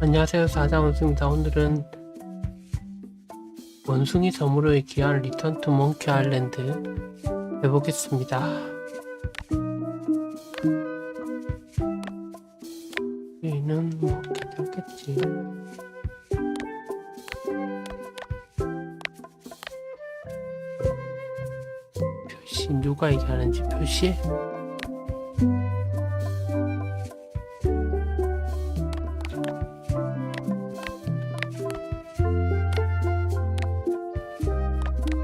안녕하세요, 사자원숭입니다. 오늘은 원숭이섬으로의 귀환 리턴 투 몽키 아일랜드 해보겠습니다. 여기는 뭐 괜찮겠지. 표시, 누가 얘기하는지 표시?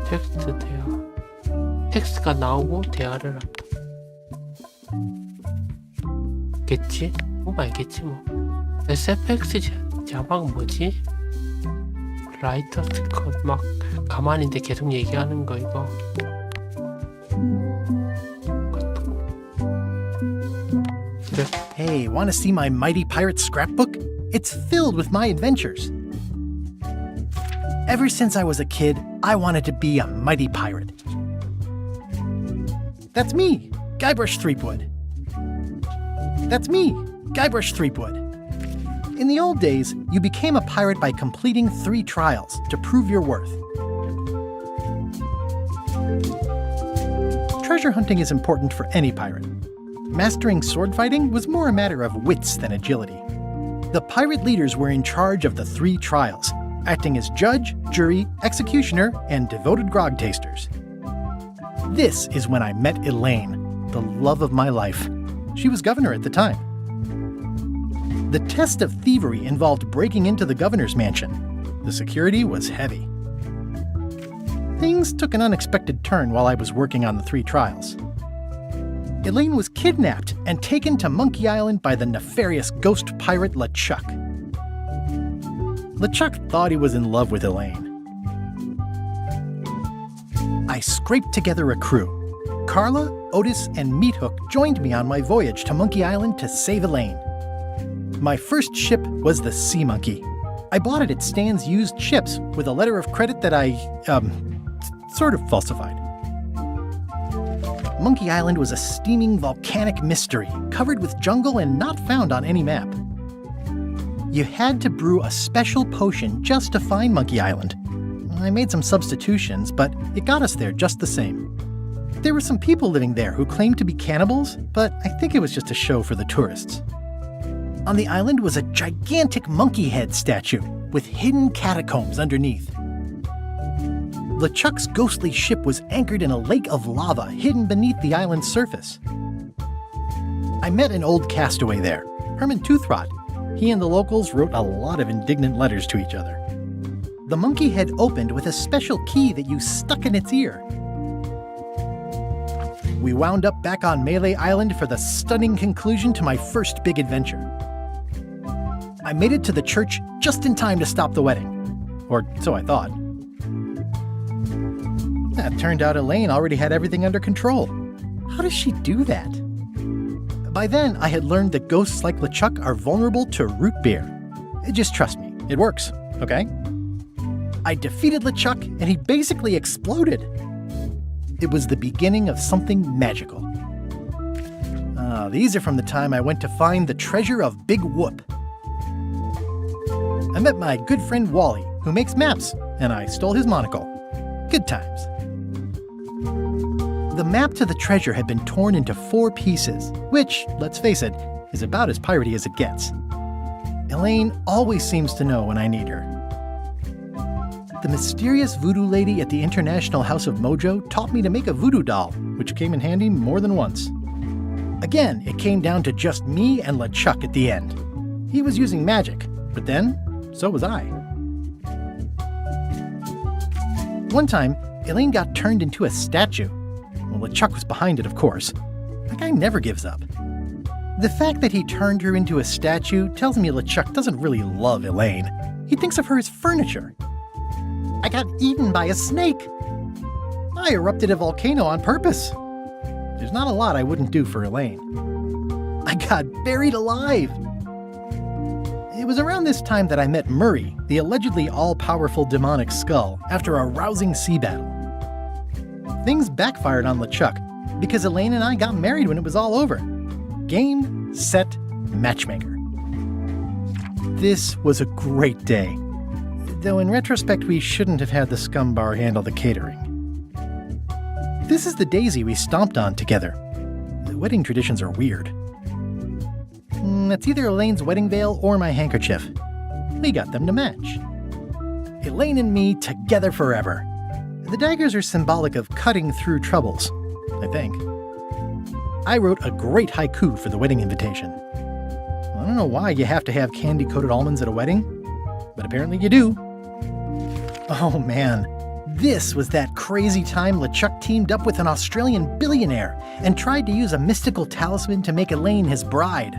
텍스트 대화. 텍스트가 나오고 대화를 한다. 겠지? 뭐 알겠지 뭐. SFX 자막은 뭐지? 라이터 스컷 막 가만히 있는데 계속 얘기하는 거 이거. 그래. Hey, want to see my mighty pirate scrapbook? It's filled with my adventures. Ever since I was a kid, I wanted to be a mighty pirate. That's me, Guybrush Threepwood. That's me, Guybrush Threepwood. In the old days, you became a pirate by completing 3 trials to prove your worth. Treasure hunting is important for any pirate. Mastering sword fighting was more a matter of wits than agility. The pirate leaders were in charge of the 3 trials, acting as judge, jury, executioner, and devoted grog tasters. This is when I met Elaine, the love of my life. She was governor at the time. The test of thievery involved breaking into the governor's mansion. The security was heavy. Things took an unexpected turn while I was working on the 3 trials. Elaine was kidnapped and taken to Monkey Island by the nefarious ghost pirate LeChuck. LeChuck thought he was in love with Elaine. I scraped together a crew. Carla, Otis, and Meathook joined me on my voyage to Monkey Island to save Elaine. My first ship was the Sea Monkey. I bought it at Stan's used ships with a letter of credit that I, sort of falsified. Monkey Island was a steaming volcanic mystery, covered with jungle and not found on any map. You had to brew a special potion just to find Monkey Island. I made some substitutions, but it got us there just the same. There were some people living there who claimed to be cannibals, but I think it was just a show for the tourists. On the island was a gigantic monkey head statue with hidden catacombs underneath. LeChuck's ghostly ship was anchored in a lake of lava hidden beneath the island's surface. I met an old castaway there, Herman Toothrot. He and the locals wrote a lot of indignant letters to each other. The monkey head opened with a special key that you stuck in its ear. We wound up back on Melee Island for the stunning conclusion to my first big adventure. I made it to the church just in time to stop the wedding. Or so I thought. It turned out Elaine already had everything under control. How does she do that? By then, I had learned that ghosts like LeChuck are vulnerable to root beer. Just trust me, it works, okay? I defeated LeChuck, and he basically exploded. It was the beginning of something magical. These are from the time I went to find the treasure of Big Whoop. I met my good friend Wally, who makes maps, and I stole his monocle. Good times. The map to the treasure had been torn into 4 pieces, which, let's face it, is about as piratey as it gets. Elaine always seems to know when I need her. The mysterious voodoo lady at the International House of Mojo taught me to make a voodoo doll, which came in handy more than once. Again, it came down to just me and LeChuck at the end. He was using magic, but then so was I. One time, Elaine got turned into a statue. Well, LeChuck was behind it, of course. That guy never gives up. The fact that he turned her into a statue tells me LeChuck doesn't really love Elaine. He thinks of her as furniture. I got eaten by a snake. I erupted a volcano on purpose. There's not a lot I wouldn't do for Elaine. I got buried alive. It was around this time that I met Murray, the allegedly all-powerful demonic skull, after a rousing sea battle. Things backfired on LeChuck because Elaine and I got married when it was all over. Game, set, matchmaker. This was a great day. Though in retrospect, we shouldn't have had the scum bar handle the catering. This is the daisy we stomped on together. The wedding traditions are weird. It's either Elaine's wedding veil or my handkerchief. We got them to match. Elaine and me together forever. The daggers are symbolic of cutting through troubles, I think. I wrote a great haiku for the wedding invitation. I don't know why you have to have candy-coated almonds at a wedding, but apparently you do. Oh man, this was that crazy time LeChuck teamed up with an Australian billionaire and tried to use a mystical talisman to make Elaine his bride.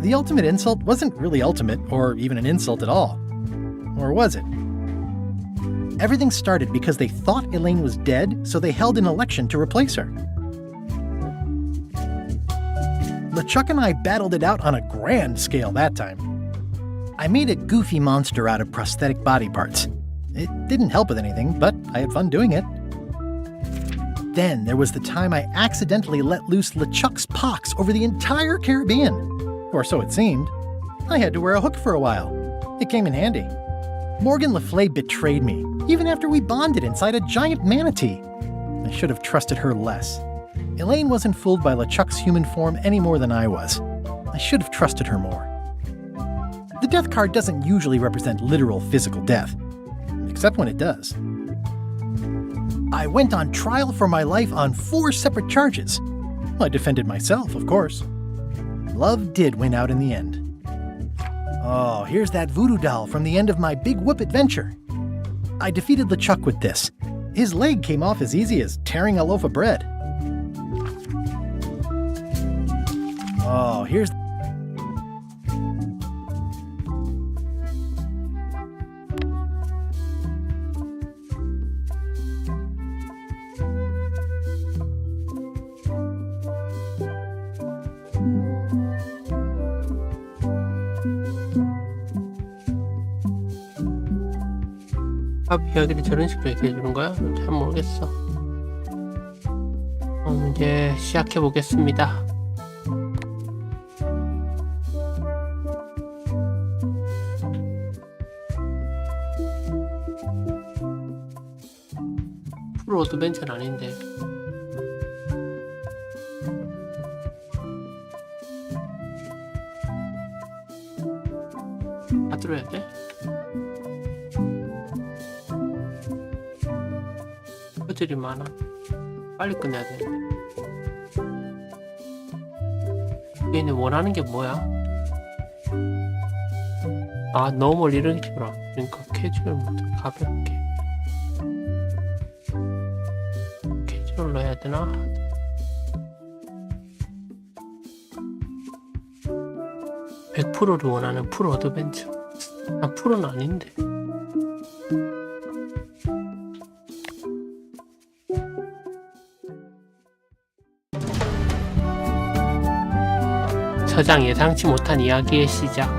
The ultimate insult wasn't really ultimate, or even an insult at all. Or was it? Everything started because they thought Elaine was dead, so they held an election to replace her. LeChuck and I battled it out on a grand scale that time. I made a goofy monster out of prosthetic body parts. It didn't help with anything, but I had fun doing it. Then there was the time I accidentally let loose LeChuck's pox over the entire Caribbean. Or so it seemed. I had to wear a hook for a while. It came in handy. Morgan Le Fay betrayed me, even after we bonded inside a giant manatee. I should have trusted her less. Elaine wasn't fooled by LeChuck's human form any more than I was. I should have trusted her more. The death card doesn't usually represent literal physical death, except when it does. I went on trial for my life on 4 separate charges. I defended myself, of course. Love did win out in the end. Oh, here's that voodoo doll from the end of my Big Whoop adventure. I defeated LeChuck with this. His leg came off as easy as tearing a loaf of bread. Oh, here's... 밥 이야기를 저런 식으로 얘기해 주는 거야? 잘 모르겠어. 이제 시작해 보겠습니다. 프로 어드벤처는 아닌데. 다 들어야 돼? 퍼즐이 많아. 빨리 끝내야 되는데. 얘네 원하는 게 뭐야? 아, 너무 멀리 이러지 마라. 그러니까 캐주얼 모드 가볍게. 캐주얼로 해야 되나? (100%를) 원하는 프로 어드벤처. 난 프로는 아닌데. 서장 예상치 못한 이야기의 시작.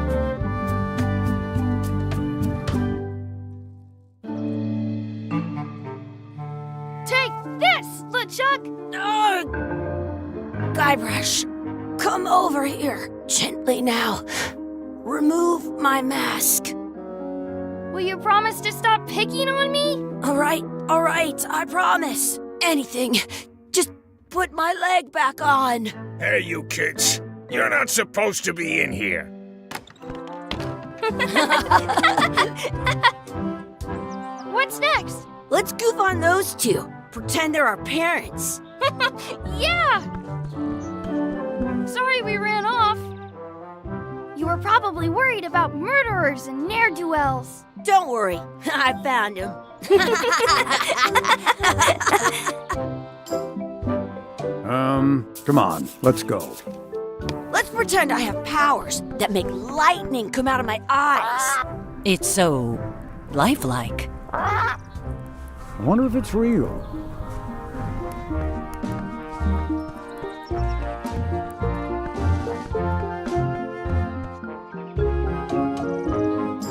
Take this, LeChuck! Guybrush, come over here. Gently now. Remove my mask. Will you promise to stop picking on me? All right, I promise. Anything. Just put my leg back on. Hey, you kids. You're not supposed to be in here. What's next? Let's goof on those two. Pretend they're our parents. Yeah! Sorry we ran off. You were probably worried about murderers and ne'er-do-wells. Don't worry, I found him. Come on, let's go. Let's pretend I have powers that make lightning come out of my eyes. It's so lifelike. I wonder if it's real.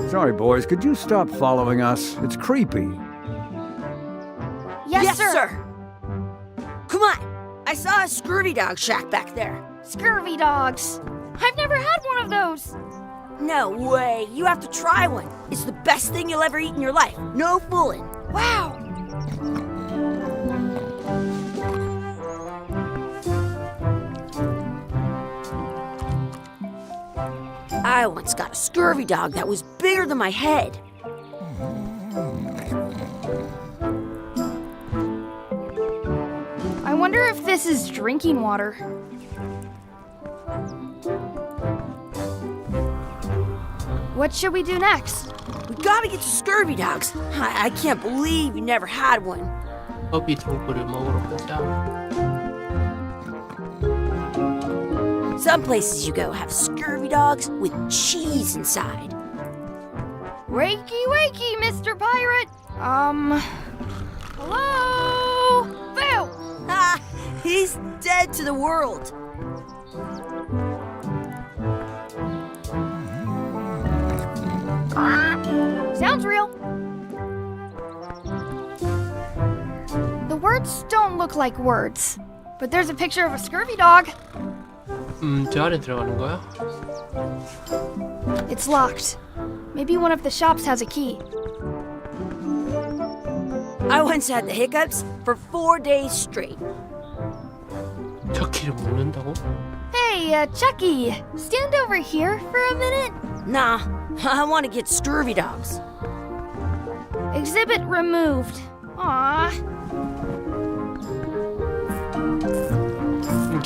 Sorry, boys, could you stop following us? It's creepy. Yes, sir. Come on. I saw a scurvy dog shack back there. Scurvy dogs. I've never had one of those. No way. You have to try one. It's the best thing you'll ever eat in your life. No fooling. Wow. I once got a scurvy dog that was bigger than my head. I wonder if this is drinking water. What should we do next? We gotta get to scurvy dogs. I can't believe you never had one. 허비 도구를 먹으러 가자. Some places you go have scurvy dogs with cheese inside. Wakey, wakey, Mr. Pirate! Hello? Phil! Ah, he's dead to the world. Sounds real. The words don't look like words, but there's a picture of a scurvy dog. 저 안에 들어가는 거야? It's locked. Maybe one of the shops has a key. I once had the hiccups for 4 days straight. 저 키를 먹는다고? Hey, Chucky, stand over here for a minute. Nah, I want to get scurvy dogs. Exhibit removed. Aww.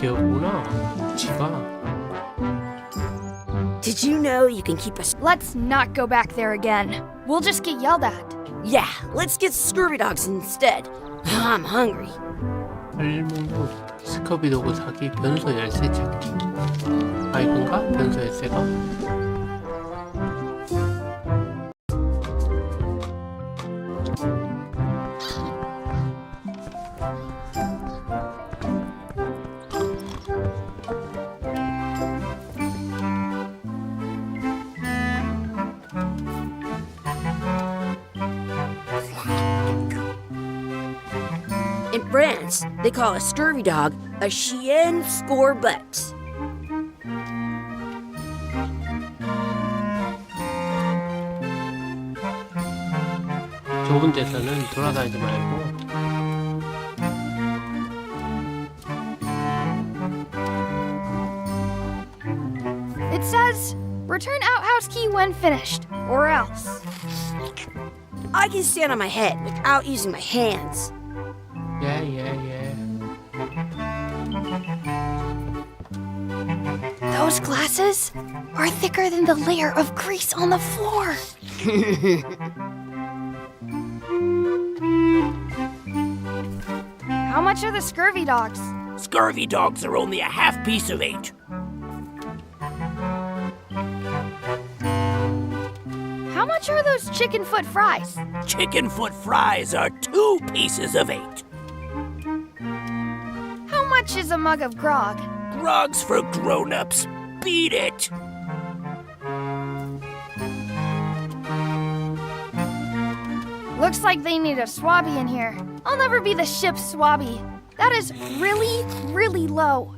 걔구나. 지가. Did you know you can keep us? Let's not go back there again. We'll just get yelled at. Yeah, let's get scurvy dogs instead. I'm hungry. 할일몬도 스커비 도구 사기 변소 열쇠 찾기. 아 이건가? 변소 열쇠가? In France, they call a scurvy dog a chien scorbut. 좁은 데서는 돌아다니지 말고 It says, return outhouse key when finished, or else. I can stand on my head without using my hands. 예. Those glasses are thicker than the layer of grease on the floor. How much are the scurvy dogs? Scurvy dogs are only a half piece of 8. How much are those chicken foot fries? Chicken foot fries are 2 pieces of 8. How much is a mug of grog? Grog's for grown-ups. Beat it! Looks like they need a swabby in here. I'll never be the ship's swabby. That is really, really low.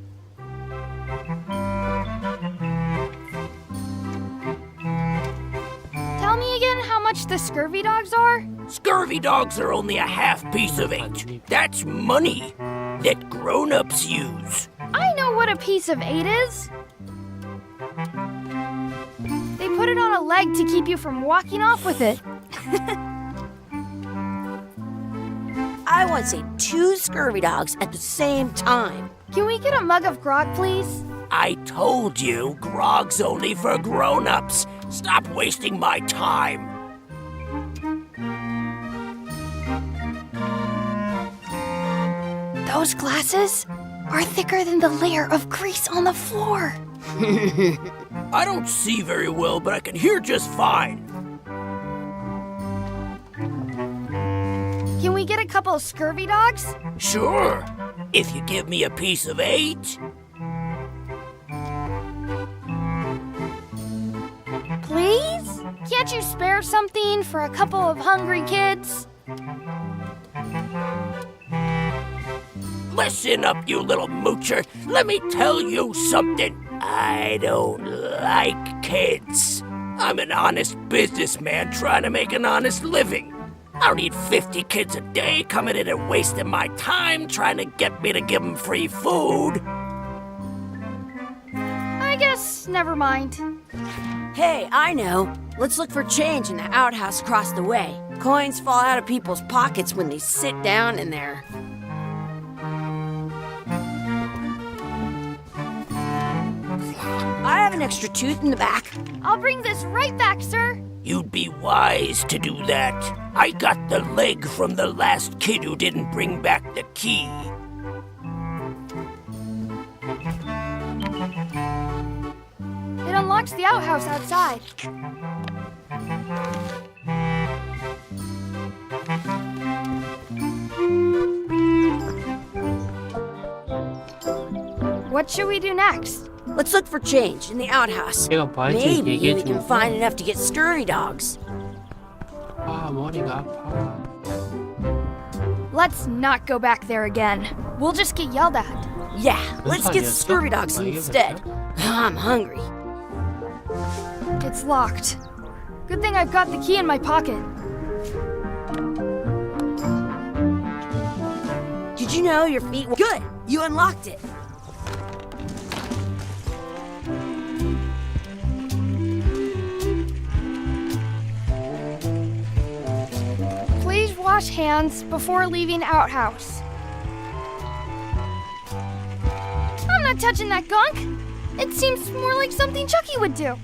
Tell me again how much the scurvy dogs are? Scurvy dogs are only a half piece of 8. That's money that grown-ups use. I know what a piece of 8 is. They put it on a leg to keep you from walking off with it. I once ate 2 scurvy dogs at the same time. Can we get a mug of grog, please? I told you, grog's only for grown-ups. Stop wasting my time. Those glasses are thicker than the layer of grease on the floor. I don't see very well, but I can hear just fine. Can we get a couple of scurvy dogs? Sure, if you give me a piece of 8. Please? Can't you spare something for a couple of hungry kids? Listen up, you little moocher. Let me tell you something. I don't like kids. I'm an honest businessman trying to make an honest living. I don't need 50 kids a day coming in and wasting my time trying to get me to give them free food. I guess never mind. Hey, I know. Let's look for change in the outhouse across the way. Coins fall out of people's pockets when they sit down in there. I have an extra tooth in the back. I'll bring this right back, sir. You'd be wise to do that. I got the leg from the last kid who didn't bring back the key. It unlocks the outhouse outside. What should we do next? Let's look for change in the outhouse. 얘가 봐야지 Maybe we 얘기해 can 주는 find enough to get scurvy dogs. 아 머리가 아파. Let's not go back there again. We'll just get yelled at. Yeah, let's get 아니었어? scurvy dogs 아, 이게 instead. 그랬어요? I'm hungry. It's locked. Good thing I've got the key in my pocket. Did you know your feet were good? You unlocked it. Please wash hands before leaving outhouse. I'm not touching that gunk. It seems more like something Chucky would do.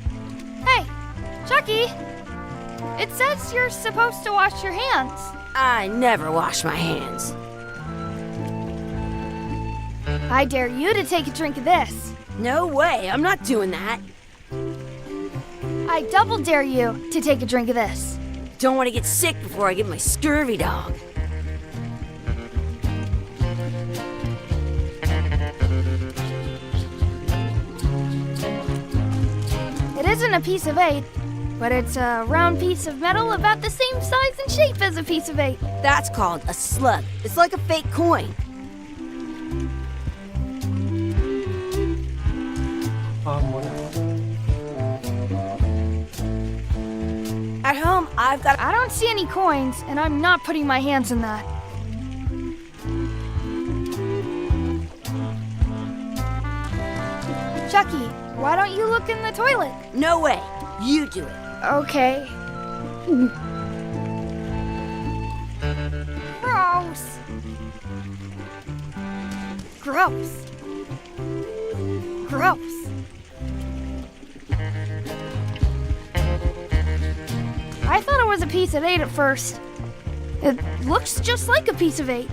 Hey, Chucky. It says you're supposed to wash your hands. I never wash my hands. I dare you to take a drink of this. No way, I'm not doing that. I double dare you to take a drink of this. Don't want to get sick before I get my scurvy dog. It isn't a piece of 8, but it's a round piece of metal about the same size and shape as a piece of 8. That's called a slug. It's like a fake coin. 아 머리. At home, I've got. I don't see any coins, and I'm not putting my hands in that. Chucky, why don't you look in the toilet? No way. You do it. Okay. Gross. Gross. Gross. I thought it was a piece of 8 at first. It looks just like a piece of 8.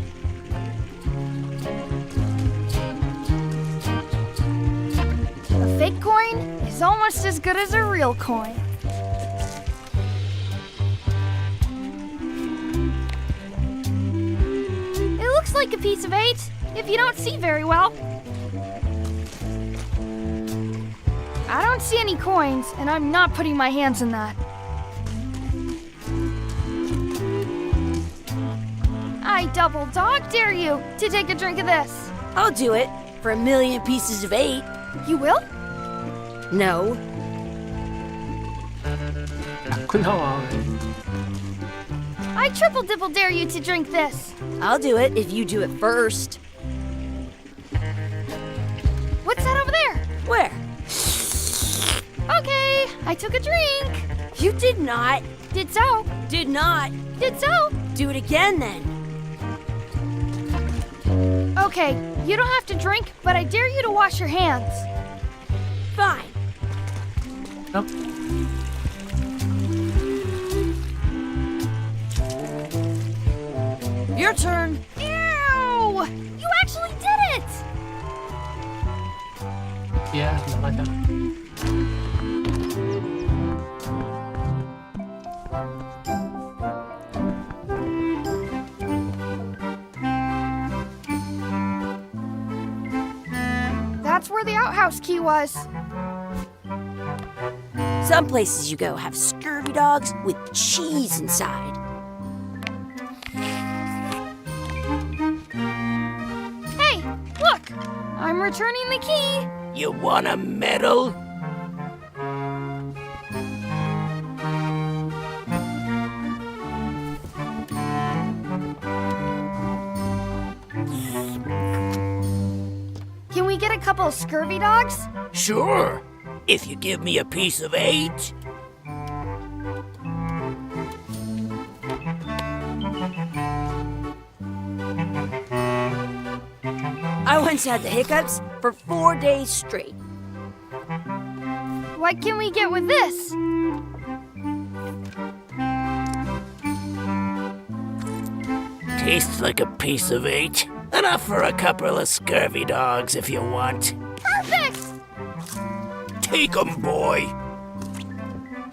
A fake coin is almost as good as a real coin. It looks like a piece of 8 if you don't see very well. I don't see any coins, and I'm not putting my hands in that. I double dog dare you to take a drink of this. I'll do it for 1,000,000 pieces of 8. You will? No. 자꾸 나와. I triple dibble dare you to drink this. I'll do it if you do it first. What's that over there? Where? Okay, I took a drink. You did not. Did so. Did not. Did so. Do it again then. Okay, you don't have to drink, but I dare you to wash your hands. fine. Nope. Your turn. Ew! You actually did it! 야, 나가자. That's where the outhouse key was. Some places you go have scurvy dogs with cheese inside. Hey, look! I'm returning the key. You want a medal? Can we get a couple scurvy dogs? Sure, if you give me a piece of 8. I once had the hiccups for 4 days straight. What can we get with this? Tastes like a piece of 8. Enough for a couple of scurvy dogs if you want. Perfect! Take 'em, boy.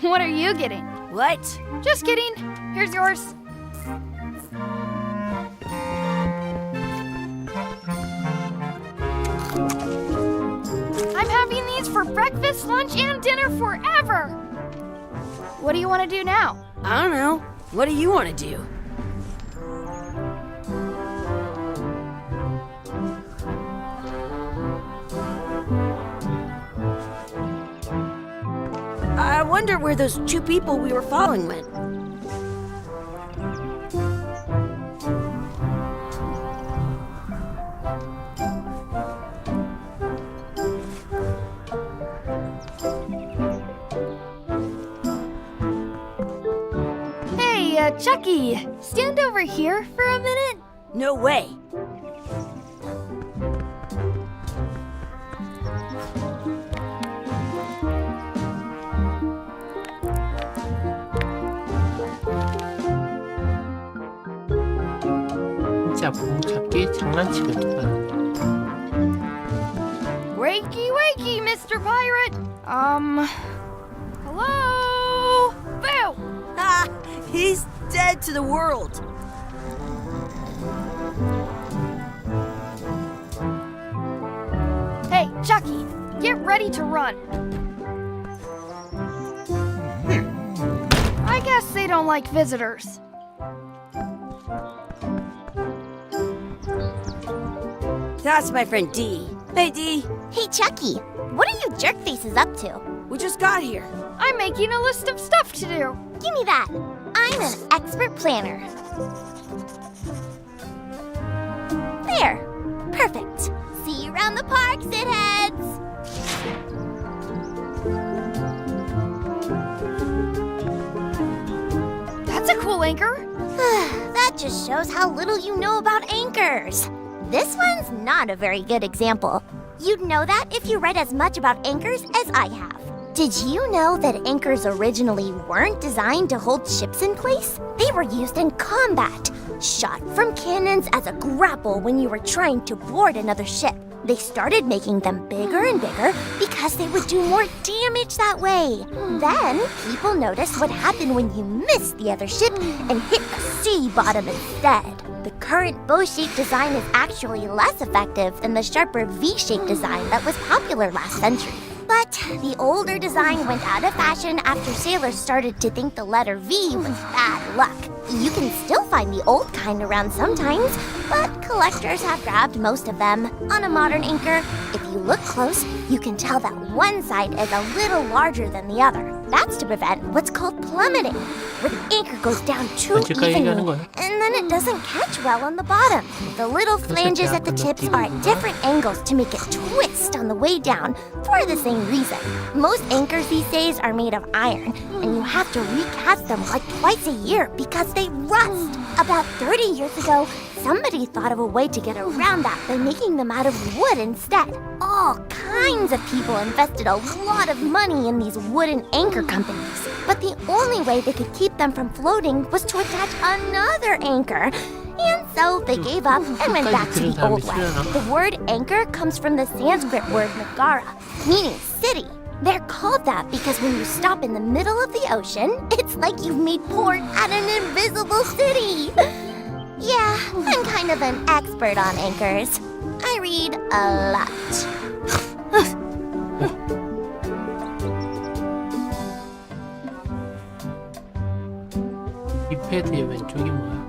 What are you getting? What? Just kidding. Here's yours. I'm having these for breakfast, lunch, and dinner forever. What do you want to do now? I don't know. What do you want to do? I wonder where those 2 people we were following went. Hey, Chucky, stand over here for a minute. No way. 진짜 보물찾기 장난치면 Wakey, wakey, Mr. Pirate. Hello? Boo! Ah, he's dead to the world. Hey, Chucky, get ready to run. I guess they don't like visitors. That's my friend Dee. Hey, Dee. Hey, Chucky, what are you jerk faces up to? We just got here. I'm making a list of stuff to do. Give me that. I'm an expert planner. There. Perfect. See you around the park, shitheads. That's a cool anchor. That just shows how little you know about anchors. This one's not a very good example. You'd know that if you read as much about anchors as I have. Did you know that anchors originally weren't designed to hold ships in place? They were used in combat, shot from cannons as a grapple when you were trying to board another ship. They started making them bigger and bigger because they would do more damage that way. Then, people noticed what happened when you missed the other ship and hit the sea bottom instead. The current bow-shaped design is actually less effective than the sharper V-shaped design that was popular last century. But the older design went out of fashion after sailors started to think the letter V was bad luck. You can still find the old kind around sometimes, but collectors have grabbed most of them. On a modern anchor, if you look close, you can tell that one side is a little larger than the other. That's to prevent what's called plummeting, where the anchor goes down too 언제까지 얘기하는 evenly, 거야? and then it doesn't catch well on the bottom. The little flanges at the tips are at different angles to make it twist on the way down for the same reason. Most anchors these days are made of iron, and you have to recast them like twice a year because they rust. About 30 years ago, somebody thought of a way to get around that by making them out of wood instead. All kinds of people invested a lot of money in these wooden anchor companies. But the only way they could keep them from floating was to attach another anchor. And so they gave up and went back to the old way. The word anchor comes from the Sanskrit word nagara, meaning city. They're called that because when you stop in the middle of the ocean, it's like you've made port at an invisible city. Yeah, I'm kind of an expert on anchors. I read a lot. 이 패드의 왼쪽이 뭐야?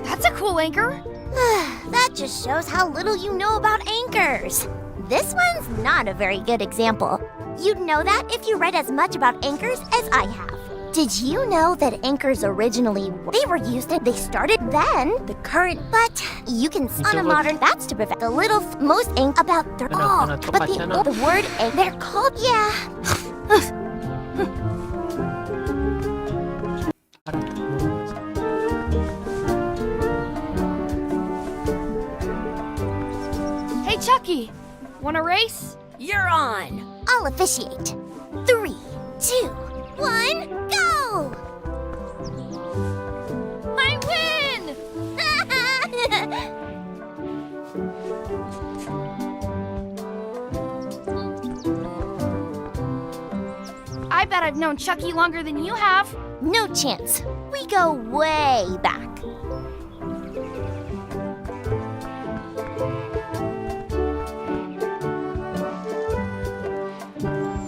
That's a cool anchor. That just shows how little you know about anchors. This one's not a very good example. You'd know that if you read as much about anchors as I have. Did you know that anchors originally they were used and they started then the current but you can see on a modern that's to prevent the little most ink about their all but the word they're called Hey, Chucky, wanna race? You're on. I'll officiate. 3, 2, 1, go! I win! I bet I've known Chucky longer than you have. No chance. We go way back.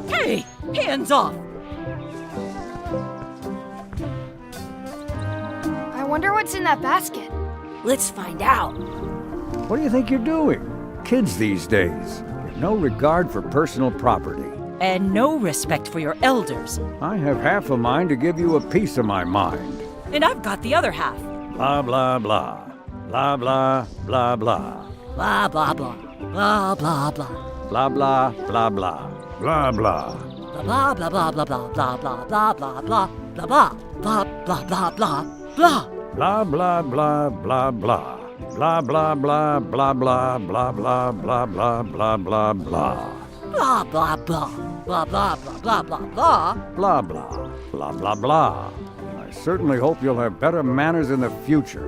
Hey, hands off! I wonder what's in that basket. Let's find out. What do you think you're doing? Kids these days have no regard for personal property. And no respect for your elders. I have half a mind to give you a piece of my mind. And I've got the other half. Blah, blah, blah. Blah, blah, blah, blah. Blah, blah, blah. Blah, blah, blah. Blah, blah, blah, blah. Blah, blah. Blah, blah, blah, blah, blah, blah, blah, blah, blah, blah, blah, blah, blah, blah, blah, blah, blah. Blah, blah, blah, blah, blah. Blah, blah, blah, blah, blah, blah, blah, blah, blah, blah, blah, blah. Blah, blah, blah. Blah, blah, blah, blah, blah, blah. Blah, blah. Blah, blah, blah. I certainly hope you'll have better manners in the future.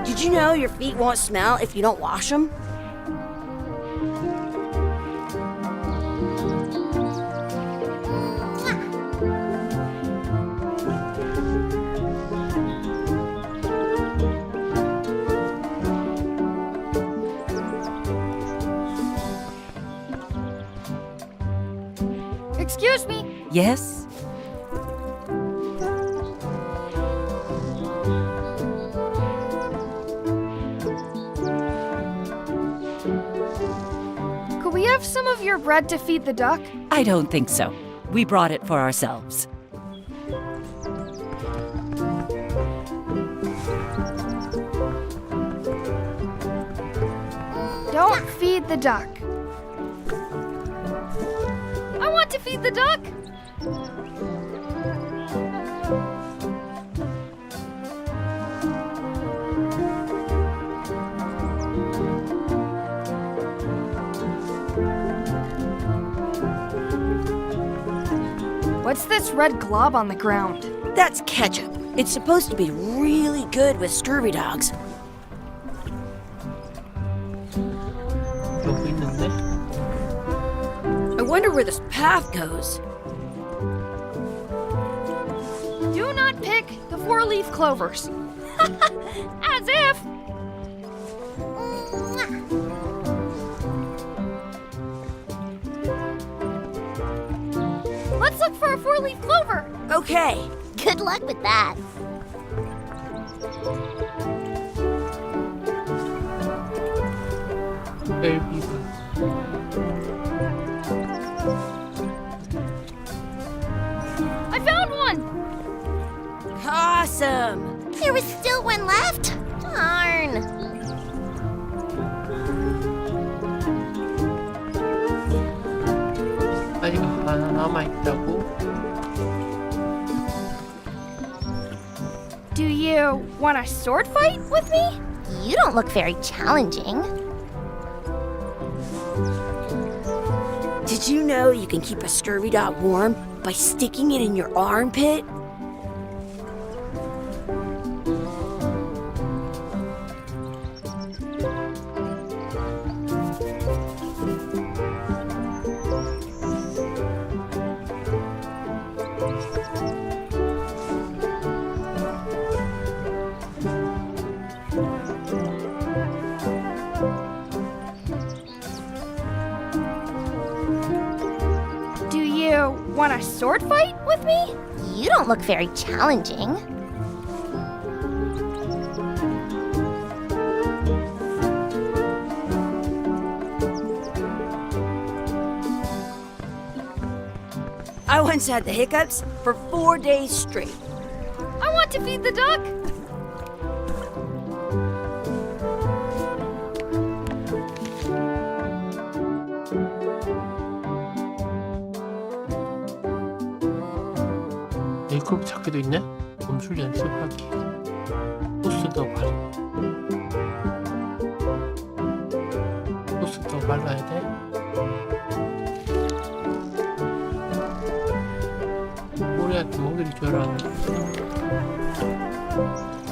Did you know your feet won't smell if you don't wash them? Excuse me. Yes? Could we have some of your bread to feed the duck? I don't think so. We brought it for ourselves. Don't feed the duck. I want to feed the duck. What's this red glob on the ground? That's ketchup. It's supposed to be really good with scurvy dogs. 여기 있는데? I wonder where this path goes. Do not pick the four-leaf clovers. As if. Let's look for a four-leaf clover. Okay. Good luck with that. 벨비가. I found one. Awesome. There was still one left. Darn. 아직 하나 남아있다고? Do you want a sword fight with me? You don't look very challenging. Did you know you can keep a scurvy dog warm by sticking it in your armpit? Do you want a sword fight with me? You don't look very challenging. I once had the hiccups for 4 days straight. I want to feed the duck. 메이크업 찾기도 있네? 검술 연습하기. 소스 더 발. 소스 더 발라야 돼? 꼬리한테 먹이를 줘라.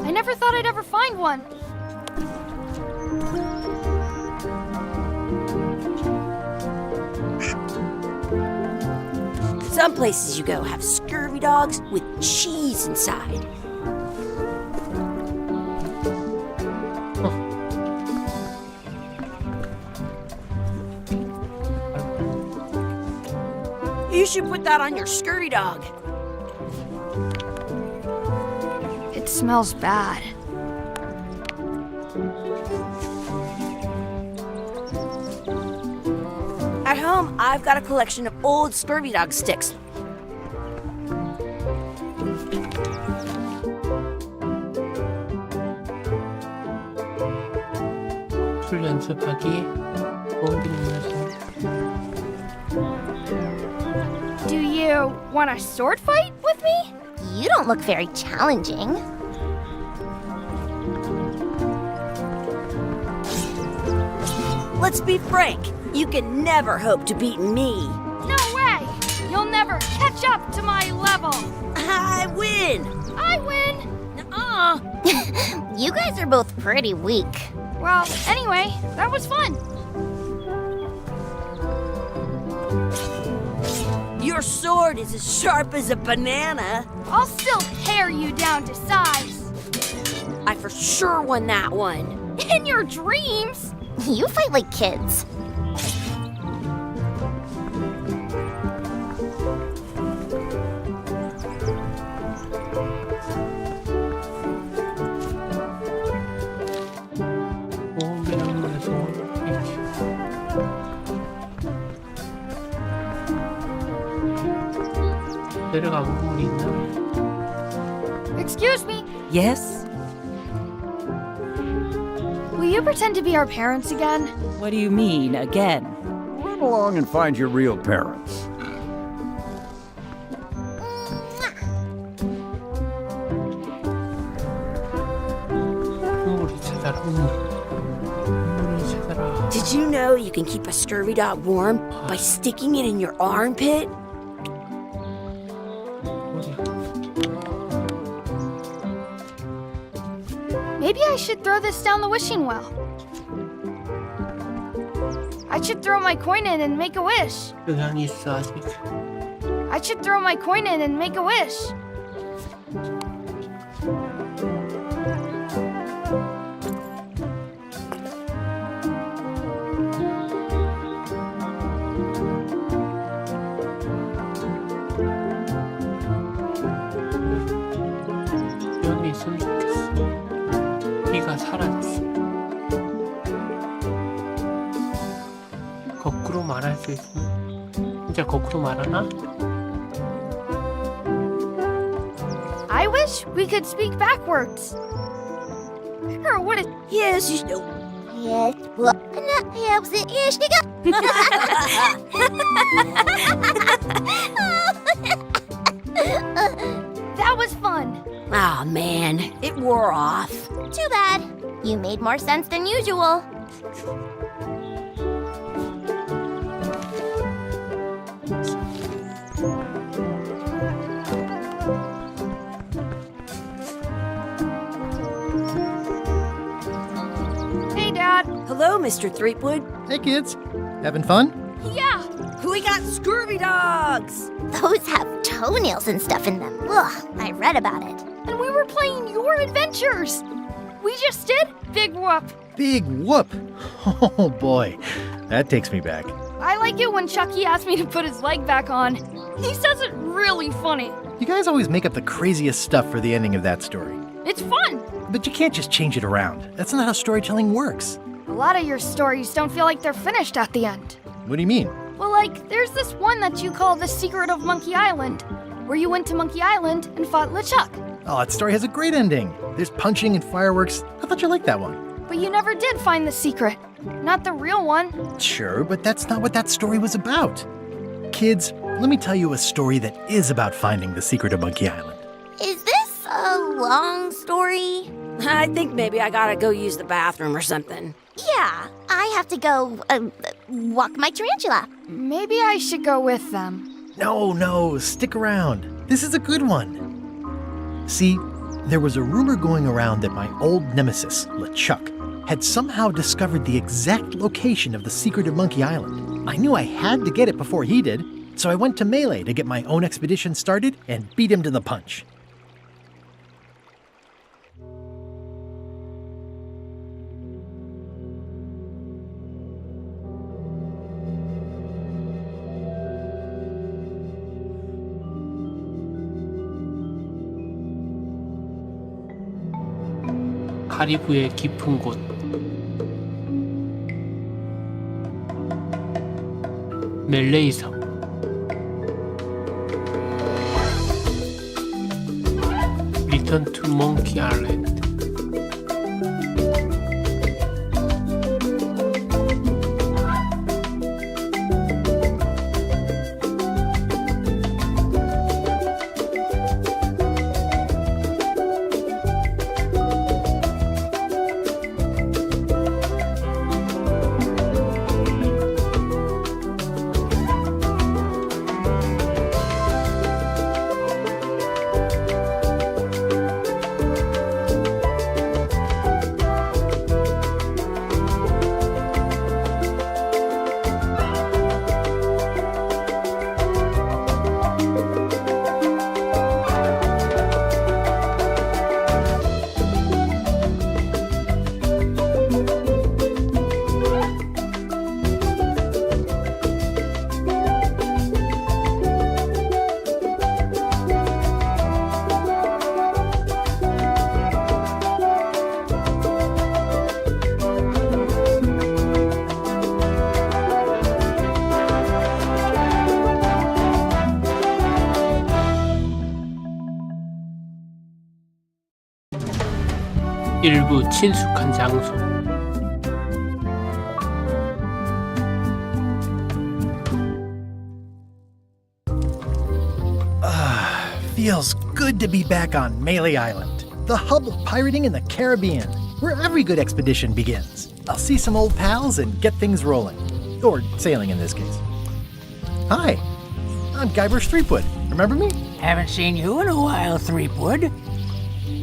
I never thought I'd ever find one. Some places you go have scurvy dogs with cheese inside. You should put that on your scurvy dog. It smells bad. At home, I've got a collection of old scurvy dog sticks. 술 연습하기. 먹이를 Do you want a sword fight with me? You don't look very challenging. Let's be frank. You can never hope to beat me. No way! You'll never catch up to my level. I win. I win. You guys are both pretty weak. Well, anyway, that was fun. Your sword is as sharp as a banana. I'll still pare you down to size. I for sure won that one. In your dreams. You fight like kids. 내려가는 건물이 있나? Excuse me. Yes? Will you pretend to be our parents again? What do you mean, again? Run along and find your real parents. 물을 찾아라. Did you know you can keep a scurvy dog warm by sticking it in your armpit? Maybe I should throw this down the wishing well. I should throw my coin in and make a wish. 영향이 있어 아직. I should throw my coin in and make a wish. 여기 있으면 좋겠어. 비가 사라졌어. 거꾸로 말할 수 있으면 진짜 거꾸로 말하나? I wish we could speak backwards. Or would it? Yes, you know. Yes, well, not helps it. Yes, you go. That was fun. Oh man, it wore off. Too bad. You made more sense than usual. Hey, Dad. Hello, Mr. Threepwood. Hey kids, having fun? Yeah. We got scurvy dogs. Those have toenails and stuff in them. Ugh, I read about it. And we were playing your adventures. We just did Big Whoop. Big whoop! Oh boy, that takes me back. I like it when Chucky asked me to put his leg back on. He says it really funny. You guys always make up the craziest stuff for the ending of that story. It's fun. But you can't just change it around. That's not how storytelling works. A lot of your stories don't feel like they're finished at the end. What do you mean? Well, like, there's this one that you call The Secret of Monkey Island, where you went to Monkey Island and fought LeChuck. Oh, that story has a great ending. There's punching and fireworks. I thought you liked that one. But you never did find the secret. Not the real one. Sure, but that's not what that story was about. Kids, let me tell you a story that is about finding the secret of Monkey Island. Is this a long story? I think maybe I gotta go use the bathroom or something. Yeah, I have to go walk my tarantula. Maybe I should go with them. No, stick around. This is a good one. See, there was a rumor going around that my old nemesis, LeChuck, had somehow discovered the exact location of the secret of Monkey Island. I knew I had to get it before he did, so I went to Melee to get my own expedition started and beat him to the punch. 카리브의 깊은 곳. 멜레이섬. Return to Monkey Island. 일부 친숙한 장소. Feels good to be back on Melee Island, the hub of pirating in the Caribbean. where every good expedition begins. I'll see some old pals and get things rolling. Or sailing in this case. Hi, I'm Guybrush Threepwood. Remember me? Haven't seen you in a while, Threepwood.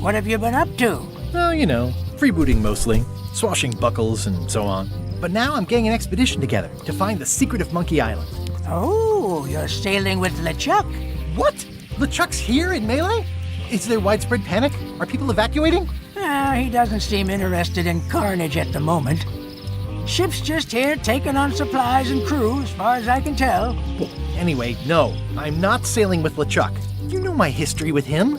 What have you been up to? Oh, you know, freebooting mostly, swashbuckles and so on. But now I'm getting an expedition together to find the secret of Monkey Island. Oh, you're sailing with LeChuck. What? LeChuck's here in Melee? Is there widespread panic? Are people evacuating? He doesn't seem interested in carnage at the moment. Ship's just here taking on supplies and crew, as far as I can tell. Well, anyway, no, I'm not sailing with LeChuck. You know my history with him.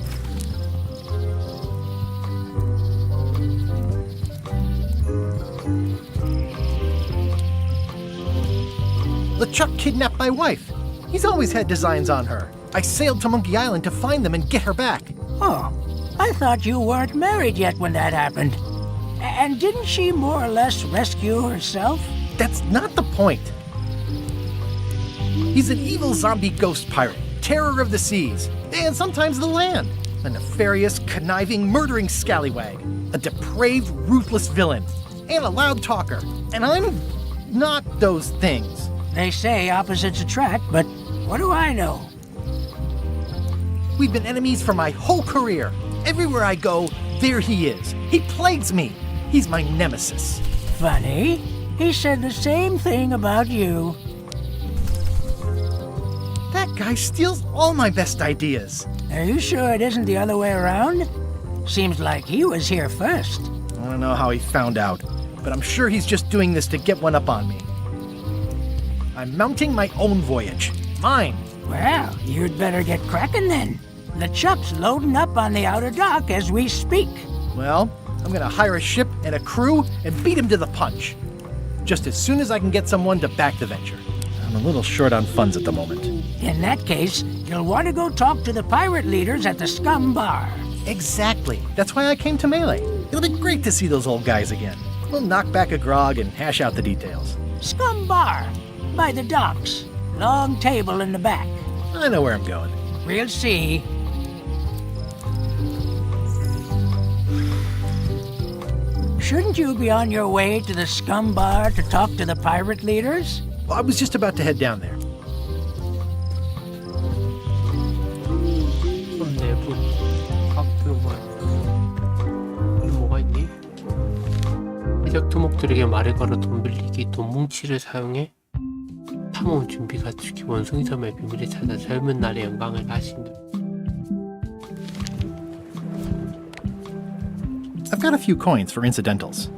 LeChuck kidnapped my wife. He's always had designs on her. I sailed to Monkey Island to find them and get her back. Oh, I thought you weren't married yet when that happened. And didn't she more or less rescue herself? That's not the point. He's an evil zombie ghost pirate, terror of the seas, and sometimes the land. A nefarious, conniving, murdering scallywag. A depraved, ruthless villain. And a loud talker. And I'm not those things. They say opposites attract, but what do I know? We've been enemies for my whole career. Everywhere I go, there he is. He plagues me. He's my nemesis. Funny. He said the same thing about you. That guy steals all my best ideas. Are you sure it isn't the other way around? Seems like he was here first. I don't know how he found out, but I'm sure he's just doing this to get one up on me. I'm mounting my own voyage. Mine. Well, you'd better get cracking then. LeChuck's loading up on the outer dock as we speak. Well, I'm gonna hire a ship and a crew and beat him to the punch. Just as soon as I can get someone to back the venture. I'm a little short on funds at the moment. In that case, you'll want to go talk to the pirate leaders at the Scum Bar. Exactly. That's why I came to Melee. It'll be great to see those old guys again. We'll knock back a grog and hash out the details. Scum Bar, by the docks. Long table in the back. I know where I'm going. We'll see. Shouldn't you be on your way to the Scum Bar to talk to the pirate leaders? Well, I was just about to head down there. 섬 내부 각도만 여기 뭐가 있니? 해적 토목들에게 말을 걸어 돈 빌리기, 돈 뭉치를 사용해 탐험 준비 갖추기, 원숭이섬의 비밀을 찾아 젊은 날의 영광을 다시 누. I've got a few coins for incidentals.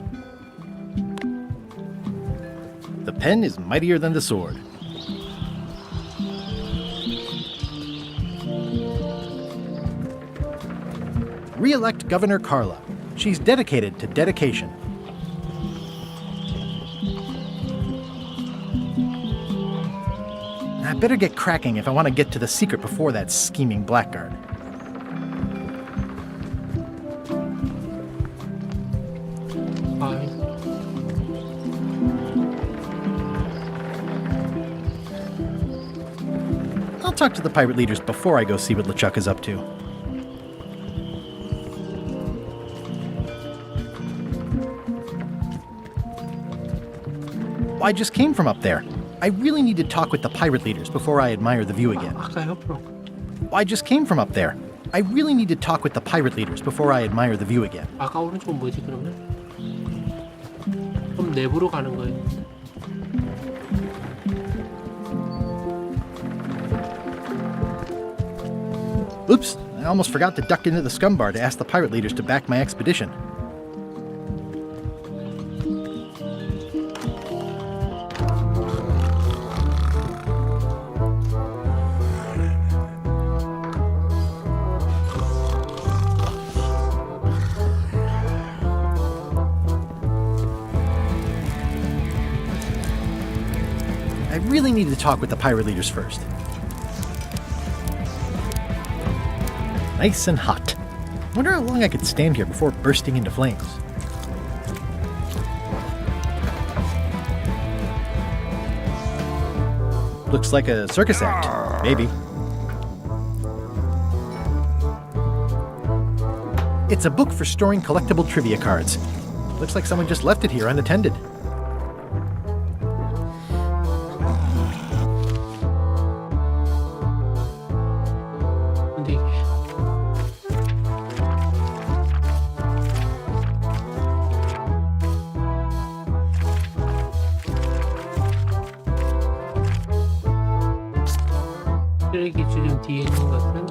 The pen is mightier than the sword. Re-elect Governor Carla. She's dedicated to dedication. I better get cracking if I want to get to the secret before that scheming blackguard. 아이, I'll talk to the pirate leaders before I go see what LeChuck is up to. I just came from up there. I really need to talk with the pirate leaders before I admire the view again. 아까 옆으로. I just came from up there. I really need to talk with the pirate leaders before I admire the view again. 아까 오른쪽은 뭐지 그러면? 섬 내부로 가는 거예요. Oops, I almost forgot to duck into the scum bar to ask the pirate leaders to back my expedition. I really need to talk with the pirate leaders first. Nice and hot. Wonder how long I could stand here before bursting into flames. Looks like a circus act. Maybe. It's a book for storing collectible trivia cards. Looks like someone just left it here unattended. 근데 이게 쓰레기 주점 뒤에 있는 것은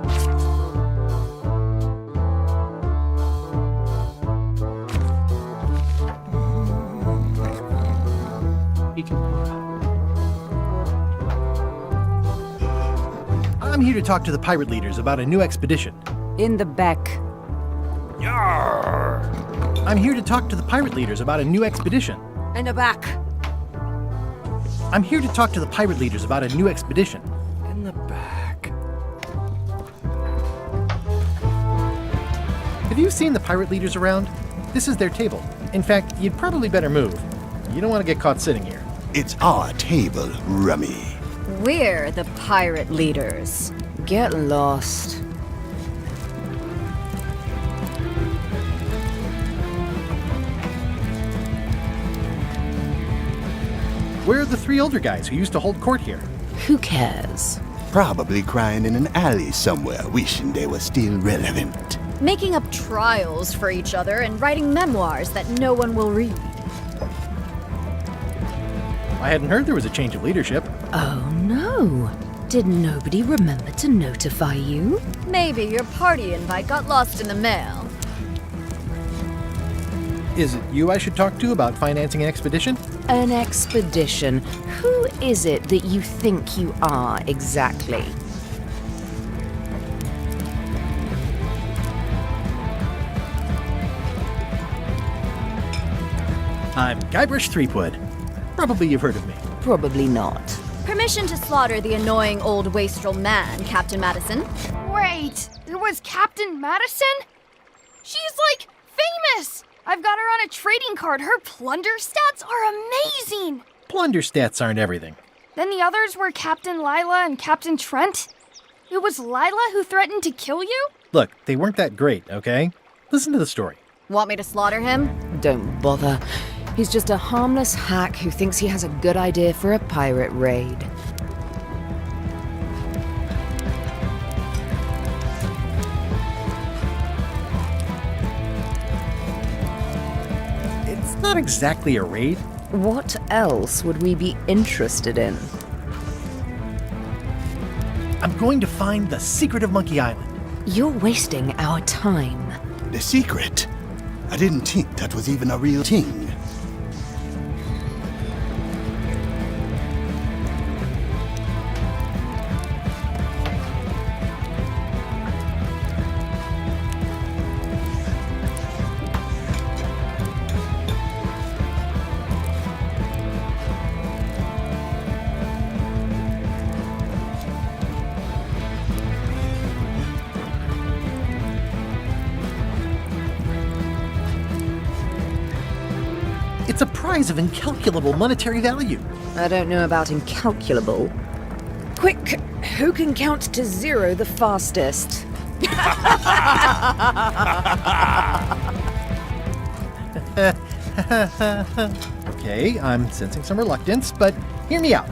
이게 뭐야? I'm here to talk to the pirate leaders about a new expedition. In the back. I'm here to talk to the pirate leaders about a new expedition. In the back. I'm here to talk to the pirate leaders about a new expedition. In the back. Have you seen the pirate leaders around? This is their table. In fact, you'd probably better move. You don't want to get caught sitting here. It's our table, Rummy. We're the pirate leaders. Get lost. Where are the three older guys who used to hold court here? Who cares? Probably crying in an alley somewhere, wishing they were still relevant. Making up trials for each other and writing memoirs that no one will read. I hadn't heard there was a change of leadership. Oh no. Did nobody remember to notify you? Maybe your party invite got lost in the mail. Is it you I should talk to about financing an expedition? An expedition. Who is it that you think you are exactly? I'm Guybrush Threepwood. Probably you've heard of me. Probably not. Permission to slaughter the annoying old wastrel man, Captain Madison. Wait, it was Captain Madison? She's like famous! I've got her on a trading card. Her plunder stats are amazing! Plunder stats aren't everything. Then the others were Captain Lila and Captain Trent. It was Lila who threatened to kill you? Look, they weren't that great, okay? Listen to the story. Want me to slaughter him? Don't bother. He's just a harmless hack who thinks he has a good idea for a pirate raid. It's not exactly a raid. What else would we be interested in? I'm going to find the secret of Monkey Island. You're wasting our time. The secret? I didn't think that was even a real thing. It's a prize of incalculable monetary value. I don't know about incalculable. Quick, who can count to 0 the fastest? Okay, I'm sensing some reluctance, but hear me out.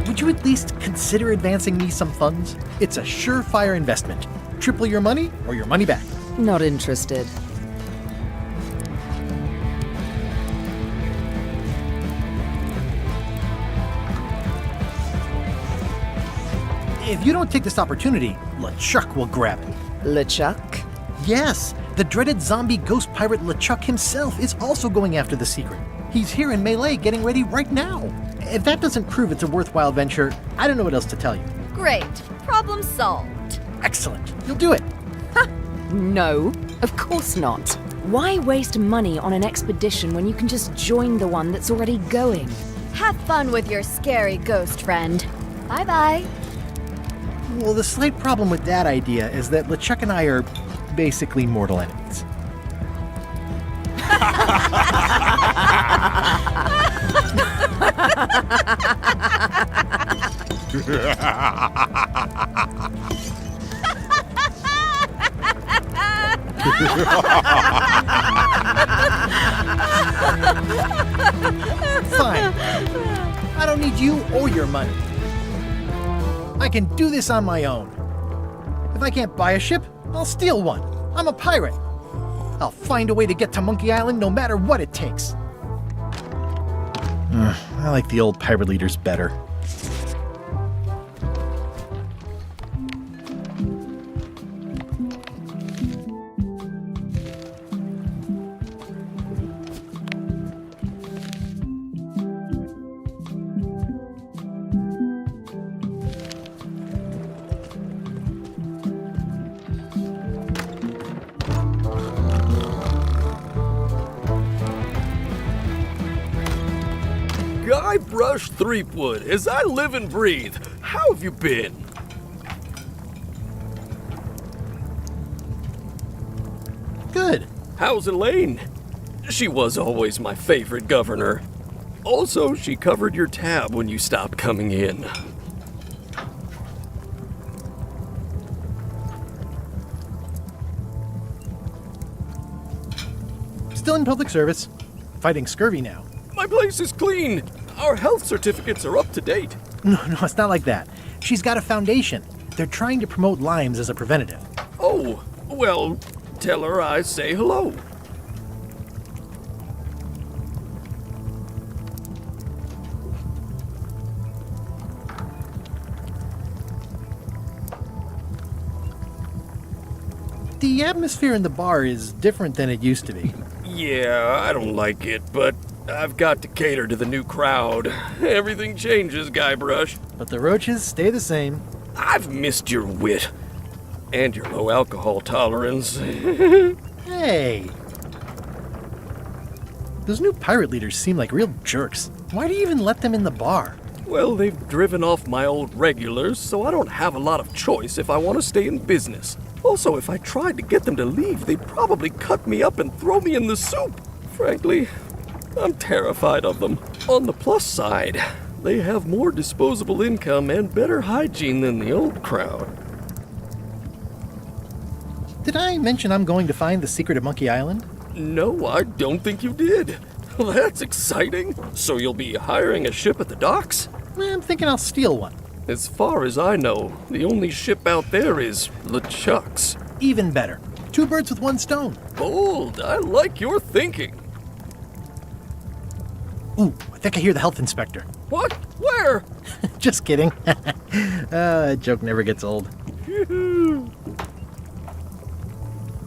Would you at least consider advancing me some funds? It's a surefire investment. Triple your money or your money back. Not interested. If you don't take this opportunity, LeChuck will grab it. LeChuck? Yes, the dreaded zombie ghost pirate LeChuck himself is also going after the secret. He's here in Melee getting ready right now. If that doesn't prove it's a worthwhile venture, I don't know what else to tell you. Great. Problem solved. Excellent. You'll do it. No, of course not. Why waste money on an expedition when you can just join the one that's already going? Have fun with your scary ghost friend. Bye-bye. Well, the slight problem with that idea is that LeChuck and I are basically mortal enemies. Fine. I don't need you or your money. I can do this on my own. If I can't buy a ship, I'll steal one. I'm a pirate. I'll find a way to get to Monkey Island no matter what it takes. I like the old pirate leaders better. Guybrush Threepwood, as I live and breathe. How have you been? Good. How's Elaine? She was always my favorite governor. Also, she covered your tab when you stopped coming in. Still in public service. Fighting scurvy now. My place is clean. Our health certificates are up to date. No, it's not like that. She's got a foundation. They're trying to promote Lyme's as a preventative. Oh, well, tell her I say hello. The atmosphere in the bar is different than it used to be. Yeah, I don't like it, but I've got to cater to the new crowd. Everything changes, Guybrush. But the roaches stay the same. I've missed your wit. And your low alcohol tolerance. Hey! Those new pirate leaders seem like real jerks. Why do you even let them in the bar? Well, they've driven off my old regulars, so I don't have a lot of choice if I want to stay in business. Also, if I tried to get them to leave, they'd probably cut me up and throw me in the soup. Frankly, I'm terrified of them. On the plus side, they have more disposable income and better hygiene than the old crowd. Did I mention I'm going to find the secret of Monkey Island? No, I don't think you did. Well, that's exciting. So you'll be hiring a ship at the docks? I'm thinking I'll steal one. As far as I know, the only ship out there is LeChuck's. Even better. 2 birds with 1 stone. Bold. I like your thinking. Ooh, I think I hear the health inspector. What? Where? Just kidding. That joke never gets old.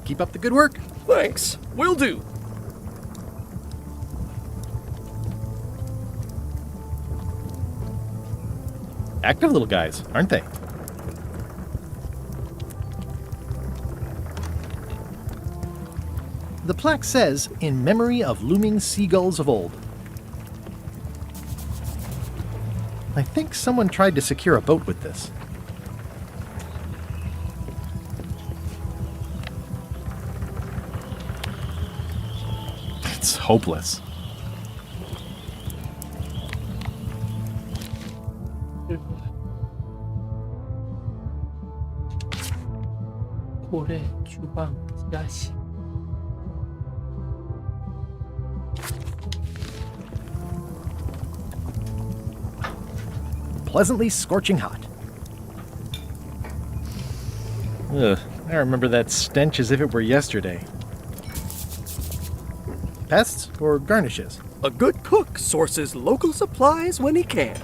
Keep up the good work. Thanks. Will do. Active little guys, aren't they? The plaque says, "In memory of looming seagulls of old." I think someone tried to secure a boat with this. It's hopeless. 고래, 주방, 야식. Pleasantly scorching hot. Ugh, I remember that stench as if it were yesterday. Pests or garnishes? A good cook sources local supplies when he can.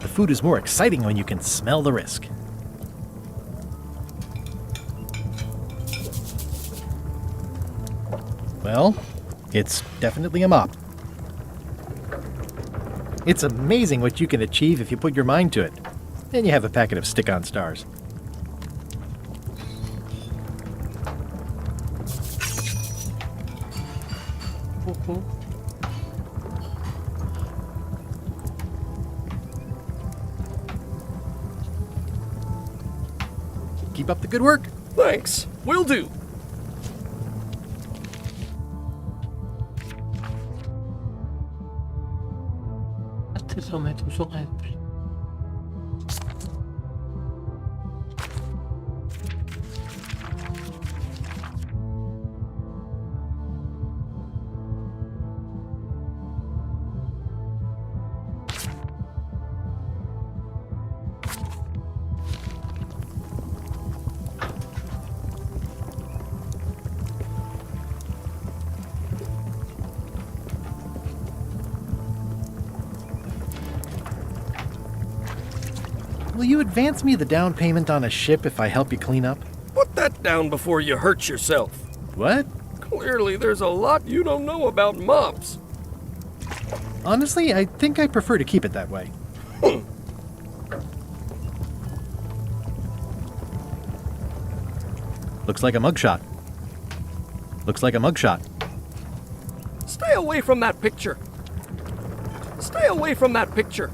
The food is more exciting when you can smell the risk. Well, it's definitely a mop. It's amazing what you can achieve if you put your mind to it. Then you have a packet of stick-on stars. Keep up the good work. Thanks. Will do. 섬의 도서관에 들리. Will you advance me the down payment on a ship if I help you clean up? Put that down before you hurt yourself. What? Clearly, there's a lot you don't know about mops. Honestly, I think I prefer to keep it that way. Looks like a mugshot. Looks like a mugshot. Stay away from that picture. Stay away from that picture.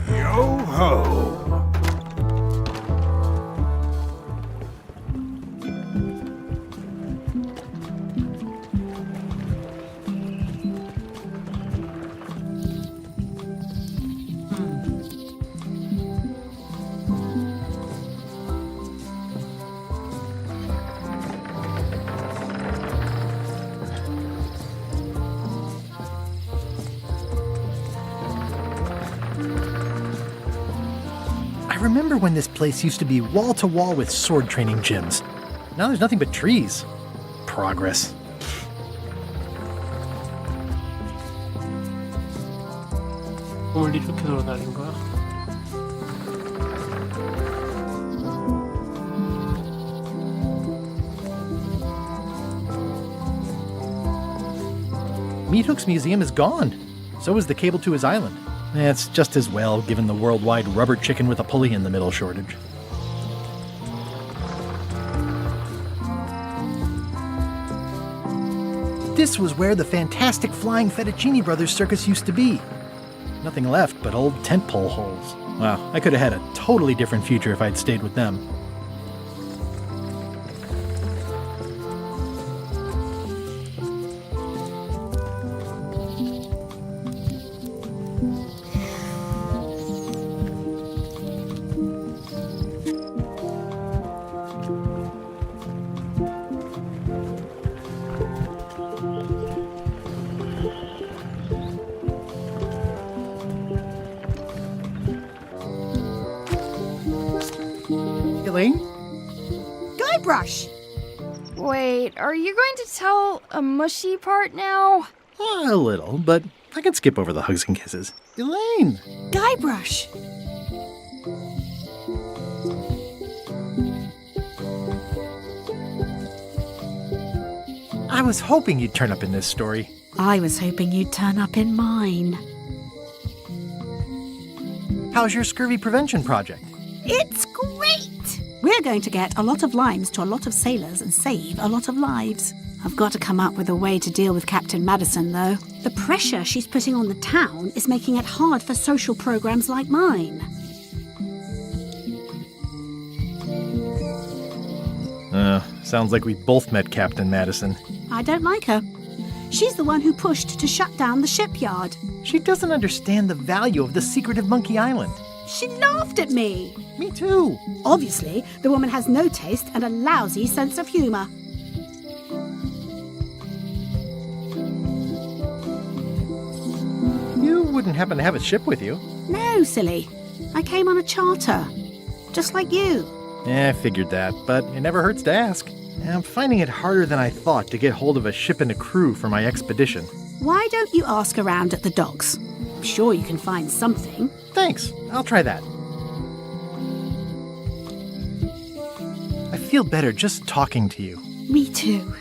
Yo ho! I remember when this place used to be wall to wall with sword training gyms. Now there's nothing but trees. Progress. 오늘 이렇게 돌아다닌 거야? Meat Hook's museum is gone. So is the cable to his island. It's just as well, given the worldwide rubber chicken with a pulley in the middle shortage. This was where the fantastic Flying Fettuccine Brothers circus used to be. Nothing left but old tentpole holes. Wow, I could have had a totally different future if I'd stayed with them. Elaine? Guybrush! Wait, are you going to tell a mushy part now? A little, but I can skip over the hugs and kisses. Elaine! Guybrush! I was hoping you'd turn up in this story. I was hoping you'd turn up in mine. How's your scurvy prevention project? It's great! We're going to get a lot of limes to a lot of sailors and save a lot of lives. I've got to come up with a way to deal with Captain Madison, though. The pressure she's putting on the town is making it hard for social programs like mine. Sounds like we both met Captain Madison. I don't like her. She's the one who pushed to shut down the shipyard. She doesn't understand the value of the secretive Monkey Island. She laughed at me. Me too. Obviously, the woman has no taste and a lousy sense of humor. You wouldn't happen to have a ship with you. No, silly. I came on a charter. Just like you. I figured that, but it never hurts to ask. I'm finding it harder than I thought to get hold of a ship and a crew for my expedition. Why don't you ask around at the docks? I'm sure you can find something. Thanks. I'll try that. I feel better just talking to you. Me too.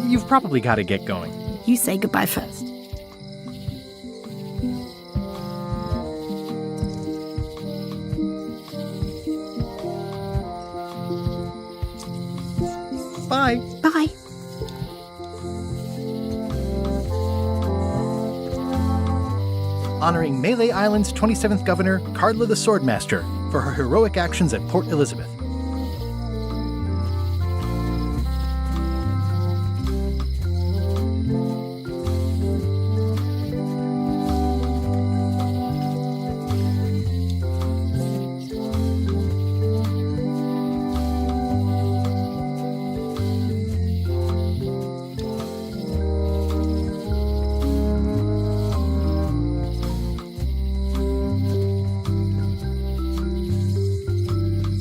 You've probably got to get going. You say goodbye first. Bye. Bye. Honoring Malay Island's 27th governor, Carla the Swordmaster, for her heroic actions at Port Elizabeth.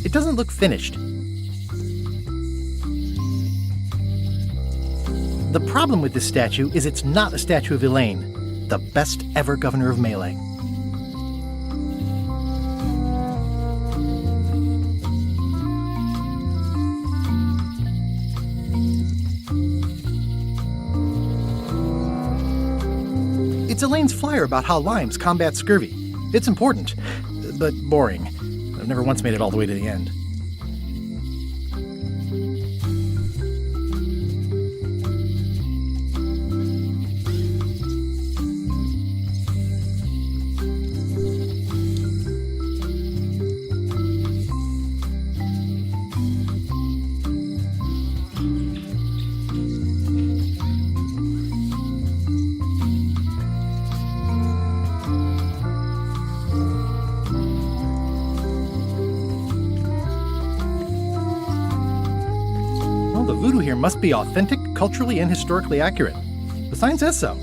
It doesn't look finished. The problem with this statue is it's not a statue of Elaine, the best ever governor of Malay. It's Elaine's flyer about how limes combat scurvy. It's important, but boring. I've never once made it all the way to the end. The voodoo here must be authentic, culturally and historically accurate. The sign says so.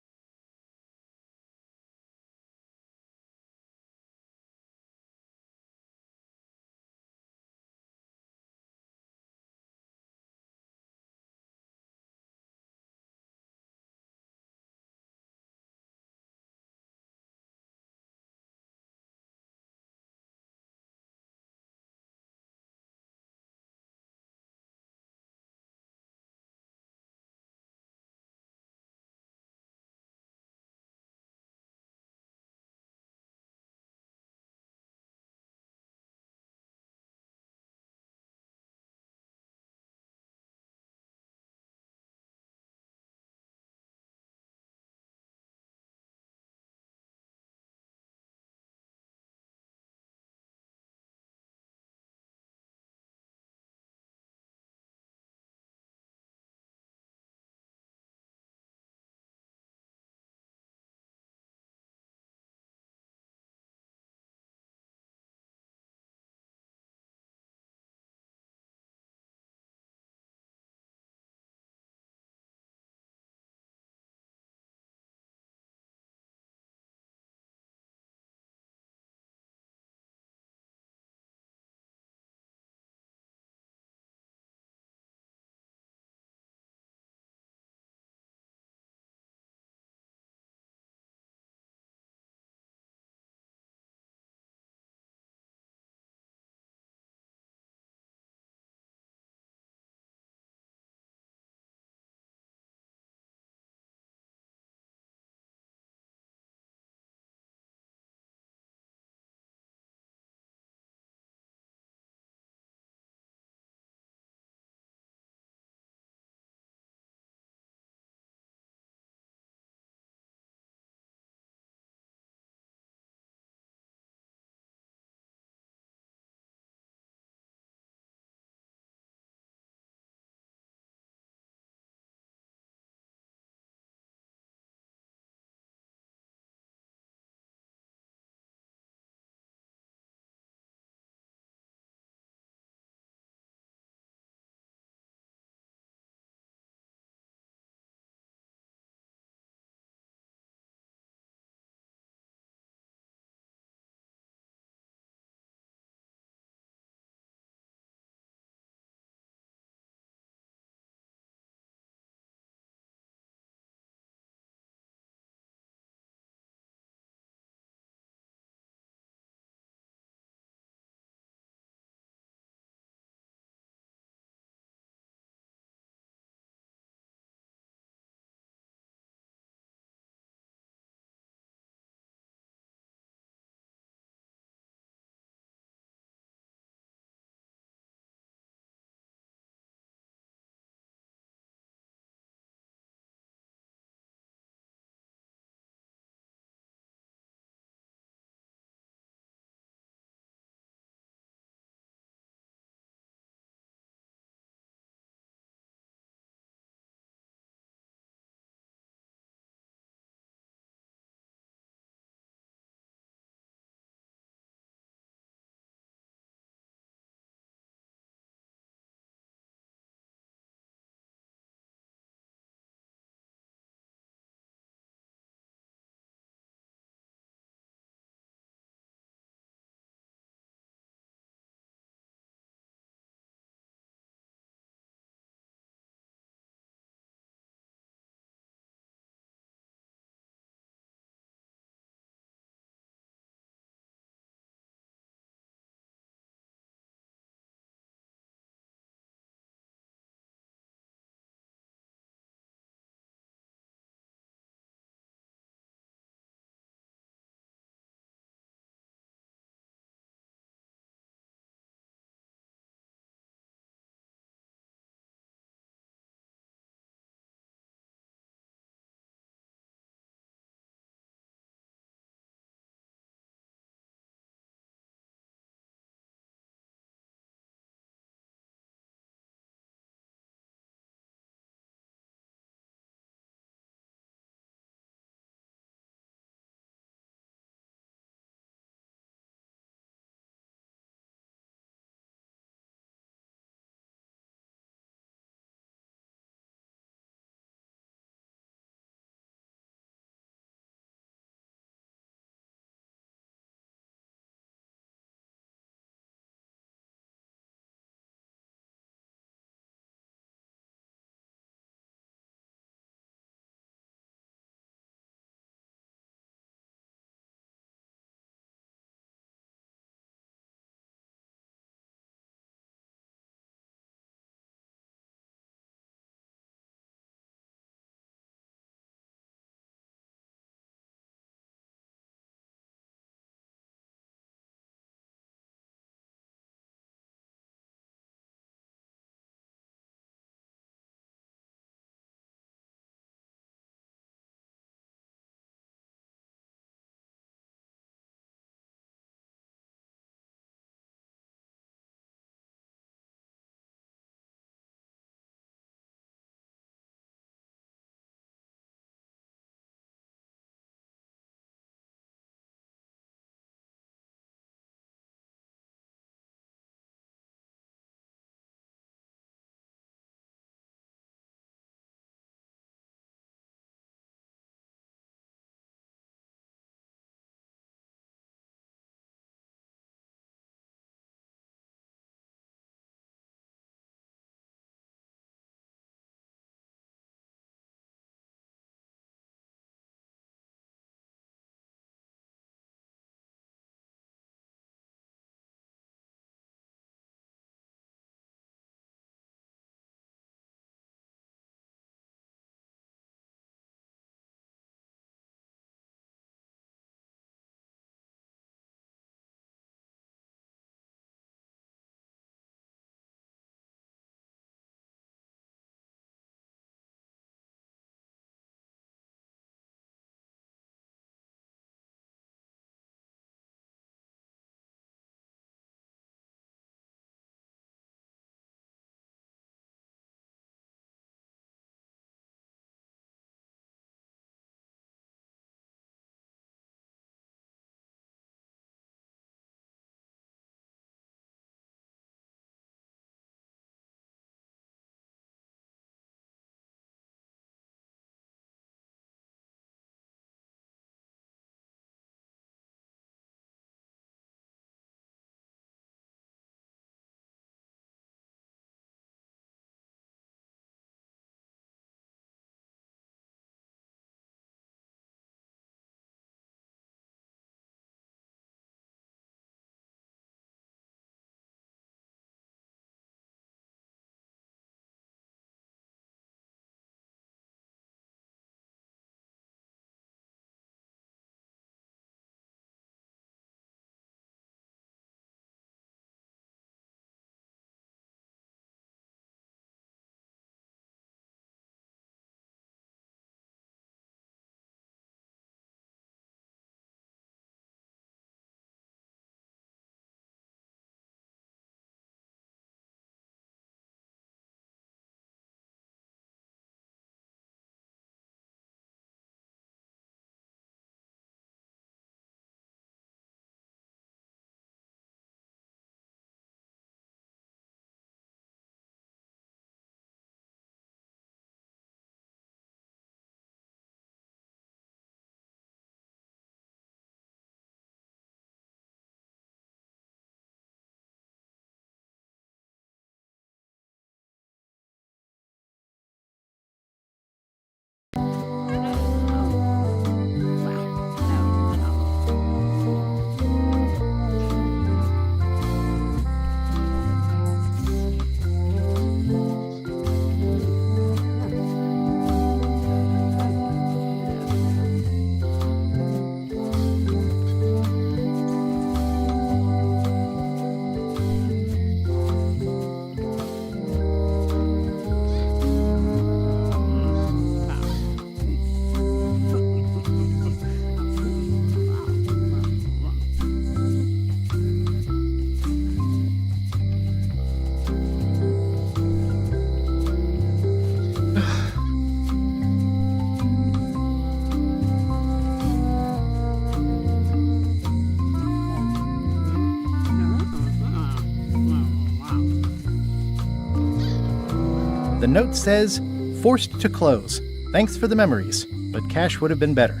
The note says, "Forced to close. Thanks for the memories, but cash would have been better."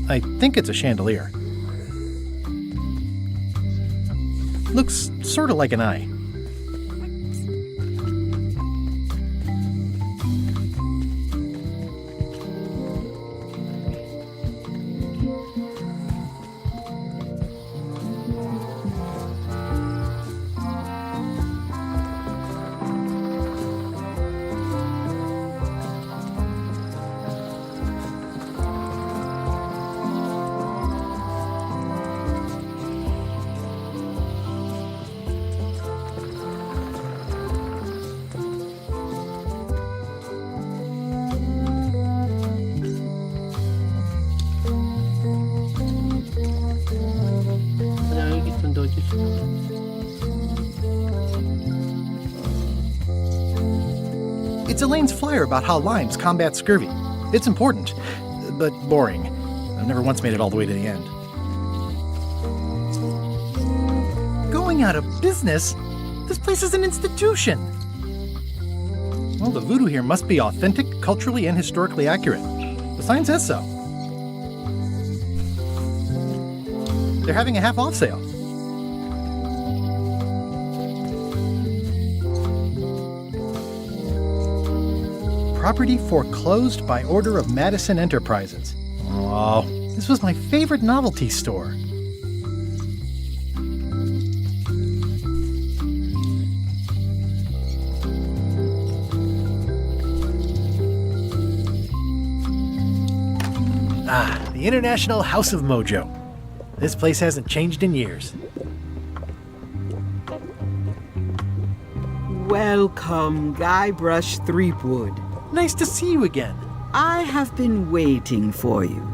I think it's a chandelier. Looks sort of like an eye. 그냥 여기 좀 넣어주시고. It's Elaine's flyer about how limes combat scurvy. It's important, but boring. I've never once made it all the way to the end. Going out of business? This place is an institution. Well, the voodoo here must be authentic, culturally and historically accurate. The sign says so. They're having a half-off sale. Property foreclosed by order of Madison Enterprises. Oh, this was my favorite novelty store. Ah, the International House of Mojo. This place hasn't changed in years. Welcome, Guybrush Threepwood. Nice to see you again. I have been waiting for you.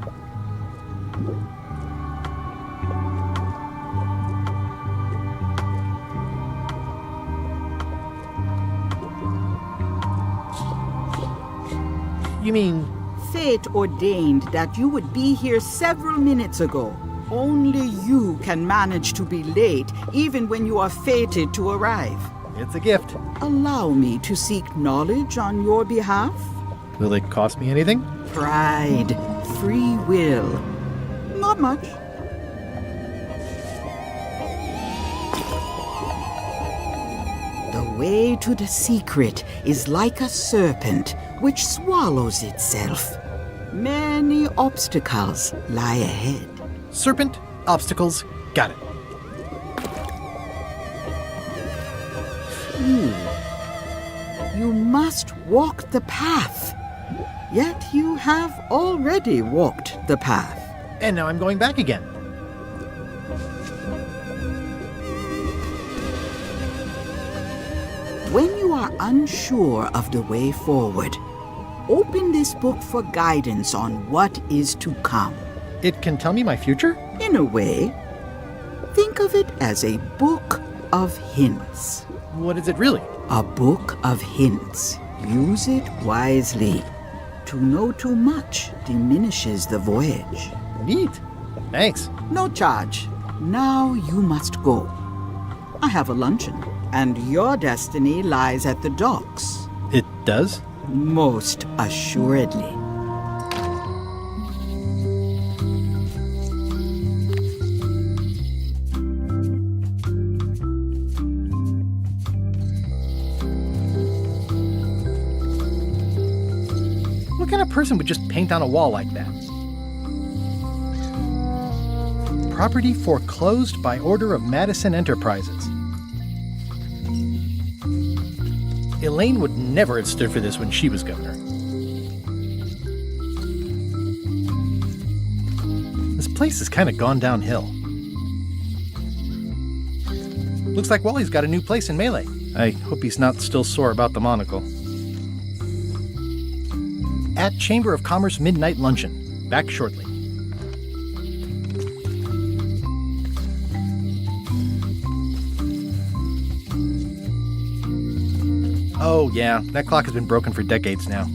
You mean... Fate ordained that you would be here several minutes ago. Only you can manage to be late, even when you are fated to arrive. It's a gift. Allow me to seek knowledge on your behalf. Will it cost me anything? Pride, free will. Not much. The way to the secret is like a serpent which swallows itself. Many obstacles lie ahead. Serpent, obstacles, got it. You must walk the path. Yet you have already walked the path. And now I'm going back again. When you are unsure of the way forward, open this book for guidance on what is to come. It can tell me my future? In a way, think of it as a book of hints. What is it really? A book of hints. Use it wisely. To know too much diminishes the voyage. Neat. Thanks. No charge. Now you must go. I have a luncheon, and your destiny lies at the docks. It does? Most assuredly. What kind of person would just paint on a wall like that? Property foreclosed by order of Madison Enterprises. Elaine would never have stood for this when she was governor. This place has kind of gone downhill. Looks like Wally's got a new place in Melee. I hope he's not still sore about the monocle. At Chamber of Commerce Midnight Luncheon. Back shortly. Oh, yeah, that clock has been broken for decades now.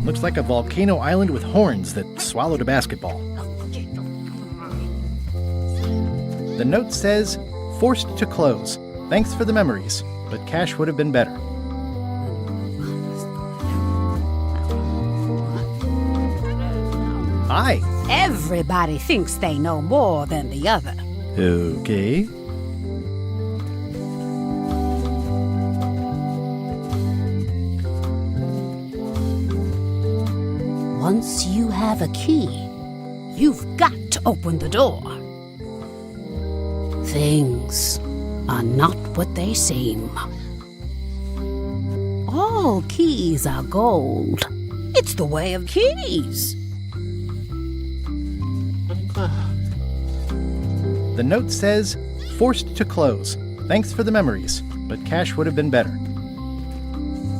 Looks like a volcano island with horns that swallowed a basketball. The note says, "Forced to close. Thanks for the memories, but cash would have been better." Hi. Everybody thinks they know more than the other. Okay. Once you have a key, you've got to open the door. Things are not what they seem. All keys are gold. It's the way of keys. The note says, "Forced to close. Thanks for the memories, but cash would have been better."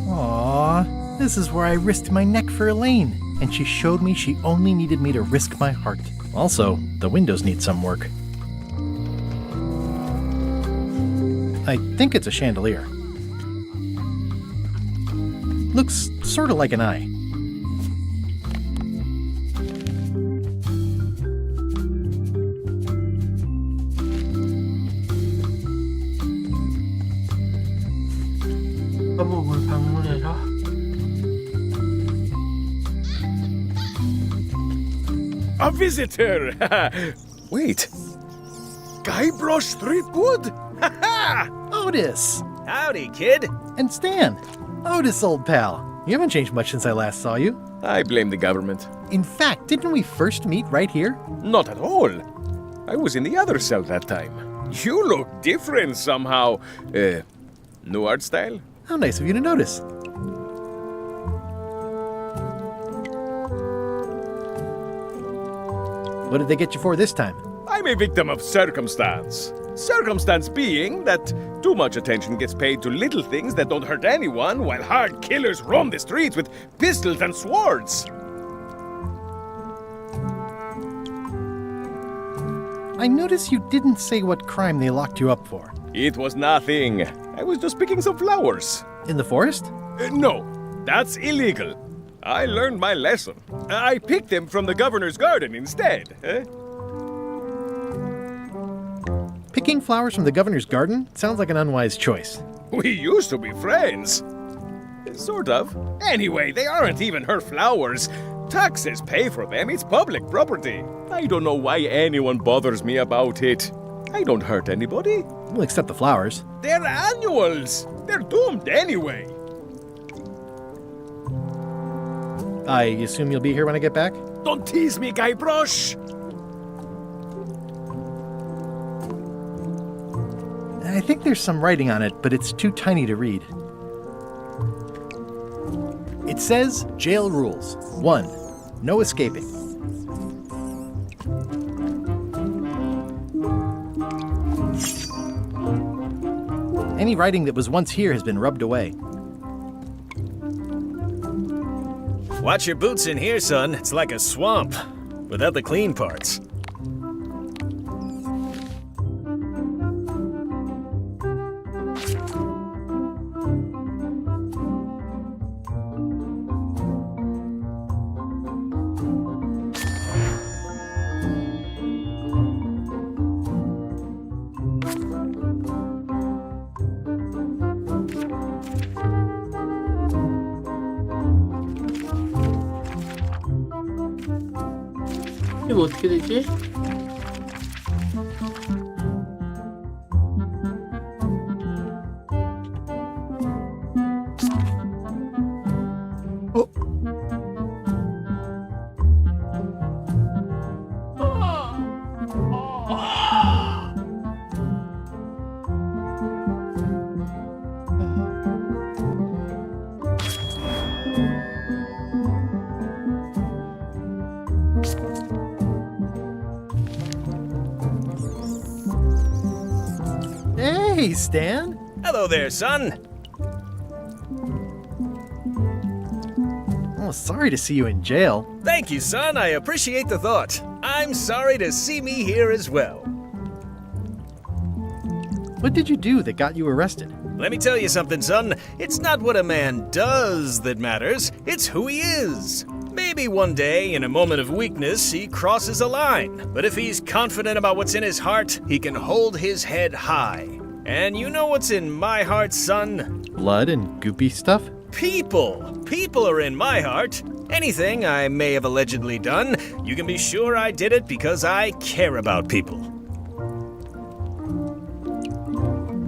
Aww, this is where I risked my neck for Elaine, and she showed me she only needed me to risk my heart. Also, the windows need some work. I think it's a chandelier. Looks sort of like an eye. 감옥을 방문해라. A visitor! Wait. Guybrush Threepwood? Otis! Howdy, kid. And Stan! Otis, old pal. You haven't changed much since I last saw you. I blame the government. In fact, didn't we first meet right here? Not at all. I was in the other cell that time. You look different somehow. New art style? How nice of you to notice. What did they get you for this time? I'm a victim of circumstance. Circumstance being that too much attention gets paid to little things that don't hurt anyone, while hard killers roam the streets with pistols and swords. I notice you didn't say what crime they locked you up for. It was nothing. I was just picking some flowers. In the forest? No, that's illegal. I learned my lesson. I picked them from the governor's garden instead. Picking flowers from the governor's garden sounds like an unwise choice. We used to be friends. Sort of. Anyway, they aren't even her flowers. Taxes pay for them. It's public property. I don't know why anyone bothers me about it. I don't hurt anybody. We'll accept the flowers. They're annuals. They're doomed anyway. I assume you'll be here when I get back? Don't tease me, Guybrush. I think there's some writing on it, but it's too tiny to read. It says, jail rules. 1. No escaping. Any writing that was once here has been rubbed away. Watch your boots in here, son. It's like a swamp, without the clean parts. 이거 어떻게 되지? Hey, Stan! Hello there, son. Oh, sorry to see you in jail. Thank you, son. I appreciate the thought. I'm sorry to see me here as well. What did you do that got you arrested? Let me tell you something, son. It's not what a man does that matters, it's who he is. Maybe one day, in a moment of weakness, he crosses a line. But if he's confident about what's in his heart, he can hold his head high. And you know what's in my heart, son? Blood and goopy stuff? People. People are in my heart. Anything I may have allegedly done, you can be sure I did it because I care about people.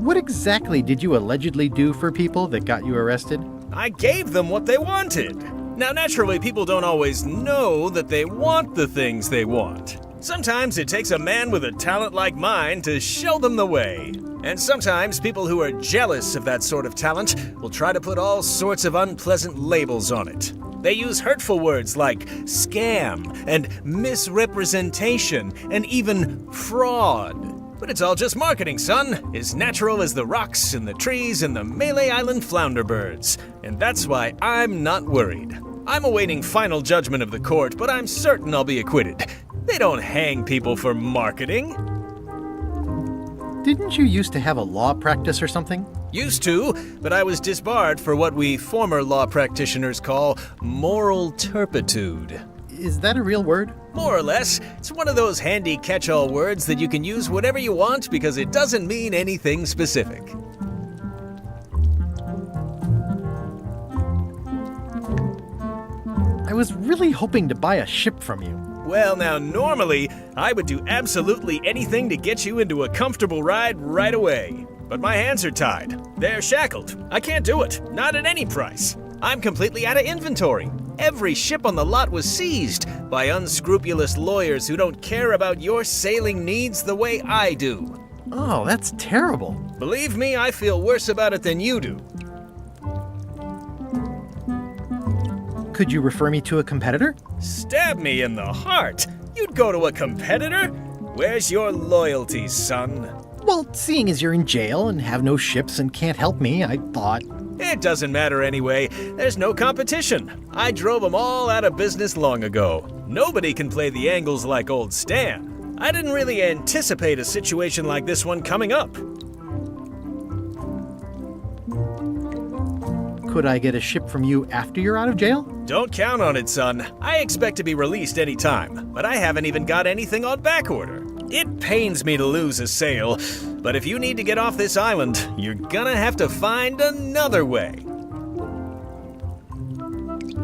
What exactly did you allegedly do for people that got you arrested? I gave them what they wanted. Now, naturally, people don't always know that they want the things they want. Sometimes it takes a man with a talent like mine to show them the way. And sometimes people who are jealous of that sort of talent will try to put all sorts of unpleasant labels on it. They use hurtful words like scam and misrepresentation and even fraud. But it's all just marketing, son. As natural as the rocks and the trees and the Malay Island flounder birds. And that's why I'm not worried. I'm awaiting final judgment of the court, but I'm certain I'll be acquitted. They don't hang people for marketing. Didn't you used to have a law practice or something? Used to, but I was disbarred for what we former law practitioners call moral turpitude. Is that a real word? More or less. It's one of those handy catch-all words that you can use whatever you want because it doesn't mean anything specific. I was really hoping to buy a ship from you. Well, now, normally, I would do absolutely anything to get you into a comfortable ride right away. But my hands are tied. They're shackled. I can't do it. Not at any price. I'm completely out of inventory. Every ship on the lot was seized by unscrupulous lawyers who don't care about your sailing needs the way I do. Oh, that's terrible. Believe me, I feel worse about it than you do. Could you refer me to a competitor? Stab me in the heart. You'd go to a competitor? Where's your loyalty, son? Well, seeing as you're in jail and have no ships and can't help me, I thought... It doesn't matter anyway. There's no competition. I drove them all out of business long ago. Nobody can play the angles like old Stan. I didn't really anticipate a situation like this one coming up. Could I get a ship from you after you're out of jail? Don't count on it, son. I expect to be released any time, but I haven't even got anything on back order. It pains me to lose a sale, but if you need to get off this island, you're gonna have to find another way.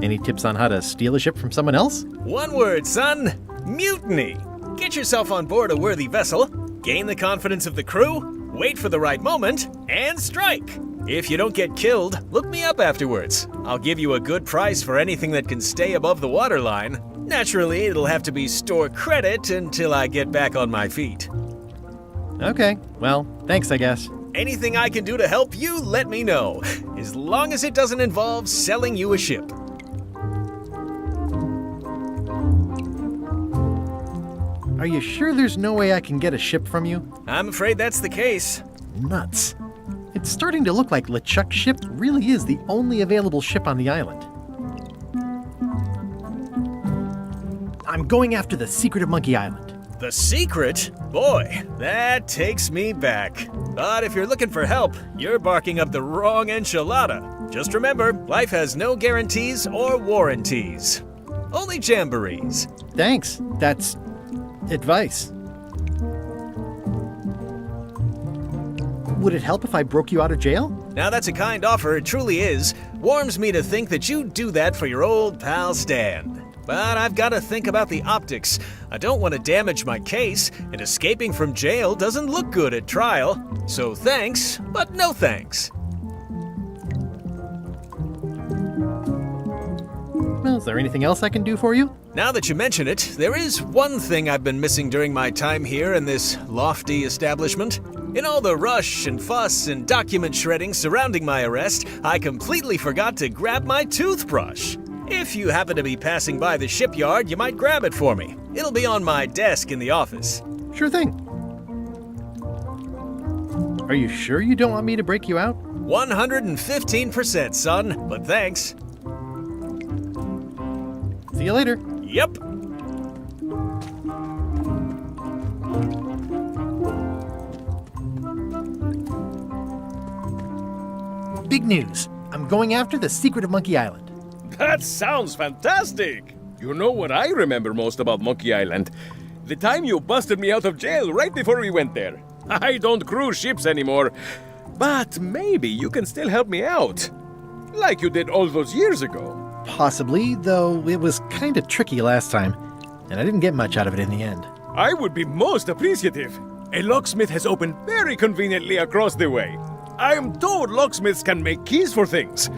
Any tips on how to steal a ship from someone else? One word, son. Mutiny. Get yourself on board a worthy vessel, gain the confidence of the crew, wait for the right moment, and strike. If you don't get killed, look me up afterwards. I'll give you a good price for anything that can stay above the waterline. Naturally, it'll have to be store credit until I get back on my feet. Okay, well, thanks, I guess. Anything I can do to help you, let me know. As long as it doesn't involve selling you a ship. Are you sure there's no way I can get a ship from you? I'm afraid that's the case. Nuts. It's starting to look like LeChuck's ship really is the only available ship on the island. I'm going after the secret of Monkey Island. The secret? Boy, that takes me back. But if you're looking for help, you're barking up the wrong enchilada. Just remember, life has no guarantees or warranties. Only jamborees. Thanks. That's advice. Would it help if I broke you out of jail? Now that's a kind offer, it truly is. Warms me to think that you'd do that for your old pal Stan. But I've got to think about the optics. I don't want to damage my case, and escaping from jail doesn't look good at trial. So thanks, but no thanks. Well, is there anything else I can do for you? Now that you mention it, there is one thing I've been missing during my time here in this lofty establishment. In all the rush and fuss and document shredding surrounding my arrest, I completely forgot to grab my toothbrush. If you happen to be passing by the shipyard, you might grab it for me. It'll be on my desk in the office. Sure thing. Are you sure you don't want me to break you out? 115%, son, but thanks. See you later. Yep. big news. I'm going after the secret of Monkey Island. That sounds fantastic! You know what I remember most about Monkey Island? The time you busted me out of jail right before we went there. I don't cruise ships anymore, but maybe you can still help me out. Like you did all those years ago. Possibly, though it was kinda tricky last time, and I didn't get much out of it in the end. I would be most appreciative. A locksmith has opened very conveniently across the way. I am told locksmiths can make keys for things.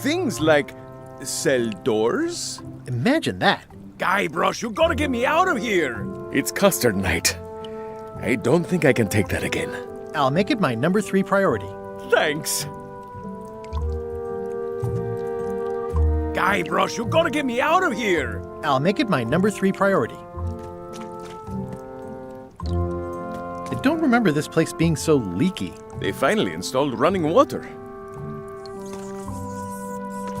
Things like cell doors? Imagine that. Guybrush, you gotta get me out of here! It's custard night. I don't think I can take that again. I'll make it my number 3 priority. Thanks. Guybrush, you gotta get me out of here! I'll make it my number 3 priority. I don't remember this place being so leaky. They finally installed running water.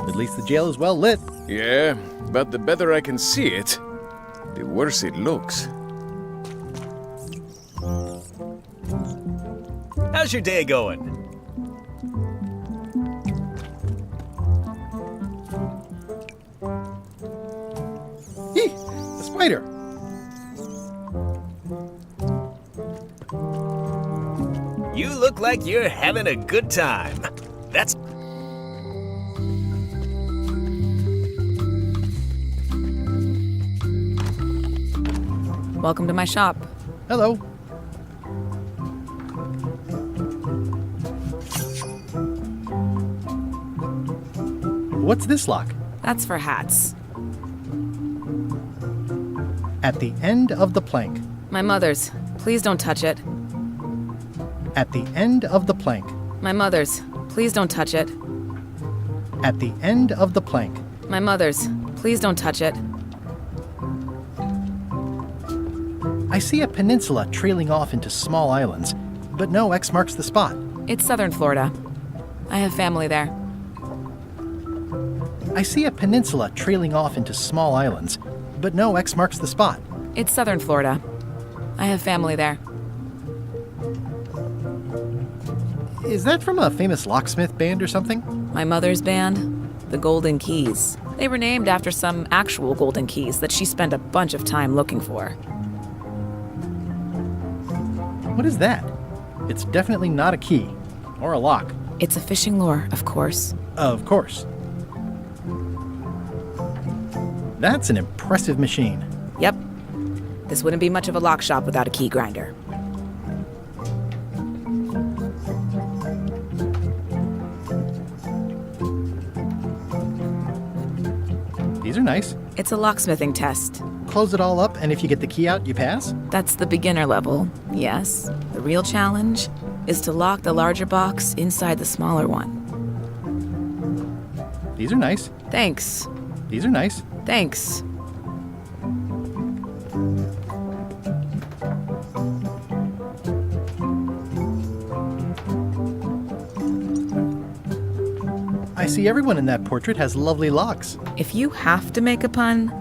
At least the jail is well lit. Yeah, but the better I can see it, the worse it looks. How's your day going? Eeh, a spider. You look like you're having a good time. That's... Welcome to my shop. Hello. What's this lock? That's for hats. At the end of the plank. My mother's. Please don't touch it. At the end of the plank. My mother's. Please don't touch it. At the end of the plank. My mother's. Please don't touch it. I see a peninsula trailing off into small islands, but no X marks the spot. It's southern Florida. I have family there. I see a peninsula trailing off into small islands, but no X marks the spot. It's southern Florida. I have family there. Is that from a famous locksmith band or something? My mother's band, the Golden Keys. They were named after some actual golden keys that she spent a bunch of time looking for. What is that? It's definitely not a key. Or a lock. It's a fishing lure, of course. Of course. That's an impressive machine. Yep. This wouldn't be much of a lock shop without a key grinder. These are nice. It's a locksmithing test. Close it all up, and if you get the key out, you pass? That's the beginner level, yes. The real challenge is to lock the larger box inside the smaller one. These are nice. Thanks. These are nice. Thanks. I see everyone in that portrait has lovely locks. If you have to make a pun,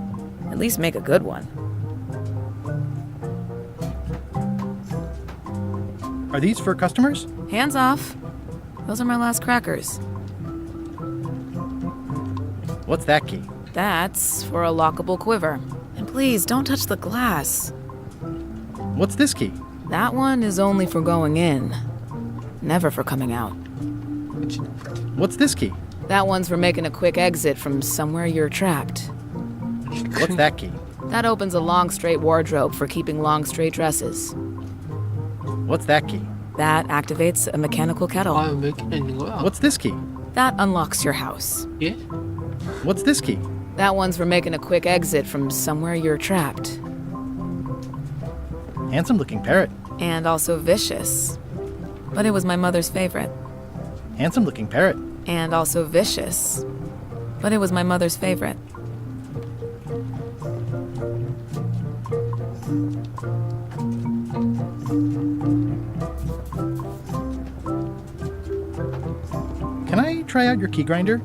at least make a good one. Are these for customers? Hands off. Those are my last crackers. What's that key? That's for a lockable quiver. And please, don't touch the glass. What's this key? That one is only for going in, never for coming out. What's this key? That one's for making a quick exit from somewhere you're trapped. What's that key? That opens a long, straight wardrobe for keeping long, straight dresses. What's that key? That activates a mechanical kettle. What's this key? That unlocks your house. Yeah? What's this key? That one's for making a quick exit from somewhere you're trapped. Handsome-looking parrot. And also vicious. But it was my mother's favorite. Handsome-looking parrot. And also vicious. But it was my mother's favorite. Can I try out your key grinder?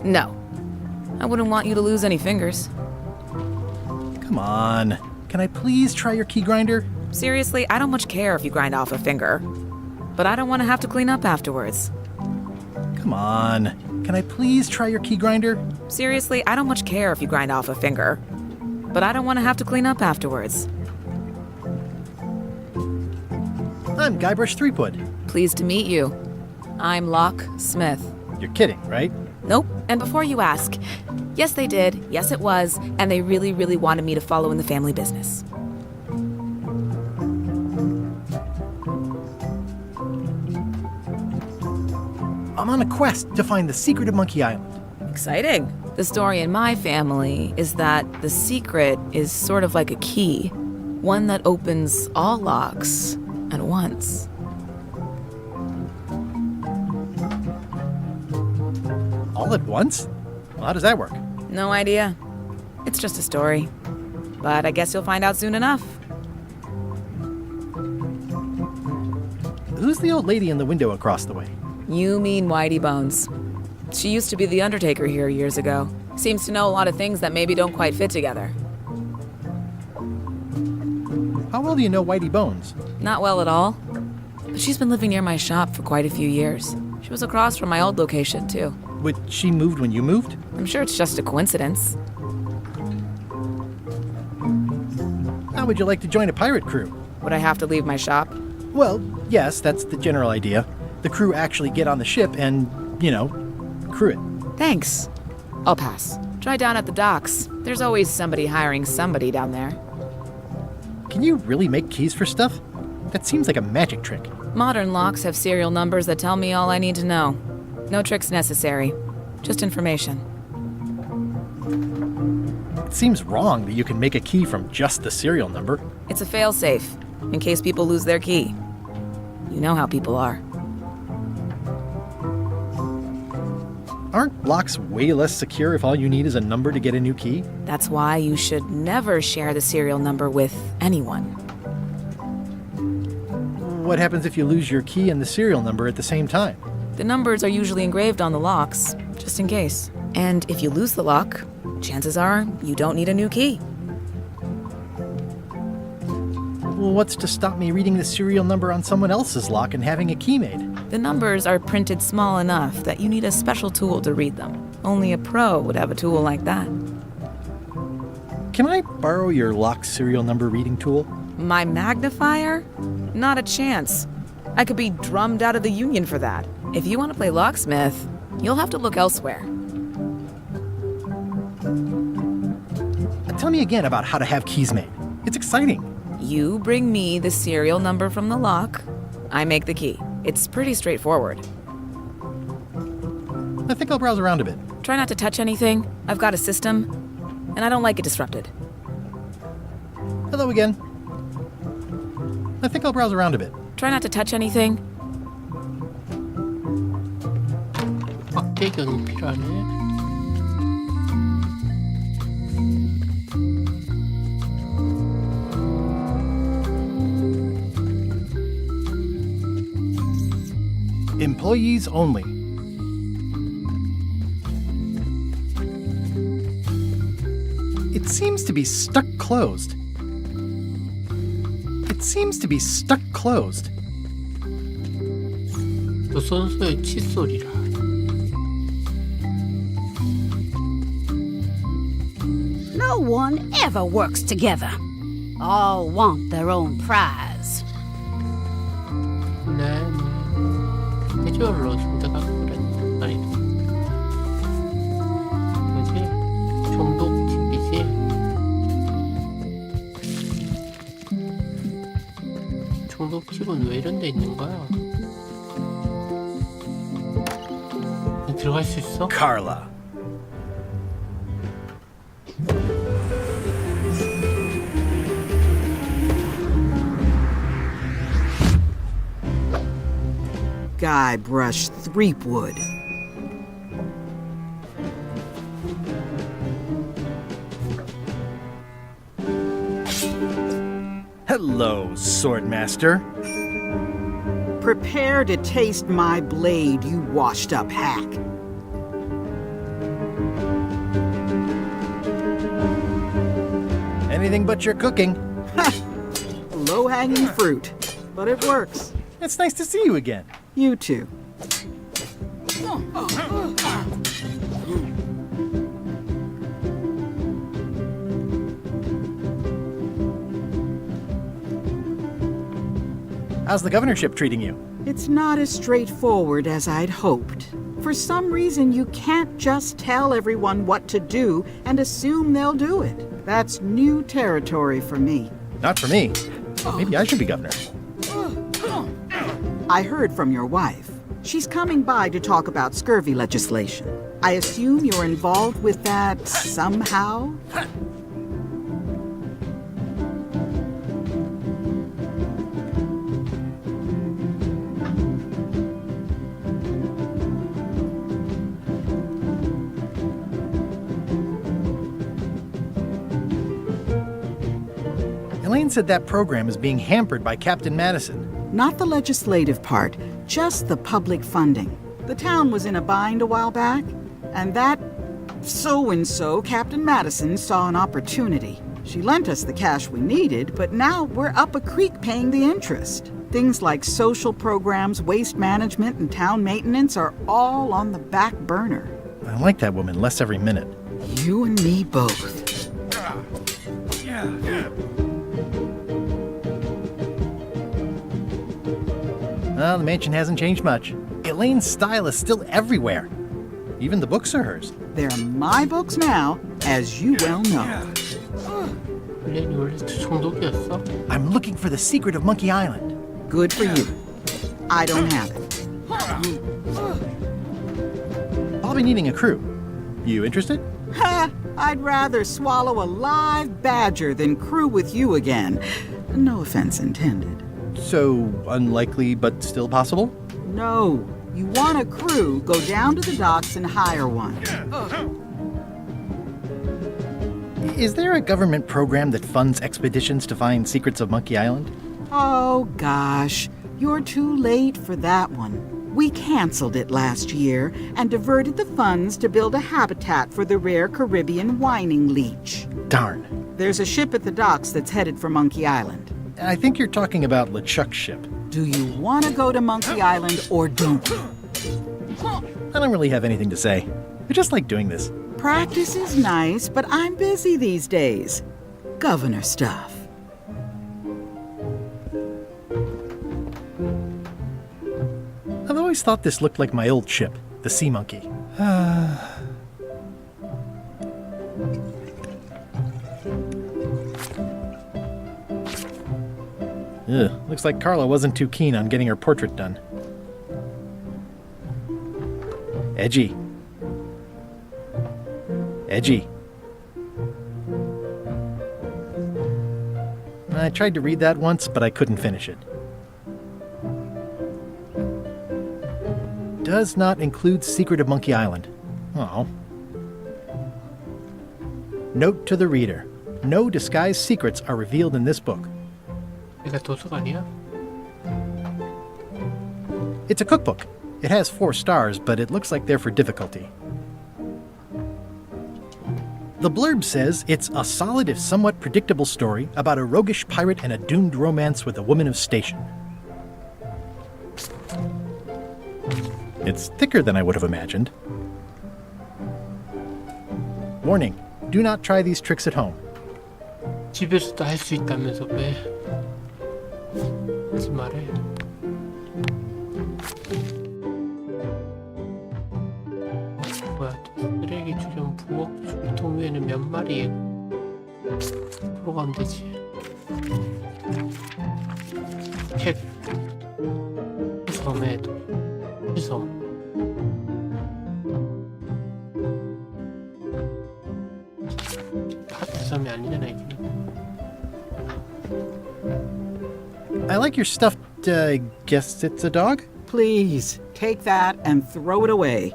No. I wouldn't want you to lose any fingers. Come on. Can I please try your key grinder? Seriously, I don't much care if you grind off a finger. But I don't want to have to clean up afterwards. Come on. Can I please try your key grinder? Seriously, I don't much care if you grind off a finger. But I don't want to have to clean up afterwards. I'm Guybrush Threepwood. Pleased to meet you. I'm Locke Smith. You're kidding, right? Nope. And before you ask, yes they did, yes it was, and they really, really wanted me to follow in the family business. I'm on a quest to find the secret of Monkey Island. Exciting. The story in my family is that the secret is sort of like a key, one that opens all locks at once. All at once? Well, how does that work? No idea. It's just a story. But I guess you'll find out soon enough. Who's the old lady in the window across the way? You mean Whitey Bones. She used to be the undertaker here years ago. Seems to know a lot of things that maybe don't quite fit together. How well do you know Whitey Bones? Not well at all. But she's been living near my shop for quite a few years. She was across from my old location, too. But she moved when you moved? I'm sure it's just a coincidence. How would you like to join a pirate crew? Would I have to leave my shop? Well, yes, that's the general idea. The crew actually get on the ship and, crew it. Thanks. I'll pass. Try down at the docks. There's always somebody hiring somebody down there. Can you really make keys for stuff? That seems like a magic trick. Modern locks have serial numbers that tell me all I need to know. No tricks necessary. Just information. It seems wrong that you can make a key from just the serial number. It's a failsafe, in case people lose their key. You know how people are. Aren't locks way less secure if all you need is a number to get a new key? That's why you should never share the serial number with anyone. What happens if you lose your key and the serial number at the same time? The numbers are usually engraved on the locks, just in case. And if you lose the lock, chances are you don't need a new key. Well, what's to stop me reading the serial number on someone else's lock and having a key made? The numbers are printed small enough that you need a special tool to read them. Only a pro would have a tool like that. Can I borrow your lock serial number reading tool? My magnifier? Not a chance. I could be drummed out of the union for that. If you want to play locksmith, you'll have to look elsewhere. Tell me again about how to have keys made. It's exciting. You bring me the serial number from the lock, I make the key. It's pretty straightforward. I think I'll browse around a bit. Try not to touch anything. I've got a system, and I don't like it disrupted. Hello again. I think I'll browse around a bit. Try not to touch anything. 박대경이 필요하네. Employees only. It seems to be stuck closed. It seems to be stuck closed. 또 선수의 칫솔이라. No one ever works together. All want their own prize. 네. 캐주얼로 준다가 그랬나? 아니. 뭐지? 종독집이지? 종독집은 왜 이런 데 있는 거야? 들어갈 수 있어? Carla. Guybrush Threepwood. Hello, Swordmaster. Prepare to taste my blade, you washed-up hack. Anything but your cooking. Low-hanging fruit, but it works. It's nice to see you again. You too. How's the governorship treating you? It's not as straightforward as I'd hoped. For some reason, you can't just tell everyone what to do and assume they'll do it. That's new territory for me. Not for me. Maybe I should be governor. I heard from your wife. She's coming by to talk about scurvy legislation. I assume you're involved with that somehow? Elaine said that program is being hampered by Captain Madison. Not the legislative part, just the public funding. The town was in a bind a while back, and that so-and-so, Captain Madison, saw an opportunity. She lent us the cash we needed, but now we're up a creek paying the interest. Things like social programs, waste management, and town maintenance are all on the back burner. I like that woman less every minute. You and me both. Well, the mansion hasn't changed much. Elaine's style is still everywhere. Even the books are hers. They're my books now, as you well know. 엘레인이 원래 중독이었어? I'm looking for the secret of Monkey Island. Good for you. I don't have it. I'll be needing a crew. You interested? Ha! I'd rather swallow a live badger than crew with you again. No offense intended. So unlikely, but still possible? No. You want a crew, go down to the docks and hire one. Is there a government program that funds expeditions to find secrets of Monkey Island? Oh, gosh. You're too late for that one. We canceled it last year and diverted the funds to build a habitat for the rare Caribbean whining leech. Darn. There's a ship at the docks that's headed for Monkey Island. I think you're talking about LeChuck's ship. Do you want to go to Monkey Island or don't you? I don't really have anything to say. I just like doing this. Practice is nice, but I'm busy these days. Governor stuff. I've always thought this looked like my old ship, the Sea Monkey. Ugh, looks like Carla wasn't too keen on getting her portrait done. Edgy. Edgy. I tried to read that once, but I couldn't finish it. Does not include Secret of Monkey Island. Oh. Note to the reader. No disguised secrets are revealed in this book. 이거 도서관이야? It's a cookbook. It has 4 stars, but it looks like they're for difficulty. The blurb says it's a solid if somewhat predictable story about a roguish pirate and a doomed romance with a woman of station. It's thicker than I would have imagined. Warning, do not try these tricks at home. 집에서도 할 수 있다면서 왜 하지 말해. 뭐야, 쓰레기 주점 부엌 줄통 위에는 몇 마리 보러 가면 되지. 책 섬에도 섬 파트 섬이 아니잖아 이게. I like your stuffed, guess it's a dog? Please, take that and throw it away.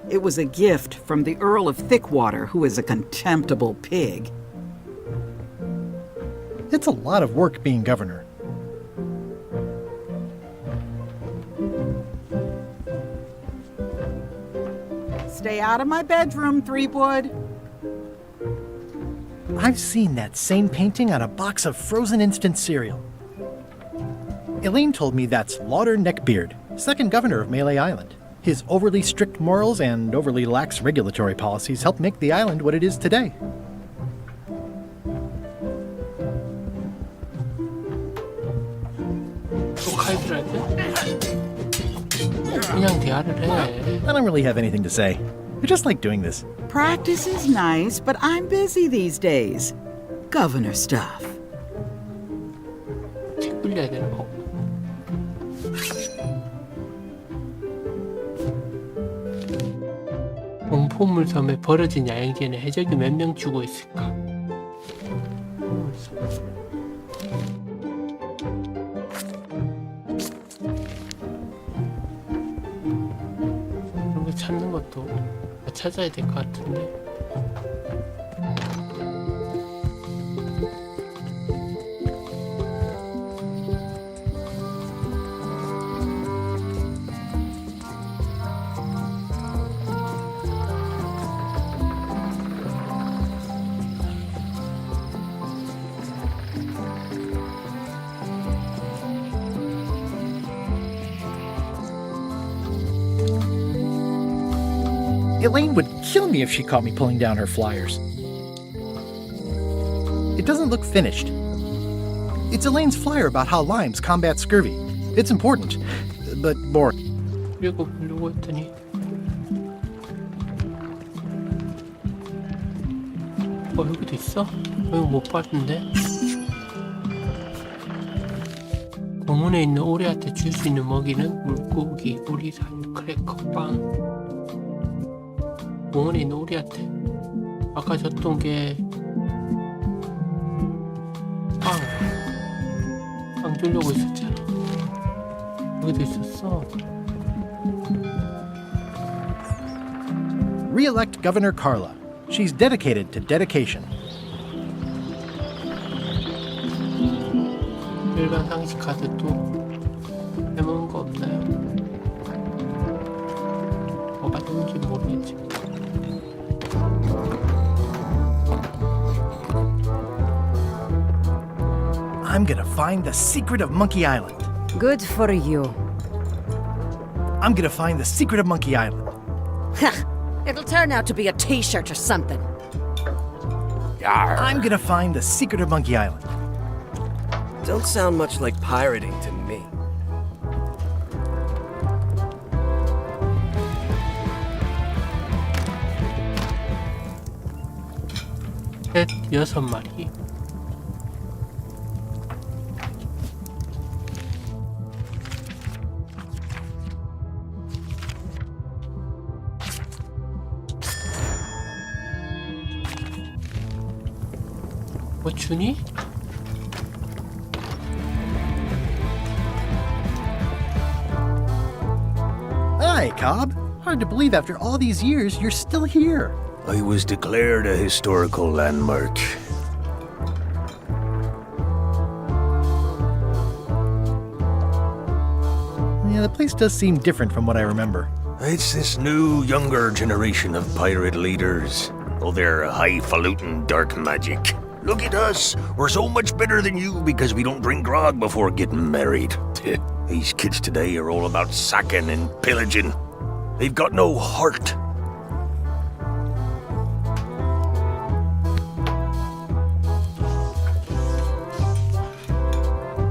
It was a gift from the Earl of Thickwater, who is a contemptible pig. It's a lot of work being governor. Stay out of my bedroom, Threepwood. I've seen that same painting on a box of frozen instant cereal. Elaine told me that's Lauder Neckbeard, second governor of Melee Island. His overly strict morals and overly lax regulatory policies helped make the island what it is today. 또 카이드를 해? 그냥 대화를 해. I don't really have anything to say. I just like doing this. Practice is nice, but I'm busy these days. Governor stuff. 책 빌려야 되는 거. 공포물 섬에 버려진 야영지에는 해적이 몇 명 죽어 있을까? 이런 거 찾는 것도 찾아야 될 것 같은데. Elaine would kill me if she caught me pulling down her flyers. It doesn't look finished. It's Elaine's flyer about how limes combat scurvy. It's important, but boring. 읽어보려고 했더니 여기도 있어? 여기 못 봤는데? 공원에 있는 오리한테 줄 수 있는 먹이는 물고기, 오리살, 크래커, 빵. 공원에 있는 오리한테 아까 줬던 게 빵 주려고 있었잖아. 여기도 있었어. Re-elect Governor Carla. She's dedicated to dedication. 일반 상식 카드 또 해먹은 거 없나요? 뭐가 좋은지 모르겠지만. I'm gonna find the secret of Monkey Island. Good for you. I'm gonna find the secret of Monkey Island. It'll turn out to be a t-shirt or something. I'm gonna find the secret of Monkey Island. Don't sound much like pirating to me. 셋, 6마리. 뭐 주니? Hi, Cobb. Hard to believe after all these years you're still here. I was declared a historical landmark. Yeah, the place does seem different from what I remember. It's this new, younger generation of pirate leaders. Oh, they're highfalutin dark magic. Look at us. We're so much better than you because we don't drink grog before getting married. These kids today are all about sacking and pillaging. They've got no heart.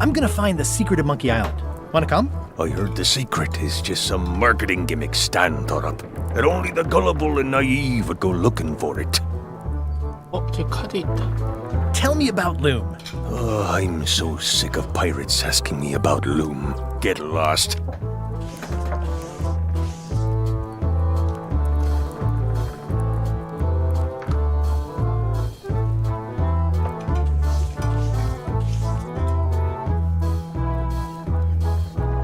I'm gonna find the secret of Monkey Island. Wanna come? I heard the secret is just some marketing gimmick Stan thought up. That only the gullible and naive would go looking for it. 제 카드 있다. Tell me about Loom. Oh, I'm so sick of pirates asking me about Loom. Get lost.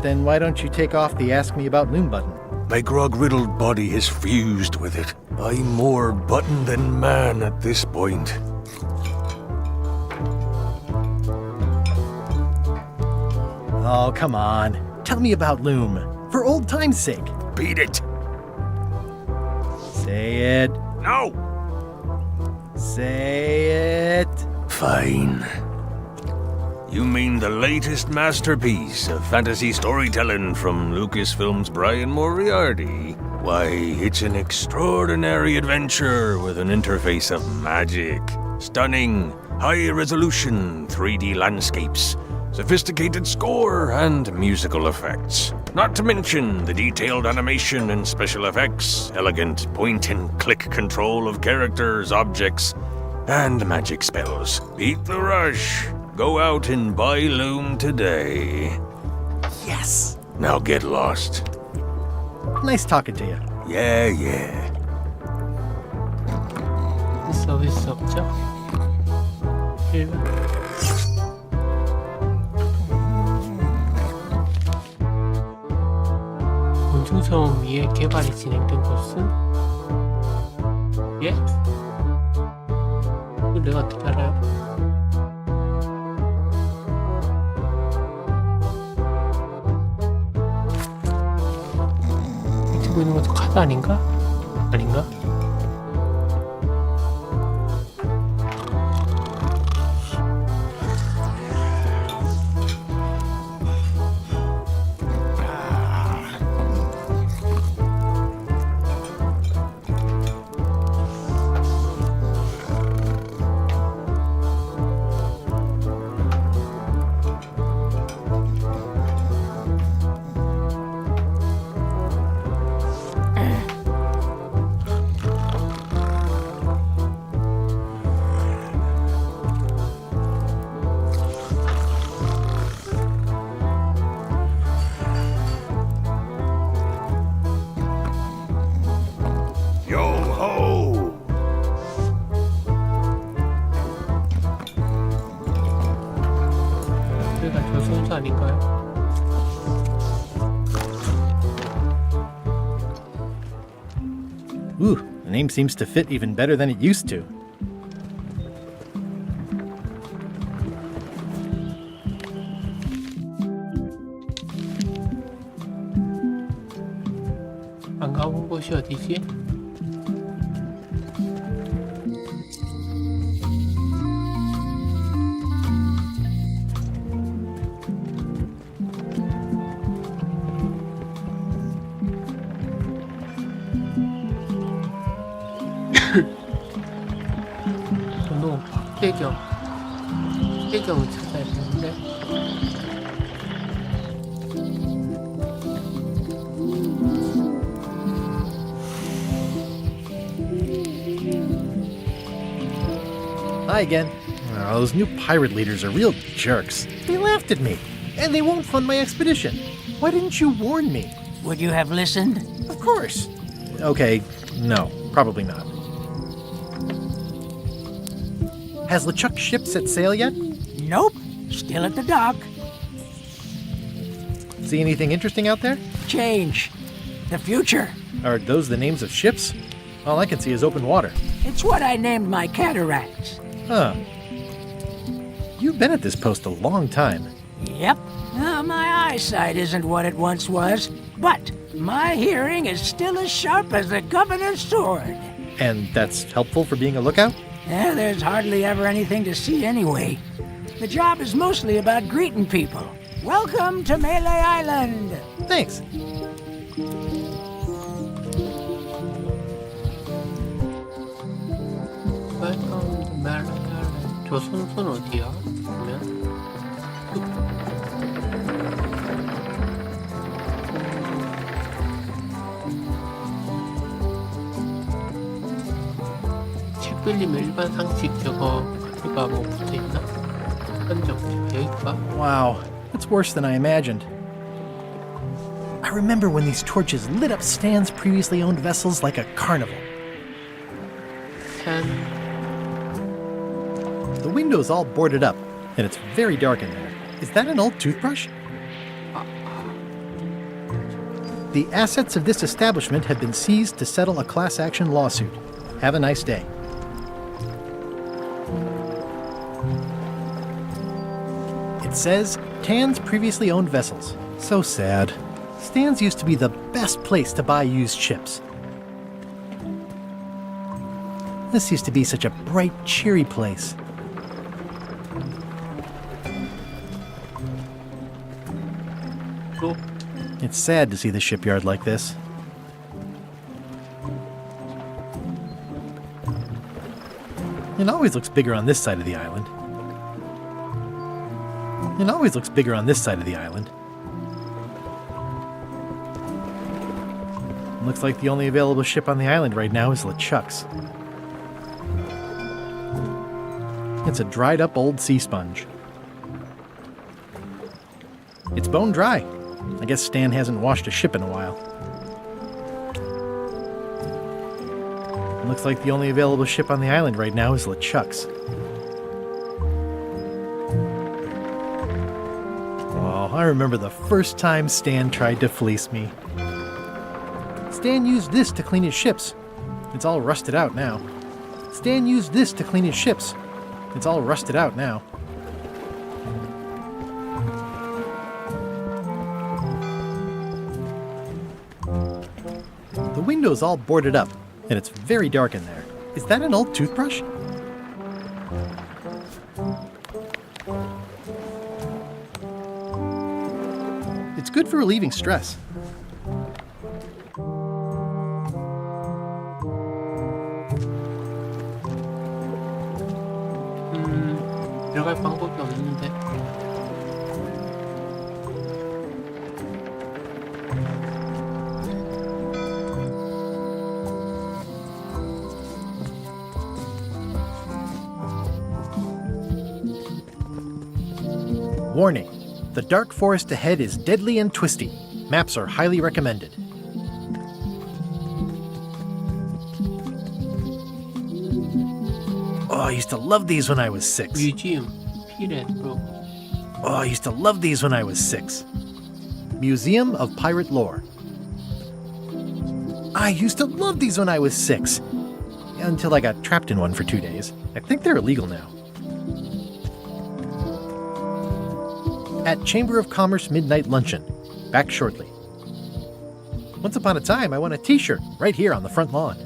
Then why don't you take off the Ask Me About Loom button? My grog-riddled body is fused with it. I'm more button than man at this point. Oh, come on. Tell me about Loom. For old time's sake. Beat it. Say it. No. Say it. Fine. You mean the latest masterpiece of fantasy storytelling from Lucasfilm's Brian Moriarty? Why, it's an extraordinary adventure with an interface of magic, stunning, high-resolution 3D landscapes, sophisticated score, and musical effects. Not to mention the detailed animation and special effects, elegant point-and-click control of characters, objects, and magic spells. Beat the rush. Go out and buy Loom today. Yes! Now get lost. Nice talking to you. Yeah. 서비스 없죠? 1번. 원숭이섬 위에 개발이 진행된 곳은? 예? 이걸 내가 어떻게 알아요? 밑에 보이는 것도 카드 아닌가? 아닌가? 아닌가요? Ooh, the name seems to fit even better than it used to. 안 가본 곳이 어디지? 저는 박대경을 찾아야 되는데. Hi again. Oh, those new pirate leaders are real jerks. They laughed at me, and they won't fund my expedition. Why didn't you warn me? Would you have listened? Of course. Okay, no, probably not. Has LeChuck's ship set sail yet? Nope. Still at the dock. See anything interesting out there? Change. The future. Are those the names of ships? All I can see is open water. It's what I named my cataracts. Huh. You've been at this post a long time. Yep. My eyesight isn't what it once was, but my hearing is still as sharp as the governor's sword. And that's helpful for being a lookout? There's hardly ever anything to see anyway. The job is mostly about greeting people. Welcome to Melee Island! Thanks. Welcome to Melee Island. 조선선 어디야? 그러면? 책 빌리면 일반 상식 저거 카드가 뭐 붙어있나? 현적 여기가? Wow, it's worse than I imagined. I remember when these torches lit up Stan's previously owned vessels like a carnival. The window's all boarded up, and it's very dark in there. Is that an old toothbrush? The assets of this establishment have been seized to settle a class action lawsuit. Have a nice day. It says, Tan's previously owned vessels. So sad. Stan's used to be the best place to buy used ships. This used to be such a bright, cheery place. 앞으로. It's sad to see the shipyard like this. It always looks bigger on this side of the island. It always looks bigger on this side of the island. Looks like the only available ship on the island right now is LeChuck's. It's a dried up old sea sponge. It's bone dry. I guess Stan hasn't washed a ship in a while. Looks like the only available ship on the island right now is LeChuck's. Oh, I remember the first time Stan tried to fleece me. Stan used this to clean his ships. It's all rusted out now. Stan used this to clean his ships. It's all rusted out now. The window's all boarded up, and it's very dark in there. Is that an old toothbrush? It's good for relieving stress. 들어갈 방법이 없는데. Warning: the dark forest ahead is deadly and twisty. Maps are highly recommended. Oh, I used to love these when I was 6. 뮤지엄, 피렛, bro. Oh, I used to love these when I was 6. Museum of Pirate Lore. I used to love these when I was 6. Until I got trapped in one for 2 days. I think they're illegal now. At Chamber of Commerce Midnight Luncheon. Back shortly. Once upon a time, I won a t-shirt right here on the front lawn.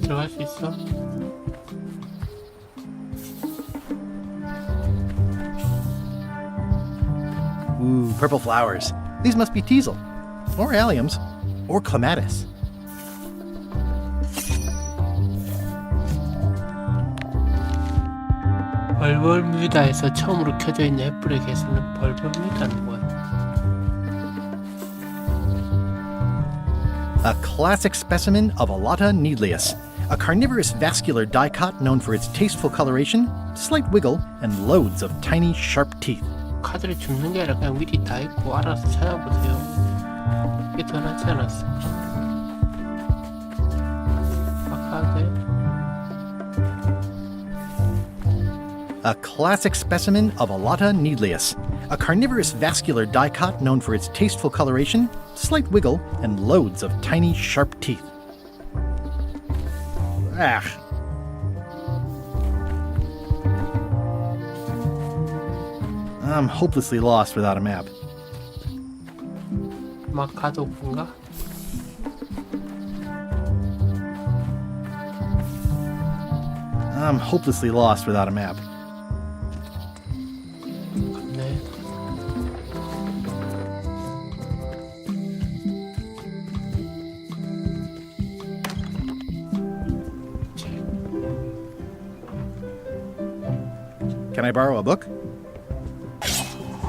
들어갈 수 있어? Ooh, purple flowers. These must be teasel. Or alliums. Or clematis. 벌벌뮤다에서 처음으로 켜져 있는 횃불의 개수는 벌벌뮤다는 거야. A classic specimen of Alata needleus, a carnivorous vascular dicot known for its tasteful coloration, slight wiggle, and loads of tiny, sharp teeth. 카드를 줍는 게 아니라 그냥 미리 다 있고 알아서 찾아보세요. 이게 더 낫지 않았어? 카드. A classic specimen of Alata needleus, a carnivorous vascular dicot known for its tasteful coloration, slight wiggle, and loads of tiny, sharp teeth. Ah. I'm hopelessly lost without a map. 막 카드 오픈가? I'm hopelessly lost without a map. 네. Can I borrow a book?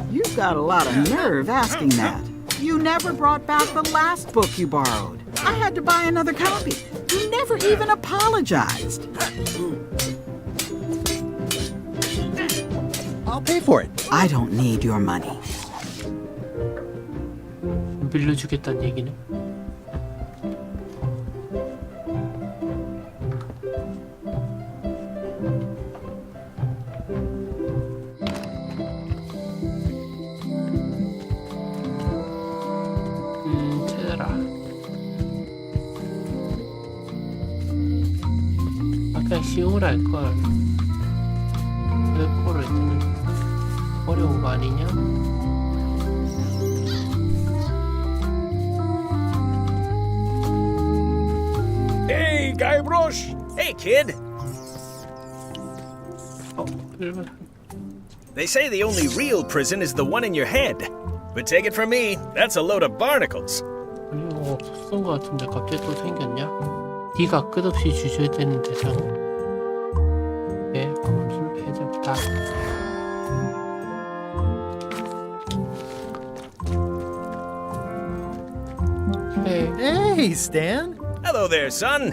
You've got a lot of nerve asking that. You never brought back the last book you borrowed. I had to buy another copy. You never even apologized. I'll pay for it. I don't need your money. 빌려주겠다는 얘기네. 찾아라. 아까 쉬운 걸 알걸. 왜 포를 했더니 어려운 거 아니냐? Hey, Guybrush! Hey, kid! They say the only real prison is the one in your head. But take it from me, that's a load of barnacles. 아니 없었던 것 같은데 갑자기 또 생겼냐? 네가 끝없이 주셔야 되는 대상. 네, 검술 패적다. Hey, Stan. Hello there, son.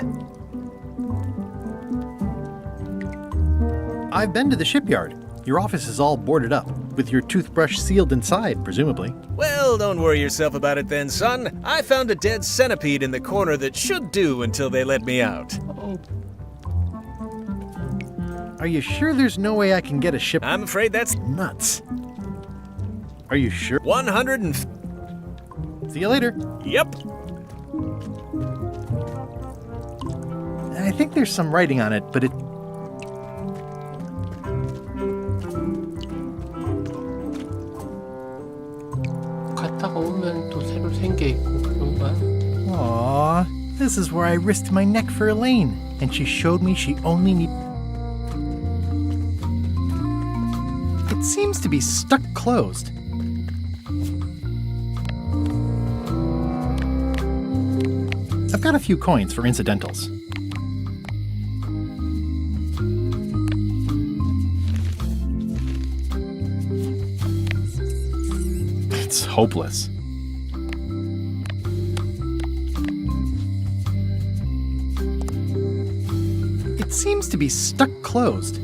I've been to the shipyard. Your office is all boarded up, with your toothbrush sealed inside, presumably. Well, don't worry yourself about it then, son. I found a dead centipede in the corner that should do until they let me out. Oh. Are you sure there's no way I can get a ship? I'm afraid that's nuts. Are you sure? 100 and... See you later. Yep. I think there's some writing on it, but it... 갔다가 오면 또 새로 생겨 있고 그런 거야? Aww, this is where I risked my neck for Elaine, and she showed me she only need... It seems to be stuck closed. I've got a few coins for incidentals. It's hopeless. It seems to be stuck closed.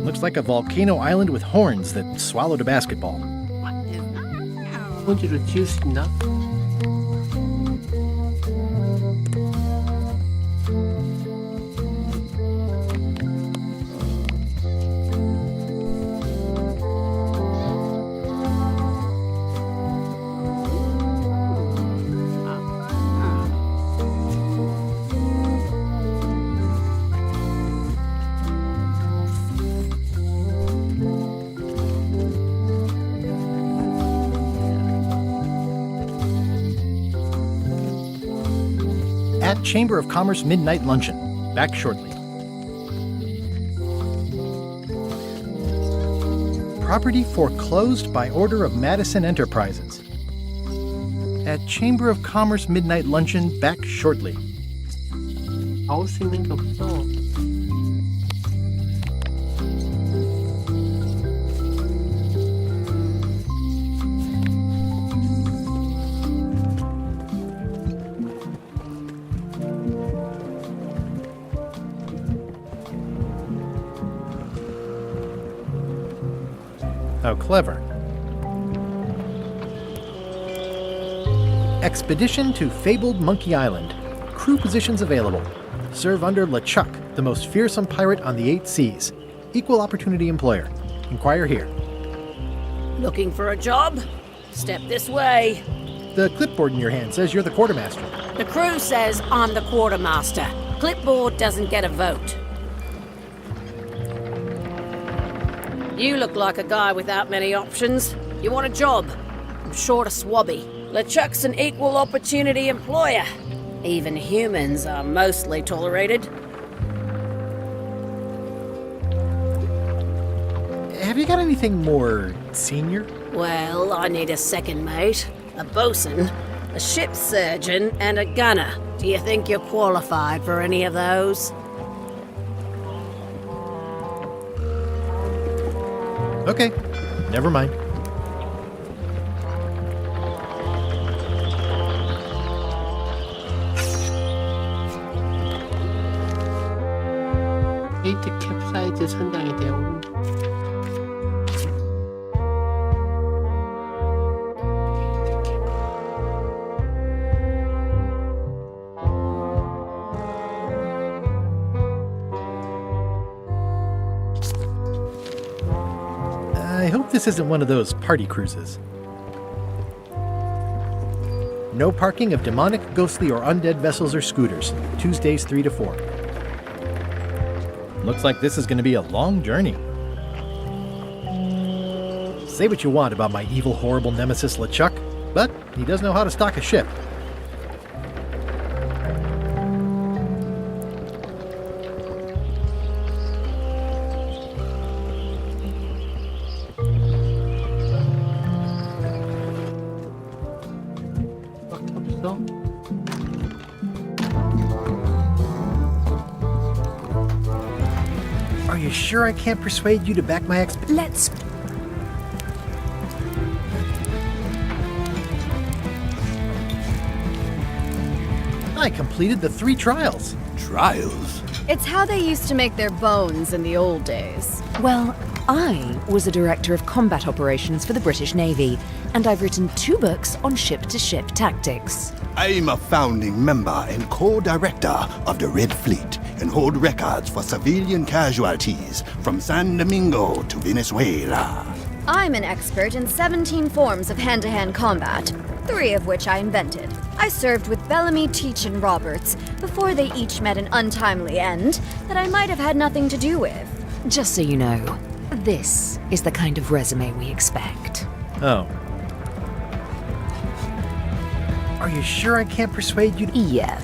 Looks like a volcano island with horns that swallowed a basketball. 스펀지로 지울 수 있나? At Chamber of Commerce Midnight Luncheon. Back shortly. Property foreclosed by order of Madison Enterprises. At Chamber of Commerce Midnight Luncheon. Back shortly. 나올 수 있는 게 없어. How clever. Expedition to fabled Monkey Island. Crew positions available. Serve under LeChuck, the most fearsome pirate on the 8 seas. Equal opportunity employer. Inquire here. Looking for a job? Step this way. The clipboard in your hand says you're the quartermaster. The crew says I'm the quartermaster. Clipboard doesn't get a vote. You look like a guy without many options. You want a job? I'm short a swabby. LeChuck's an equal opportunity employer. Even humans are mostly tolerated. Have you got anything more senior? Well, I need a second mate, a bosun, a ship surgeon, and a gunner. Do you think you're qualified for any of those? Okay, never mind. 게이트 캡사이즈 선장이 되어 hope this isn't one of those party cruises. No parking of demonic, ghostly, or undead vessels or scooters. Tuesdays 3 to 4. Looks like this is going to be a long journey. Say what you want about my evil, horrible nemesis LeChuck, but he does know how to stock a ship. Are you sure I can't persuade you to back my Let's... I completed the 3 trials. Trials? It's how they used to make their bones in the old days. Well, I was a director of combat operations for the British Navy, and I've written 2 books on ship-to-ship tactics. I'm a founding member and co-director of the Red Fleet and hold records for civilian casualties from San Domingo to Venezuela. I'm an expert in 17 forms of hand-to-hand combat, 3 of which I invented. I served with Bellamy, Teach, and Roberts before they each met an untimely end that I might have had nothing to do with. Just so you know, this is the kind of resume we expect. Oh. Are you sure I can't persuade you to... Yeah.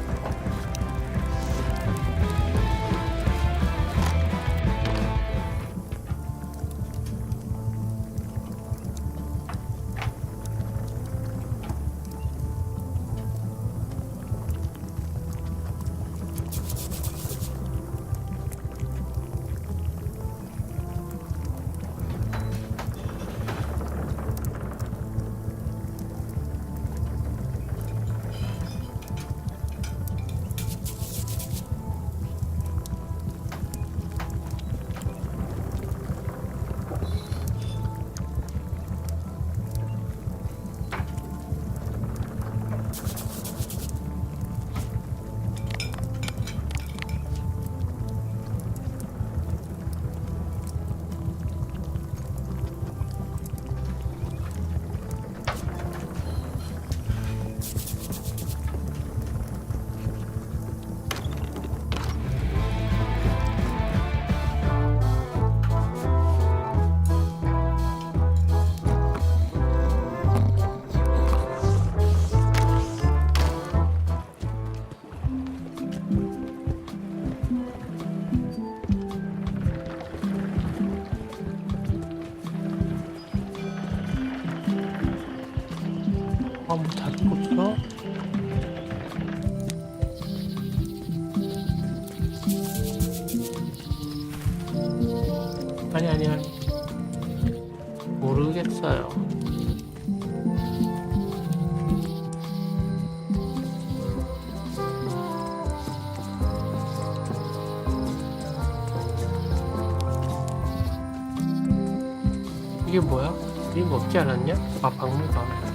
뭐 다를 거 없어? 아니 모르겠어요. 이게 뭐야? 이거 없지 않았냐? 아, 박물관.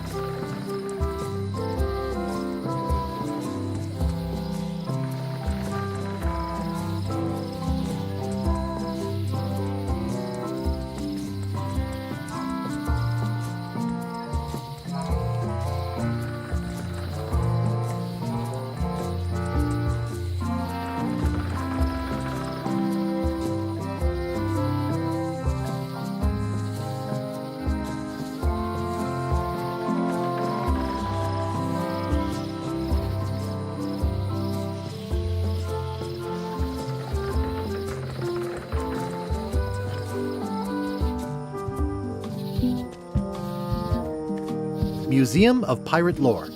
Museum of Pirate Lore.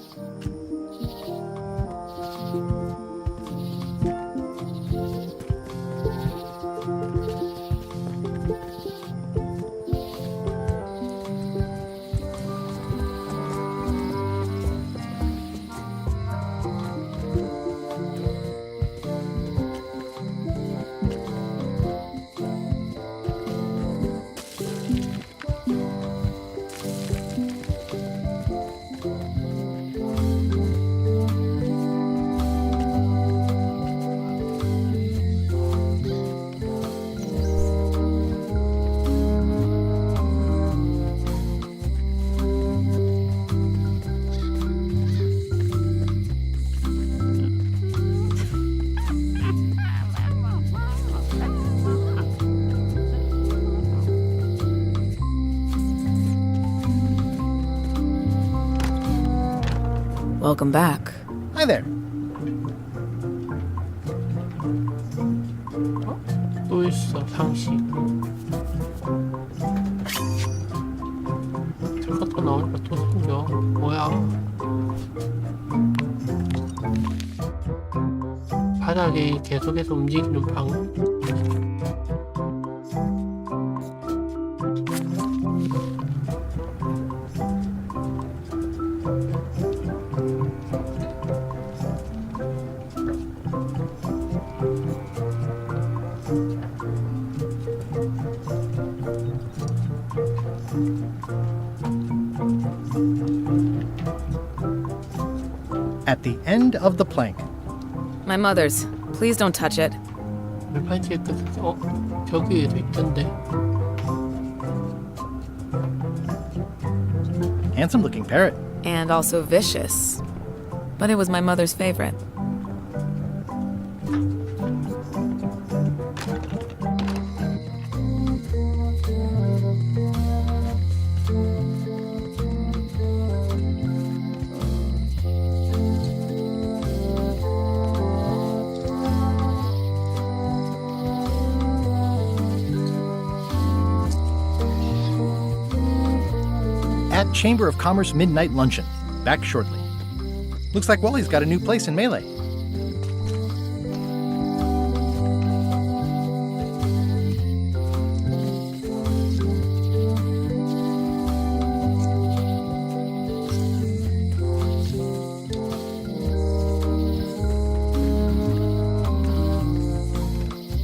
Welcome back. Hi there. 또 있어, 상식. 저거 또 나오니까 또 생겨. 뭐야? 바닥에 계속해서 움직이는 방. At the end of the plank. My mother's. Please don't touch it. 물판지에 저기에도 있던데. Handsome looking parrot. And also vicious. But it was my mother's favorite. At Chamber of Commerce Midnight Luncheon. Back shortly. Looks like Wally's got a new place in Melee.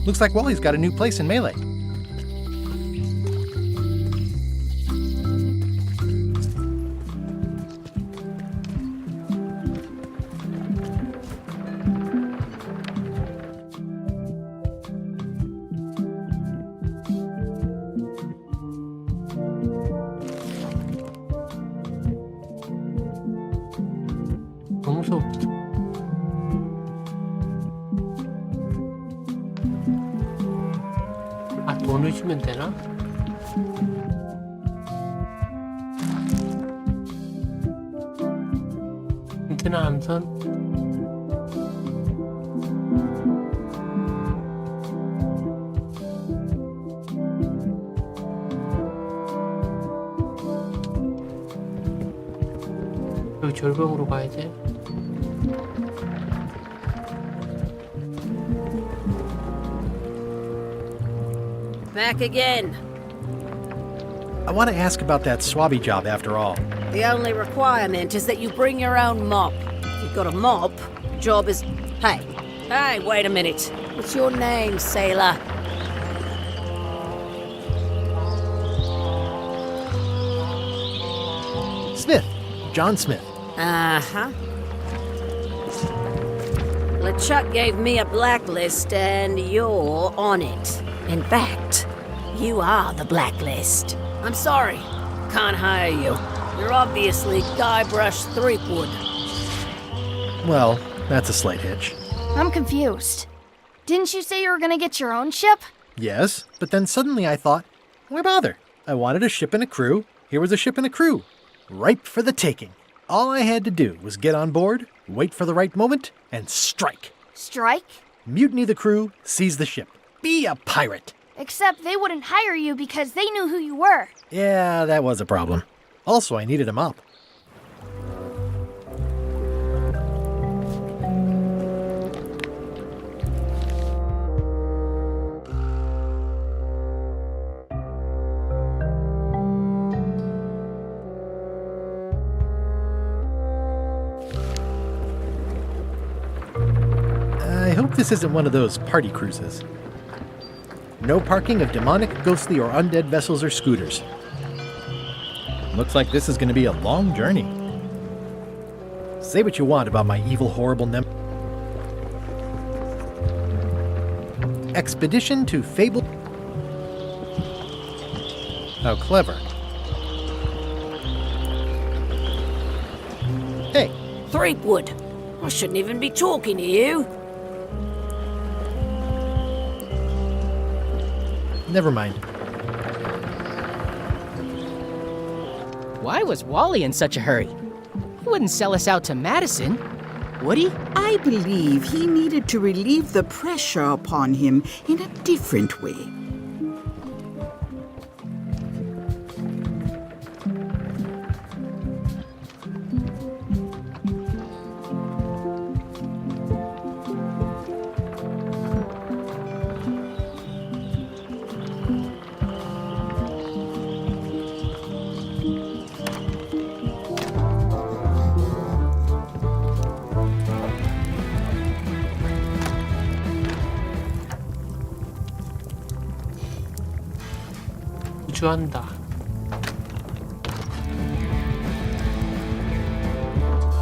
Looks like Wally's got a new place in Melee. 무섭다. 아, 돈을 주면 되나? 힌트나 함선? 여기 절벽으로 가야 돼. Back again. I want to ask about that swabby job after all. The only requirement is that you bring your own mop. If you've got a mop, the job is... Hey, wait a minute. What's your name, sailor? Smith. John Smith. Uh-huh. LeChuck gave me a blacklist, and you're on it. In fact, you are the blacklist. I'm sorry, can't hire you. You're obviously Guybrush Threepwood. Well, that's a slight hitch. I'm confused. Didn't you say you were gonna get your own ship? Yes, but then suddenly I thought, why bother? I wanted a ship and a crew. Here was a ship and a crew. Ripe for the taking. All I had to do was get on board, wait for the right moment, and strike. Strike? Mutiny the crew, seize the ship. Be a pirate. Except they wouldn't hire you because they knew who you were. Yeah, that was a problem. Also, I needed a mop. I hope this isn't one of those party cruises. No parking of demonic, ghostly, or undead vessels or scooters. Looks like this is going to be a long journey. Say what you want about my evil, horrible Expedition to Fable... How clever. Hey. Threepwood, I shouldn't even be talking to you. Never mind. Why was Wally in such a hurry? He wouldn't sell us out to Madison, would he? I believe he needed to relieve the pressure upon him in a different way. 주한다.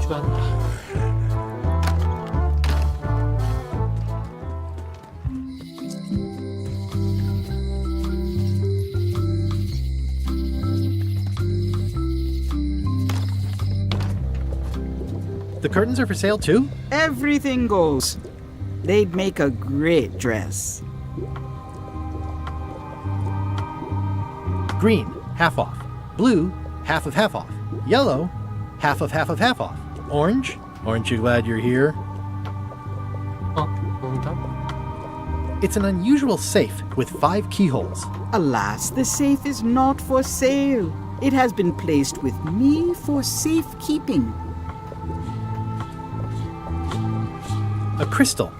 주한다. The curtains are for sale too? Everything goes. They'd make a great dress. Green, half off. Blue, half off. Yellow, half off. Orange, aren't you glad you're here? It's an unusual safe with 5 keyholes. Alas, the safe is not for sale. It has been placed with me for safekeeping. A crystal.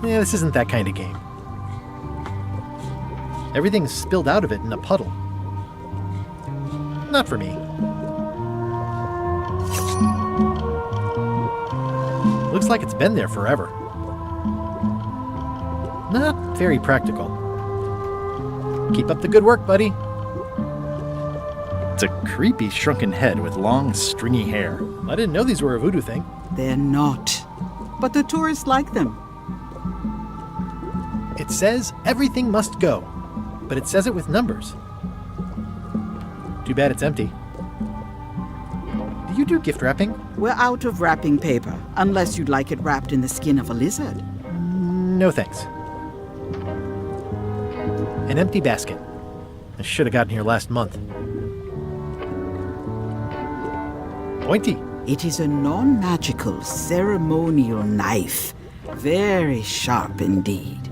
Yeah, this isn't that kind of game. Everything's spilled out of it in a puddle. Not for me. Looks like it's been there forever. Not very practical. Keep up the good work, buddy. It's a creepy shrunken head with long, stringy hair. I didn't know these were a voodoo thing. They're not. But the tourists like them. It says everything must go, but it says it with numbers. Too bad it's empty. Do you do gift wrapping? We're out of wrapping paper, unless you'd like it wrapped in the skin of a lizard. No thanks. An empty basket. I should have gotten here last month. Pointy. It is a non-magical ceremonial knife. Very sharp indeed.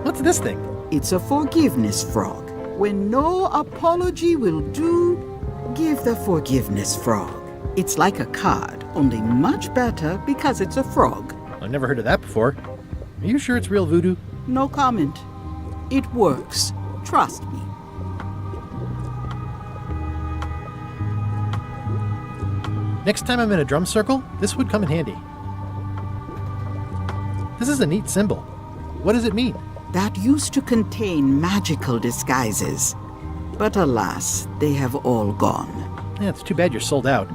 What's this thing? It's a forgiveness frog. When no apology will do, give the forgiveness frog. It's like a card, only much better because it's a frog. I've never heard of that before. Are you sure it's real voodoo? No comment. It works. Trust me. Next time I'm in a drum circle, this would come in handy. This is a neat symbol. What does it mean? That used to contain magical disguises. But alas, they have all gone. Yeah, it's too bad you're sold out.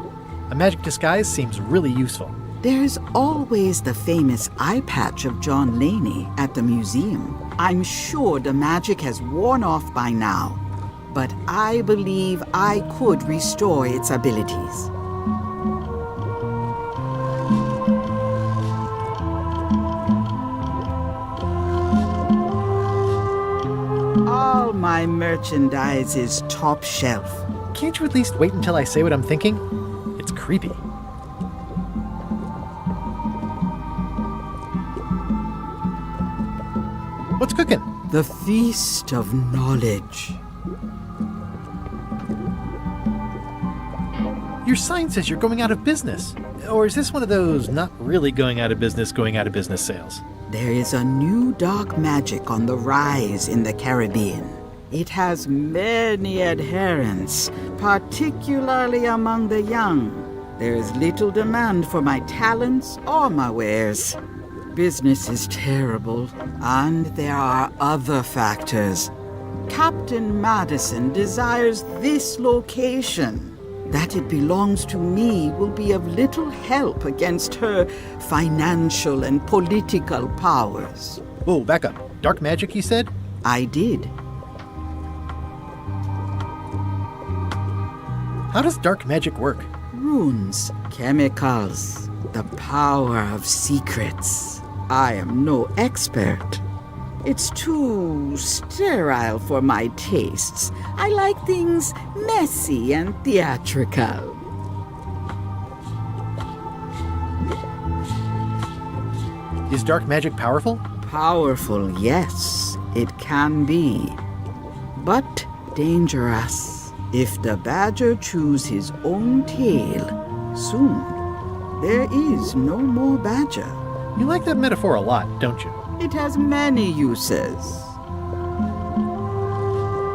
A magic disguise seems really useful. There's always the famous eye patch of John Laney at the museum. I'm sure the magic has worn off by now, but I believe I could restore its abilities. All my merchandise is top shelf. Can't you at least wait until I say what I'm thinking? It's creepy. What's cooking? The feast of knowledge. Your sign says you're going out of business. Or is this one of those not really going out of business sales? There is a new dark magic on the rise in the Caribbean. It has many adherents, particularly among the young. There is little demand for my talents or my wares. Business is terrible, and there are other factors. Captain Madison desires this location. That it belongs to me will be of little help against her financial and political powers. Whoa, back up. Dark magic, you said? I did. How does dark magic work? Runes, chemicals, the power of secrets. I am no expert. It's too sterile for my tastes. I like things messy and theatrical. Is dark magic powerful? Powerful, yes, it can be. But dangerous. If the badger chews his own tail, soon there is no more badger. You like that metaphor a lot, don't you? It has many uses.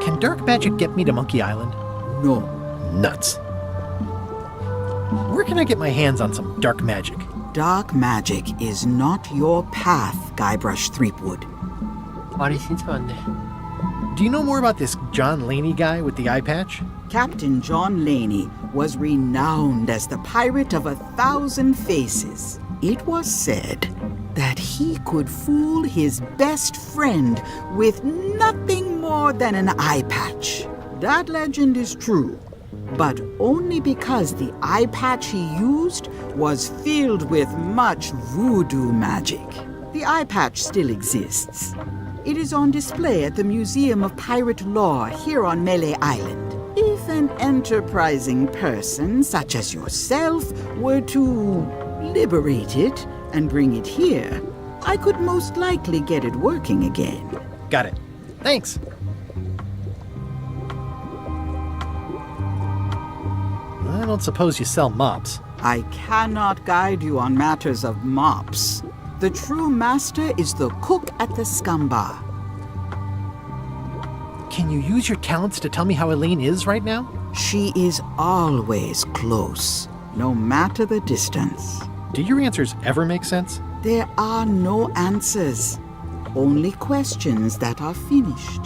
Can dark magic get me to Monkey Island? No. Nuts. Where can I get my hands on some dark magic? Dark magic is not your path, Guybrush Threepwood. 말이 진짜 많네. Do you know more about this John Laney guy with the eye patch? Captain John Laney was renowned as the pirate of 1,000 faces. It was said that he could fool his best friend with nothing more than an eye patch. That legend is true, but only because the eye patch he used was filled with much voodoo magic. The eye patch still exists. It is on display at the Museum of Pirate Lore here on Melee Island. If an enterprising person such as yourself were to liberate it and bring it here, I could most likely get it working again. Got it. Thanks. I don't suppose you sell mops. I cannot guide you on matters of mops. The true master is the cook at the Scum Bar. Can you use your talents to tell me how Elaine is right now? She is always close, no matter the distance. Do your answers ever make sense? There are no answers, only questions that are finished.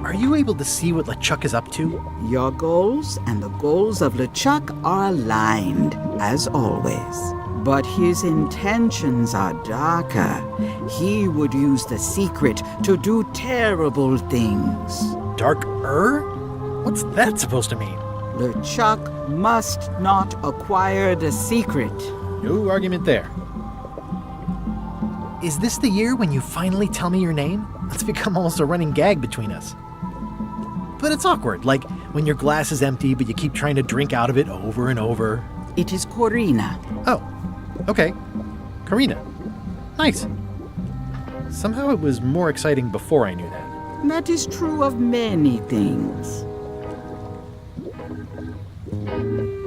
Are you able to see what LeChuck is up to? Your goals and the goals of LeChuck are aligned, as always. But his intentions are darker. He would use the secret to do terrible things. Darker? What's that supposed to mean? LeChuck must not acquire the secret. No argument there. Is this the year when you finally tell me your name? It's become almost a running gag between us. But it's awkward, like when your glass is empty but you keep trying to drink out of it over and over. It is Corina. Oh, okay. Karina. Nice. Somehow it was more exciting before I knew that. That is true of many things.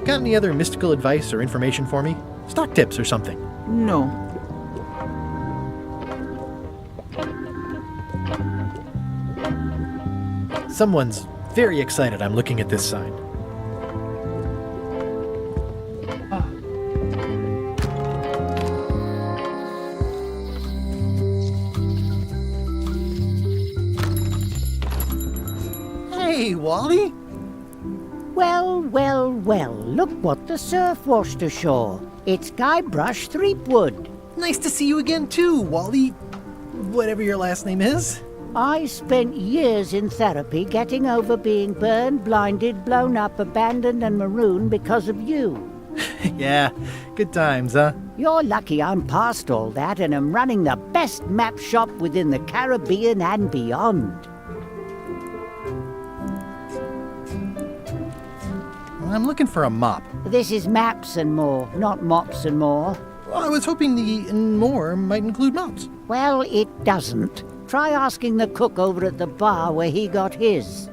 Got any other mystical advice or information for me? Stock tips or something? No. Someone's very excited I'm looking at this sign. Hey, Wally! Well, well, well, look what the surf washed ashore. It's Guybrush Threepwood. Nice to see you again too, Wally. Whatever your last name is. I spent years in therapy getting over being burned, blinded, blown up, abandoned, and marooned because of you. Yeah, good times, huh? You're lucky I'm past all that and am running the best map shop within the Caribbean and beyond. I'm looking for a mop. This is maps and more, not mops and more. Well, I was hoping the and more might include mops. Well, it doesn't. Try asking the cook over at the bar where he got his.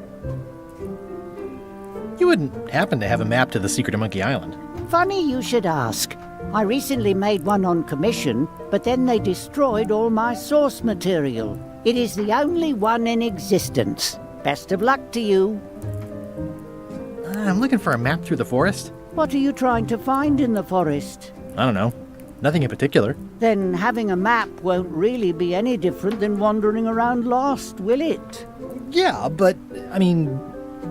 You wouldn't happen to have a map to the secret of Monkey Island. Funny you should ask. I recently made one on commission, but then they destroyed all my source material. It is the only one in existence. Best of luck to you. I'm looking for a map through the forest. What are you trying to find in the forest? I don't know. Nothing in particular. Then having a map won't really be any different than wandering around lost, will it? Yeah, but, I mean,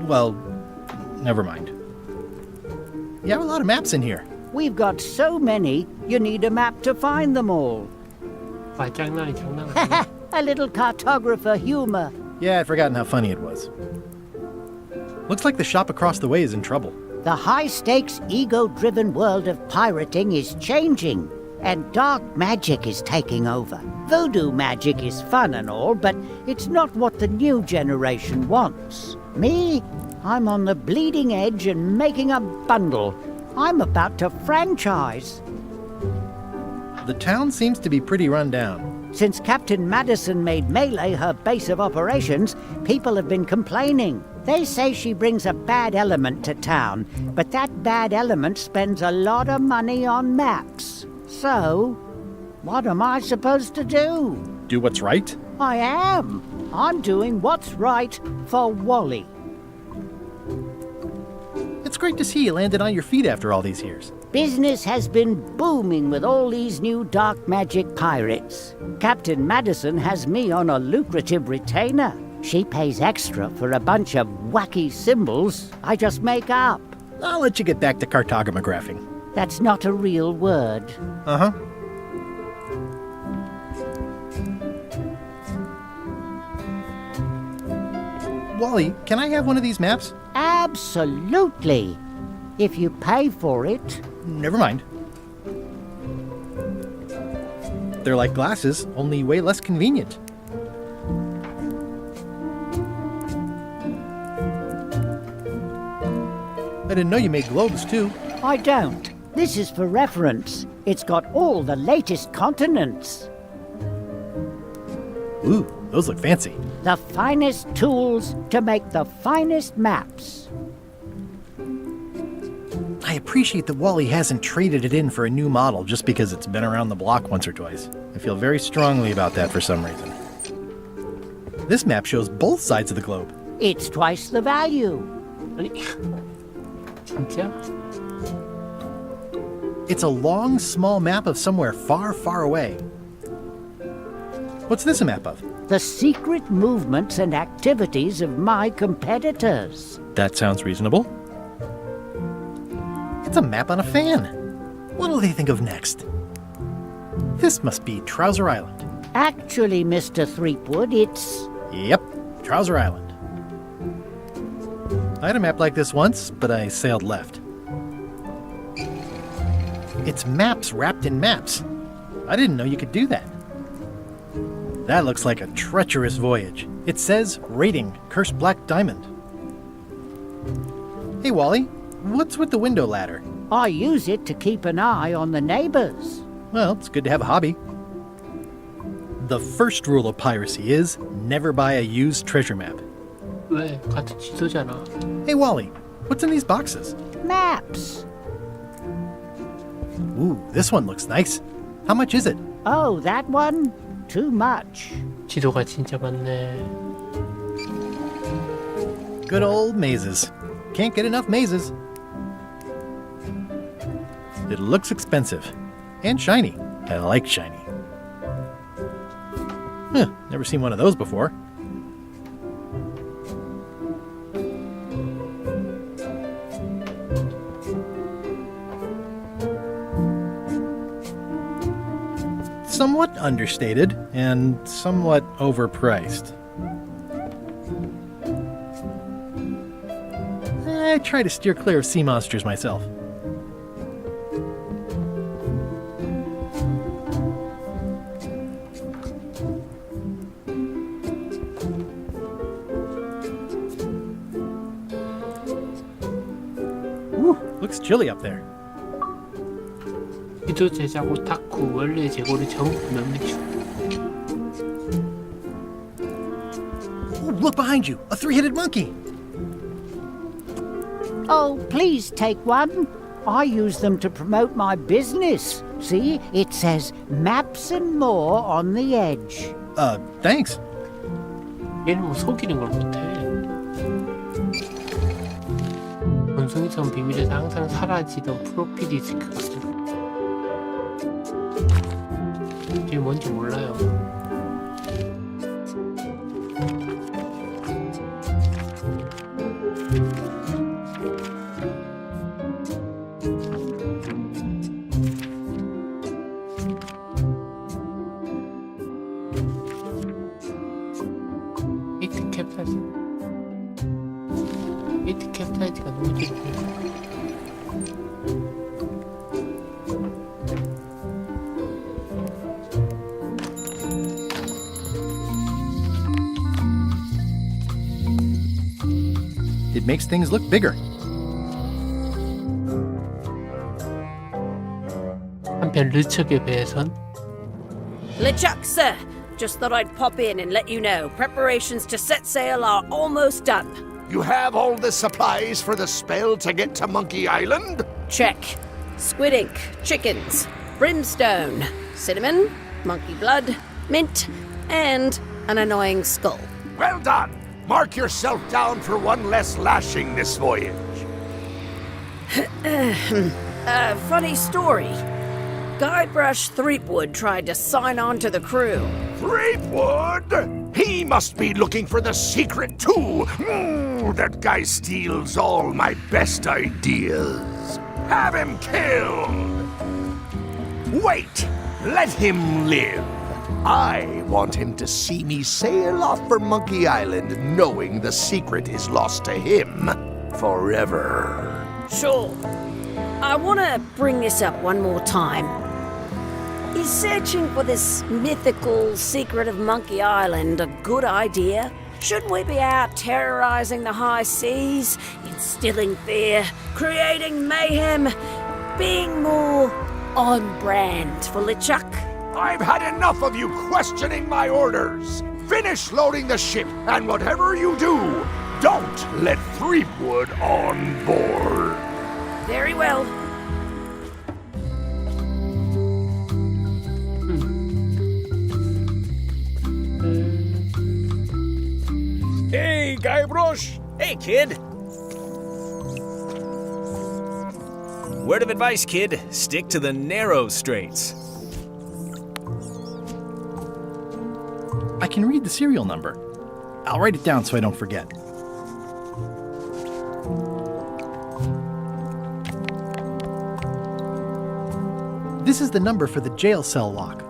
well, never mind. You have a lot of maps in here. We've got so many, you need a map to find them all. 장난 아니야. A little cartographer humor. Yeah, I'd forgotten how funny it was. Looks like the shop across the way is in trouble. The high-stakes, ego-driven world of pirating is changing. and dark magic is taking over. Voodoo magic is fun and all, but it's not what the new generation wants. Me? I'm on the bleeding edge and making a bundle. I'm about to franchise. The town seems to be pretty run down. Since Captain Madison made Melee her base of operations, people have been complaining. They say she brings a bad element to town, but that bad element spends a lot of money on maps. So, what am I supposed to do? Do what's right? I am. I'm doing what's right for Wally. It's great to see you landed on your feet after all these years. Business has been booming with all these new dark magic pirates. Captain Madison has me on a lucrative retainer. She pays extra for a bunch of wacky symbols I just make up. I'll let you get back to cartographing. That's not a real word. Uh-huh. Wally, can I have one of these maps? Absolutely. If you pay for it. Never mind. They're like glasses, only way less convenient. I didn't know you made globes, too. I don't. This is for reference. It's got all the latest continents. Ooh, those look fancy. The finest tools to make the finest maps. I appreciate that Wally hasn't traded it in for a new model just because it's been around the block once or twice. I feel very strongly about that for some reason. This map shows both sides of the globe. It's twice the value. 진짜? It's a long, small map of somewhere far, far away. What's this a map of? The secret movements and activities of my competitors. That sounds reasonable. It's a map on a fan. What'll they think of next? This must be Trouser Island. Actually, Mr. Threepwood, it's... Yep, Trouser Island. I had a map like this once, but I sailed left. It's maps wrapped in maps. I didn't know you could do that. That looks like a treacherous voyage. It says, rating, Cursed Black Diamond. Hey, Wally, what's with the window ladder? I use it to keep an eye on the neighbors. Well, it's good to have a hobby. The first rule of piracy is never buy a used treasure map. 왜? 같은 지도잖아. Hey, Wally, what's in these boxes? Maps. Ooh, this one looks nice. How much is it? Oh, that one? Too much. 지도가 진짜 많네. Good old mazes. Can't get enough mazes. It looks expensive. And shiny. I like shiny. Huh, never seen one of those before. Somewhat understated and somewhat overpriced. I try to steer clear of sea monsters myself. Ooh, looks chilly up there. 지도 제작 오타쿠 원래 재고를 전부 몇몇 중. Ooh, look behind you! A three-headed monkey! Oh, please take one. I use them to promote my business. See, it says maps and more on the edge. Thanks. 얘는 뭐 속이는 걸 못해. 원숭이섬 비밀에서 항상 사라지던 프로필 디스크 같은 거. 이게 뭔지 몰라요. 히트 캡사이즈가 너무 좋고 it makes things look bigger. 한편 르척에 비해선 LeChuck, sir. Just thought I'd pop in and let you know. Preparations to set sail are almost done. You have all the supplies for the spell to get to Monkey Island? Check. Squid ink, chickens, brimstone, cinnamon, monkey blood, mint, and an annoying skull. Well done! Mark yourself down for one less lashing this voyage. Funny story. Guybrush Threepwood tried to sign on to the crew. Threepwood? He must be looking for the secret too. That guy steals all my best ideas. Have him killed. Wait, let him live. I want him to see me sail off for Monkey Island knowing the secret is lost to him forever. Sure. I want to bring this up one more time. Is searching for this mythical secret of Monkey Island a good idea? Shouldn't we be out terrorizing the high seas, instilling fear, creating mayhem, being more on brand for LeChuck? I've had enough of you questioning my orders. Finish loading the ship, and whatever you do, don't let Threepwood on board. Very well. Hey, Guybrush! Hey, kid! Word of advice, kid. Stick to the narrow straits. I can read the serial number. I'll write it down so I don't forget. This is the number for the jail cell lock.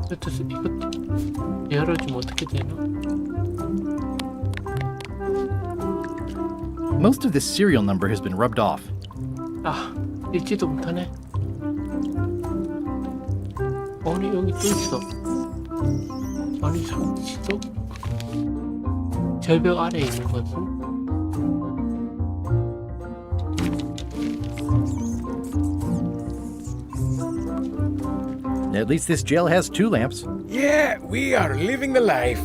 이거 열어주면 어떻게 되나? Most of this serial number has been rubbed off. 아, 읽지도 못하네. 아니, 여기 또 있어. 아니, 상지도? 절벽 아래에 있는 것은? At least this jail has 2 lamps. Yeah, we are living the life.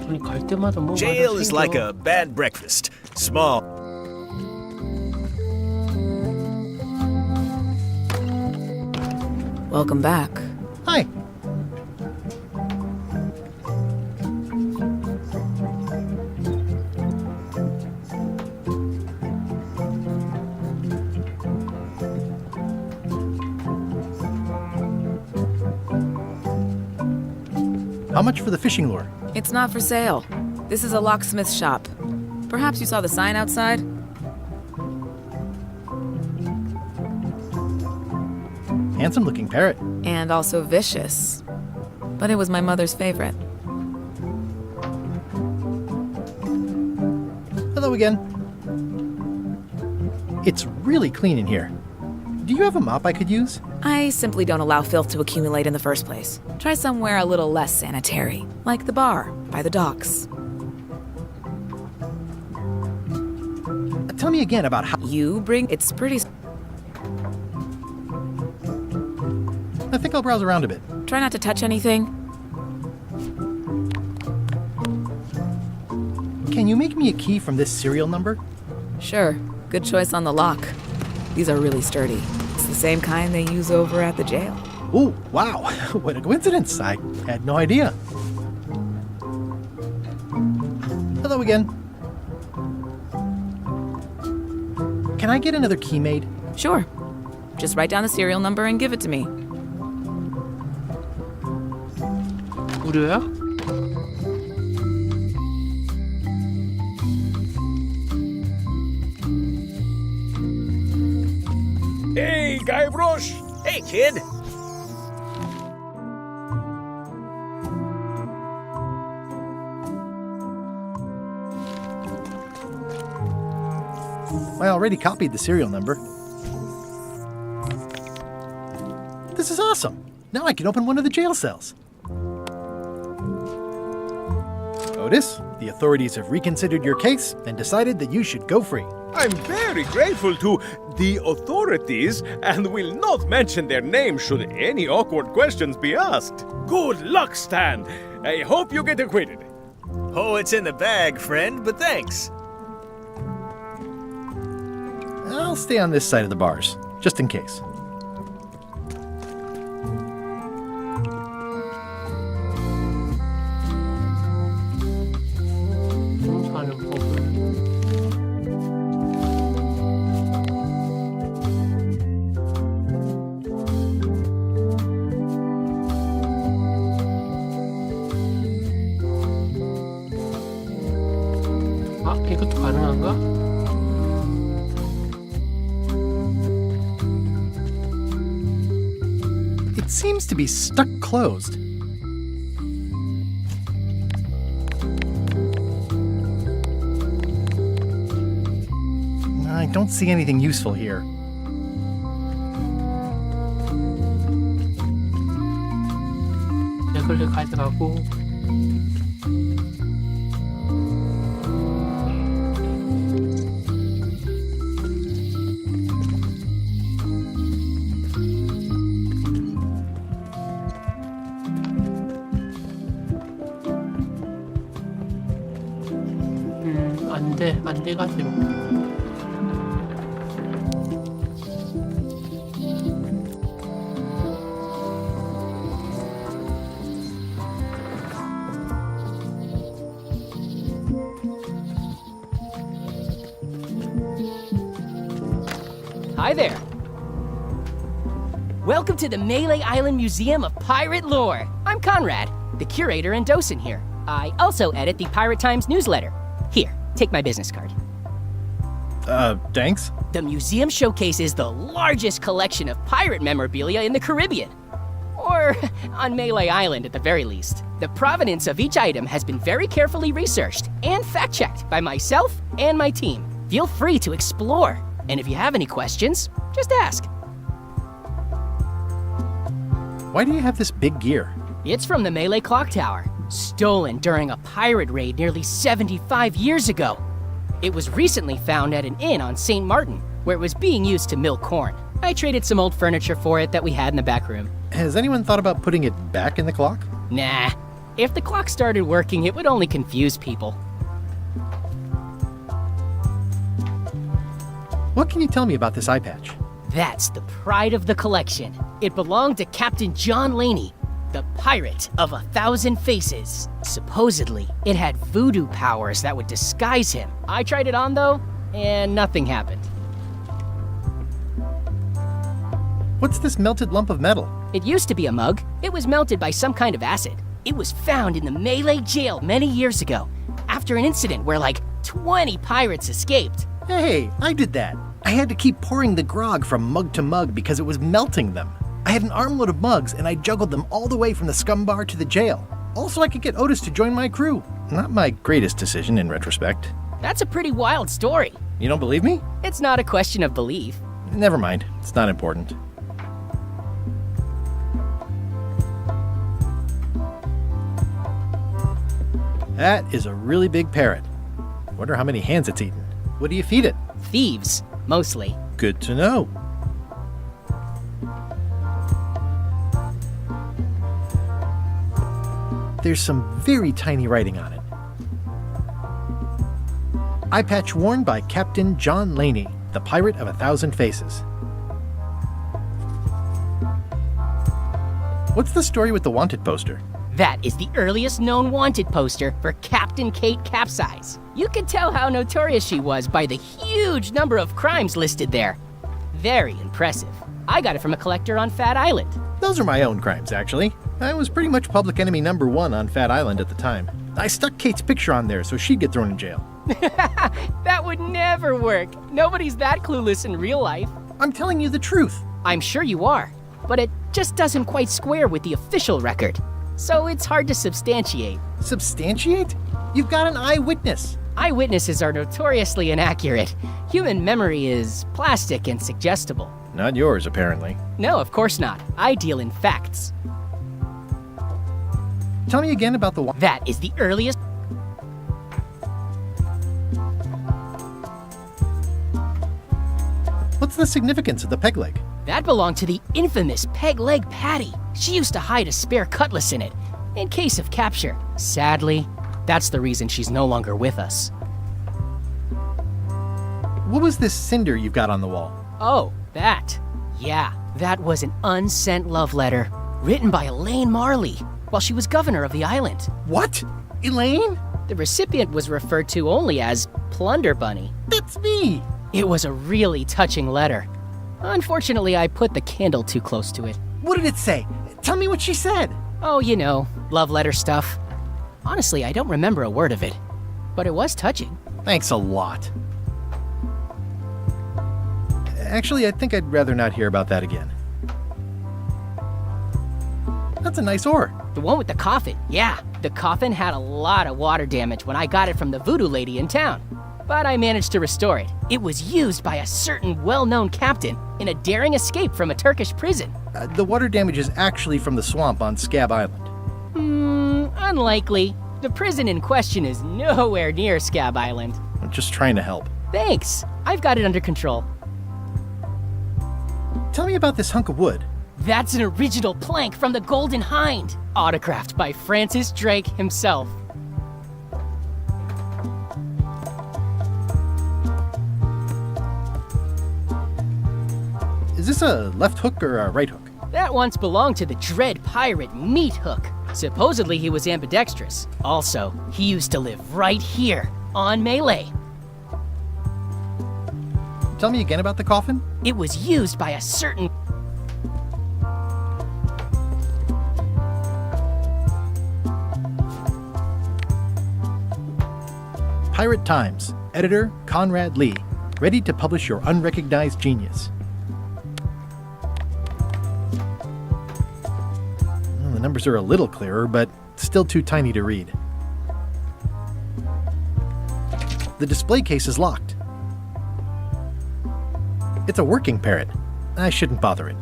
아니, 갈 때마다 뭐 Jail is like a bad breakfast. Small. Welcome back. Hi. How much for the fishing lure? It's not for sale. This is a locksmith shop. Perhaps you saw the sign outside? Handsome looking parrot. And also vicious. But it was my mother's favorite. Hello again. It's really clean in here. Do you have a mop I could use? I simply don't allow filth to accumulate in the first place. Try somewhere a little less sanitary, like the bar by the docks. Tell me again about how... You bring... It's pretty... I think I'll browse around a bit. Try not to touch anything. Can you make me a key from this serial number? Sure. Good choice on the lock. These are really sturdy. It's the same kind they use over at the jail. Oh, wow. What a coincidence. I had no idea. Hello again. Can I get another key made? Sure. Just write down the serial number and give it to me. 무료야? Hey, Guybrush! Hey, kid! I already copied the serial number. This is awesome. Now I can open one of the jail cells. Otis. The authorities have reconsidered your case and decided that you should go free. I'm very grateful to the authorities and will not mention their name should any awkward questions be asked. Good luck, Stan. I hope you get acquitted. Oh, it's in the bag, friend, but thanks. I'll stay on this side of the bars, just in case. 이것도 가능한가? It seems to be stuck closed. I don't see anything useful here. 이걸 가져가고 안 돼가지고 Hi there. Welcome to the Melee Island Museum of Pirate Lore. I'm Conrad, the curator and docent here. I also edit the Pirate Times newsletter. Here, take my business card. Thanks? The museum showcases the largest collection of pirate memorabilia in the Caribbean. Or on Melee Island at the very least. The provenance of each item has been very carefully researched and fact-checked by myself and my team. Feel free to explore. And if you have any questions, just ask. Why do you have this big gear? It's from the Melee Clock Tower, stolen during a pirate raid nearly 75 years ago. It was recently found at an inn on St. Martin, where it was being used to mill corn. I traded some old furniture for it that we had in the back room. Has anyone thought about putting it back in the clock? Nah. If the clock started working, it would only confuse people. What can you tell me about this eye patch? That's the pride of the collection. It belonged to Captain John Laney, the pirate of 1,000 faces. Supposedly, it had voodoo powers that would disguise him. I tried it on though, and nothing happened. What's this melted lump of metal? It used to be a mug. It was melted by some kind of acid. It was found in the Melee jail many years ago, after an incident where like 20 pirates escaped. Hey, I did that. I had to keep pouring the grog from mug to mug because it was melting them. I had an armload of mugs and I juggled them all the way from the scum bar to the jail. Also, I could get Otis to join my crew. Not my greatest decision in retrospect. That's a pretty wild story. You don't believe me? It's not a question of belief. Never mind. It's not important. That is a really big parrot. Wonder how many hands it's eaten. What do you feed it? Thieves, mostly. Good to know. There's some very tiny writing on it. Eye patch worn by Captain John Laney, the pirate of 1,000 faces. What's the story with the wanted poster? That is the earliest known wanted poster for Captain Kate Capsize. You can tell how notorious she was by the huge number of crimes listed there. Very impressive. I got it from a collector on Fat Island. Those are my own crimes, actually. I was pretty much public enemy #1 on Fat Island at the time. I stuck Kate's picture on there so she'd get thrown in jail. That would never work. Nobody's that clueless in real life. I'm telling you the truth. I'm sure you are, but it just doesn't quite square with the official record. So it's hard to substantiate. Substantiate? You've got an eyewitness. Eyewitnesses are notoriously inaccurate. Human memory is plastic and suggestible. Not yours, apparently. No, of course not. I deal in facts. Tell me again about the That is the earliest... What's the significance of the peg leg? That belonged to the infamous Peg Leg Patty. She used to hide a spare cutlass in it, in case of capture. Sadly, that's the reason she's no longer with us. What was this cinder you've got on the wall? Oh, that. Yeah, that was an unsent love letter, written by Elaine Marley, while she was governor of the island. What? Elaine? The recipient was referred to only as Plunder Bunny. That's me! It was a really touching letter. Unfortunately, I put the candle too close to it. What did it say? Tell me what she said. Oh, you know, love letter stuff. Honestly, I don't remember a word of it, but it was touching. Thanks a lot. Actually, I think I'd rather not hear about that again. That's a nice oar. The one with the coffin, yeah. The coffin had a lot of water damage when I got it from the voodoo lady in town. But I managed to restore it. It was used by a certain well-known captain in a daring escape from a Turkish prison. The water damage is actually from the swamp on Scab Island. Unlikely. The prison in question is nowhere near Scab Island. I'm just trying to help. Thanks. I've got it under control. Tell me about this hunk of wood. That's an original plank from the Golden Hind, autographed by Francis Drake himself. Is this a left hook or a right hook? That once belonged to the dread pirate Meat Hook. Supposedly he was ambidextrous. Also, he used to live right here, on Malay. Tell me again about the coffin? It was used by a certain... Pirate Times, editor Conrad Lee, ready to publish your unrecognized genius. Well, the numbers are a little clearer, but still too tiny to read. The display case is locked. It's a working parrot. I shouldn't bother it.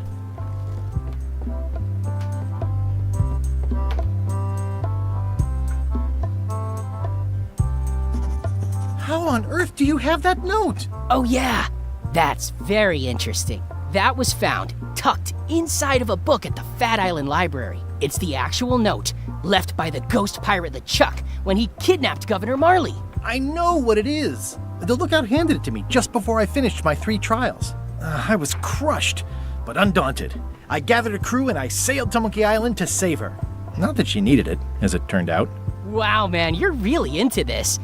How on earth do you have that note? Oh yeah, that's very interesting. That was found tucked inside of a book at the Fat Island Library. It's the actual note left by the ghost pirate LeChuck when he kidnapped Governor Marley. I know what it is. The lookout handed it to me just before I finished my 3 trials. I was crushed, but undaunted. I gathered a crew and I sailed to Monkey Island to save her. Not that she needed it, as it turned out. Wow, man, you're really into this.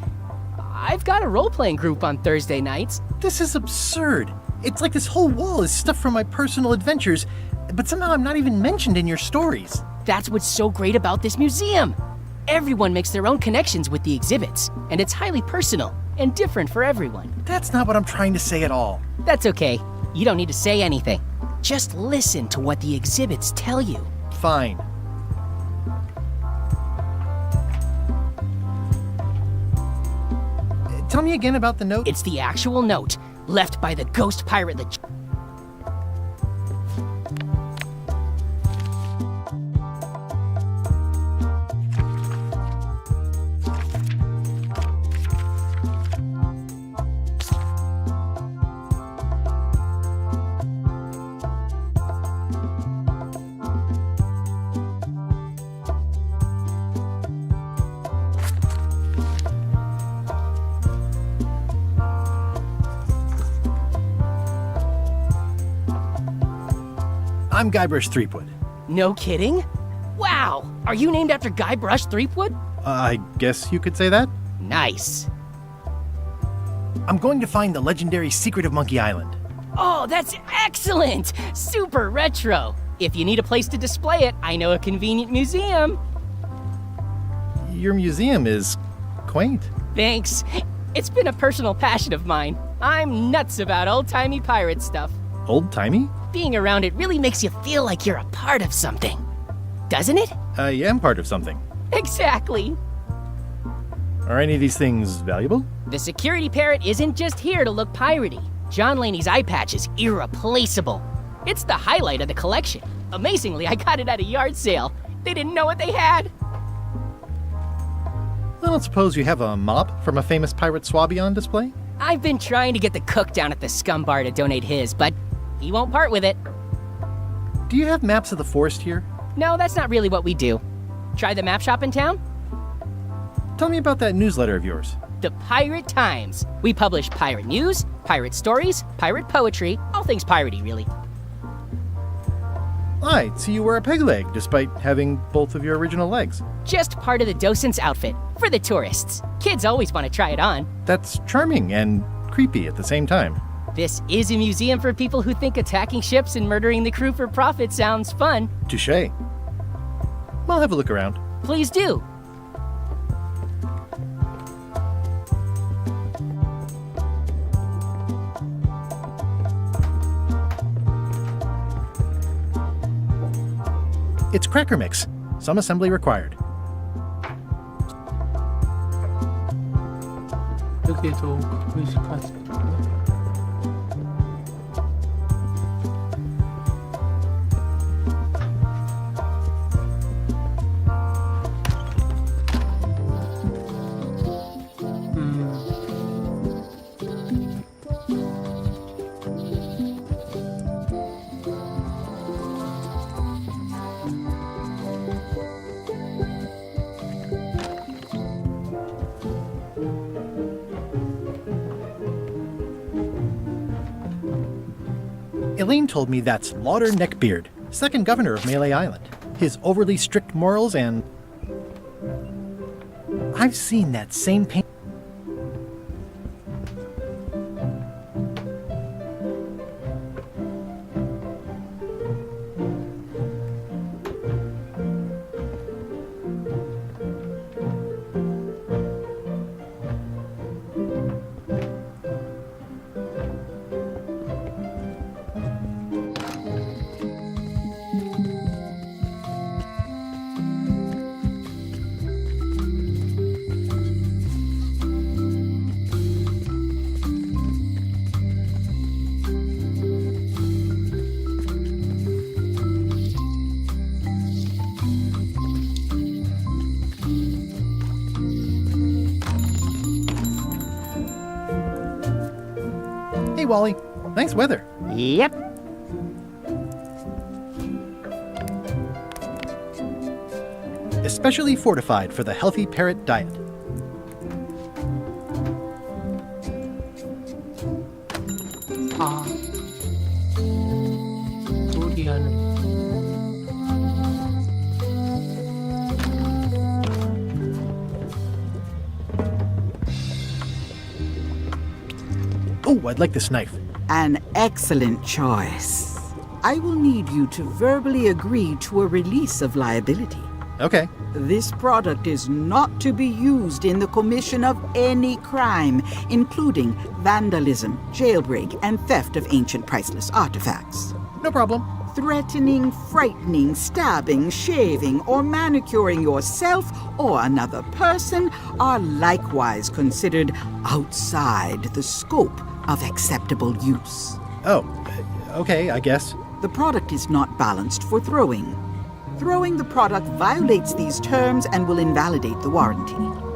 I've got a role-playing group on Thursday nights. This is absurd. It's like this whole wall is stuff from my personal adventures, but somehow I'm not even mentioned in your stories. That's what's so great about this museum. Everyone makes their own connections with the exhibits, and it's highly personal and different for everyone. That's not what I'm trying to say at all. That's okay. You don't need to say anything. Just listen to what the exhibits tell you. Fine. Tell me again about the note. It's the actual note left by the ghost pirate I'm Guybrush Threepwood. No kidding? Wow! Are you named after Guybrush Threepwood? I guess you could say that. Nice. I'm going to find the legendary secret of Monkey Island. Oh, that's excellent! Super retro. If you need a place to display it, I know a convenient museum. Your museum is quaint. Thanks. It's been a personal passion of mine. I'm nuts about old-timey pirate stuff. Old-timey? Being around it really makes you feel like you're a part of something. Doesn't it? I am part of something. Exactly. Are any of these things valuable? The security parrot isn't just here to look piratey. John Laney's eye patch is irreplaceable. It's the highlight of the collection. Amazingly, I got it at a yard sale. They didn't know what they had. I don't suppose you have a mop from a famous pirate swabby on display? I've been trying to get the cook down at the scum bar to donate his, but he won't part with it. Do you have maps of the forest here? No, that's not really what we do. Try the map shop in town? Tell me about that newsletter of yours. The Pirate Times. We publish pirate news, pirate stories, pirate poetry, all things piratey, really. I see you wear a peg leg, despite having both of your original legs. Just part of the docent's outfit, for the tourists. Kids always want to try it on. That's charming and creepy at the same time. This is a museum for people who think attacking ships and murdering the crew for profit sounds fun. Touché. I'll have a look around. Please do. It's cracker mix. Some assembly required. 여기에도 갖고 있을 것 같습니다. Elaine told me that's Lauder Neckbeard, second governor of Malay Island. His overly strict morals and... I've seen that same paint. Hey, Wally. Nice weather. Yep. Especially fortified for the healthy parrot diet. 아, 요리하는. Oh, I'd like this knife. An excellent choice. I will need you to verbally agree to a release of liability. Okay. This product is not to be used in the commission of any crime, including vandalism, jailbreak, and theft of ancient priceless artifacts. No problem. Threatening, frightening, stabbing, shaving, or manicuring yourself or another person are likewise considered outside the scope of acceptable use. Oh, okay, I guess. The product is not balanced for throwing. Throwing the product violates these terms and will invalidate the warranty.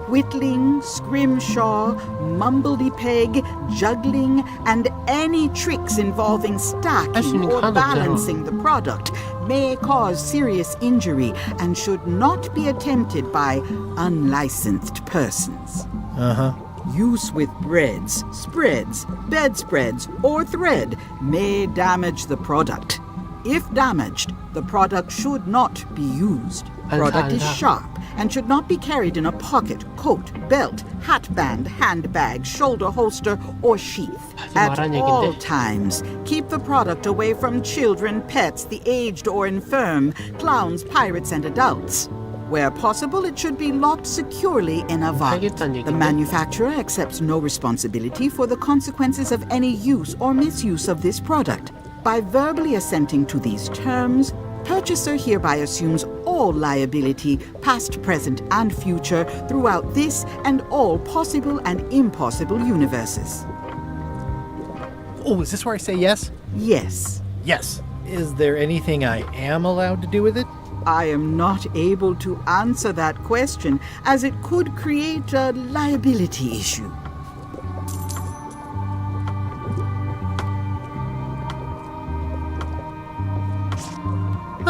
Whittling, scrimshaw, mumbledy-peg, juggling, and any tricks involving stacking or balancing the product may cause serious injury and should not be attempted by unlicensed persons. Uh-huh. Use with breads, spreads, bedspreads, or thread may damage the product. If damaged, the product should not be used. Product is sharp and should not be carried in a pocket, coat, belt, hatband, handbag, shoulder holster, or sheath. At all times, keep the product away from children, pets, the aged or infirm, clowns, pirates, and adults. Where possible, it should be locked securely in a vault. The manufacturer accepts no responsibility for the consequences of any use or misuse of this product. By verbally assenting to these terms, purchaser hereby assumes all liability, past, present, and future, throughout this and all possible and impossible universes. Oh, is this where I say yes? Yes. Yes. Is there anything I am allowed to do with it? I am not able to answer that question, as it could create a liability issue.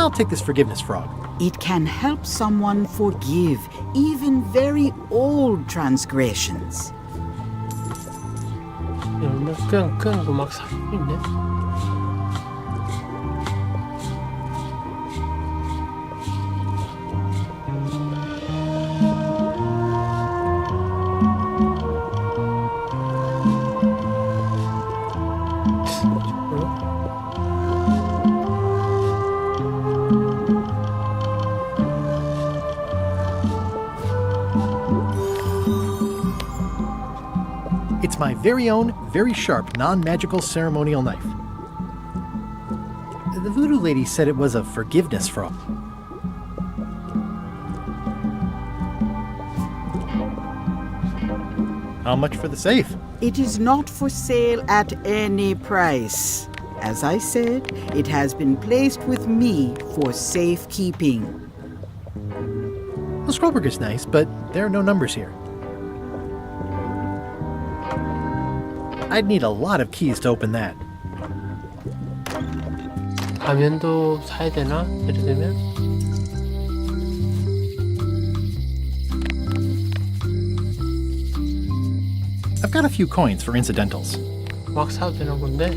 I'll take this forgiveness frog. It can help someone forgive even very old transgressions. 그냥 막 사고 있네. It's my very own, very sharp, non-magical ceremonial knife. The voodoo lady said it was a forgiveness frog. How much for the safe? It is not for sale at any price. As I said, it has been placed with me for safekeeping. The scrollwork is nice, but there are no numbers here. I'd need a lot of keys to open that. 가면도 사야 되나? 예를 들면? I've got a few coins for incidentals. 막 사도 되는 건데?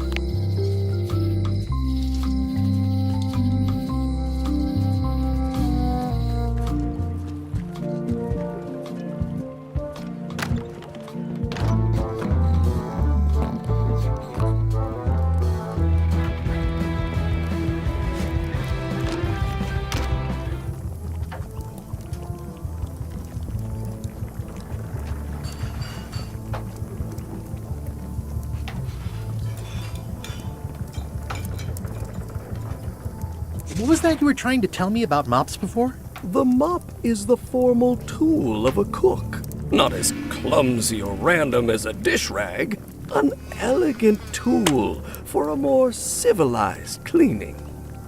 What was that you were trying to tell me about mops before? The mop is the formal tool of a cook. Not as clumsy or random as a dish rag. An elegant tool for a more civilized cleaning.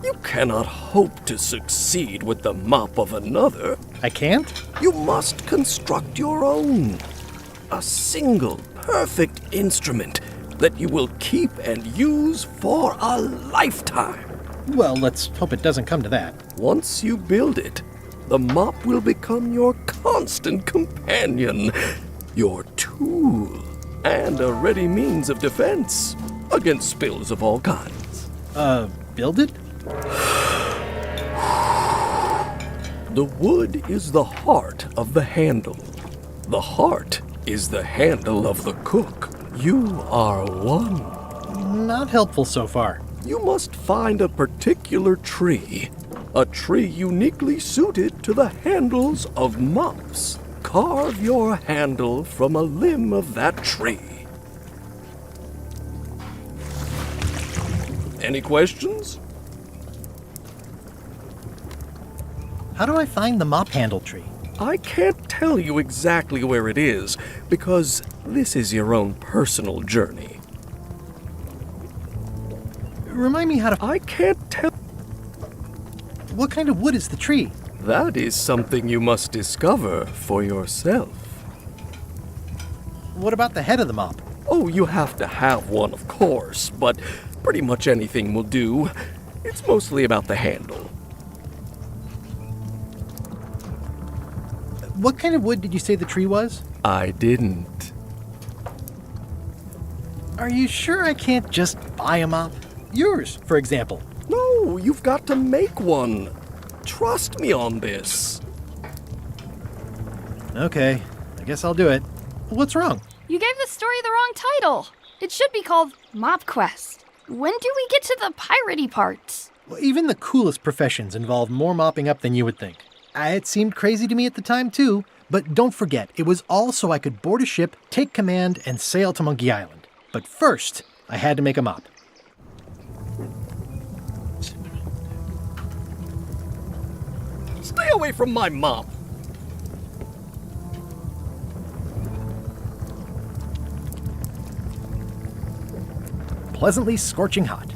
You cannot hope to succeed with the mop of another. I can't? You must construct your own. A single, perfect instrument that you will keep and use for a lifetime. Well, let's hope it doesn't come to that. Once you build it, the mop will become your constant companion, your tool, and a ready means of defense against spills of all kinds. Build it? The wood is the heart of the handle. The heart is the handle of the cook. You are one. Not helpful so far. You must find a particular tree. A tree uniquely suited to the handles of mops. Carve your handle from a limb of that tree. Any questions? How do I find the mop handle tree? I can't tell you exactly where it is, because this is your own personal journey. Remind me how to... I can't tell... What kind of wood is the tree? That is something you must discover for yourself. What about the head of the mop? Oh, you have to have one, of course, but pretty much anything will do. It's mostly about the handle. What kind of wood did you say the tree was? I didn't. Are you sure I can't just buy a mop? Yours, for example. No, you've got to make one. Trust me on this. Okay, I guess I'll do it. What's wrong? You gave the story the wrong title. It should be called Mop Quest. When do we get to the piratey parts? Well, even the coolest professions involve more mopping up than you would think. It seemed crazy to me at the time, too. But don't forget, it was all so I could board a ship, take command, and sail to Monkey Island. But first, I had to make a mop. Stay away from my mop. Pleasantly scorching hot.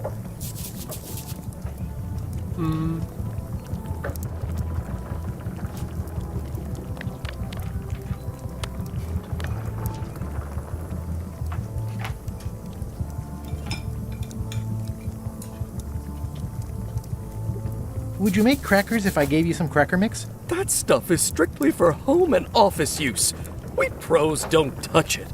would you make crackers if I gave you some cracker mix? That stuff is strictly for home and office use. We pros don't touch it.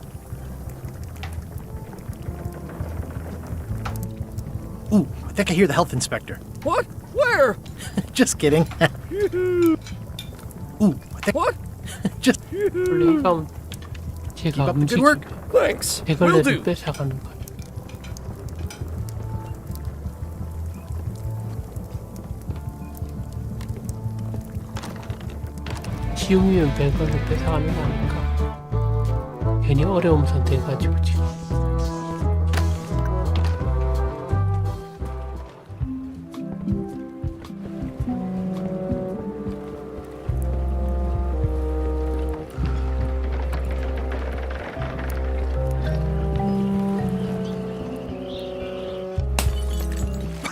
Ooh, I think I hear the health inspector. What? Where? Just kidding. Ooh, I think... What? Just... 그러니까 Keep 제가 up the good work. Thanks. Will do. 백을레를 뺏어가는 거죠. 쉬우면 백을레 뺏어가는 거 아닐까? 괜히 어려움 선택해가지고 지금.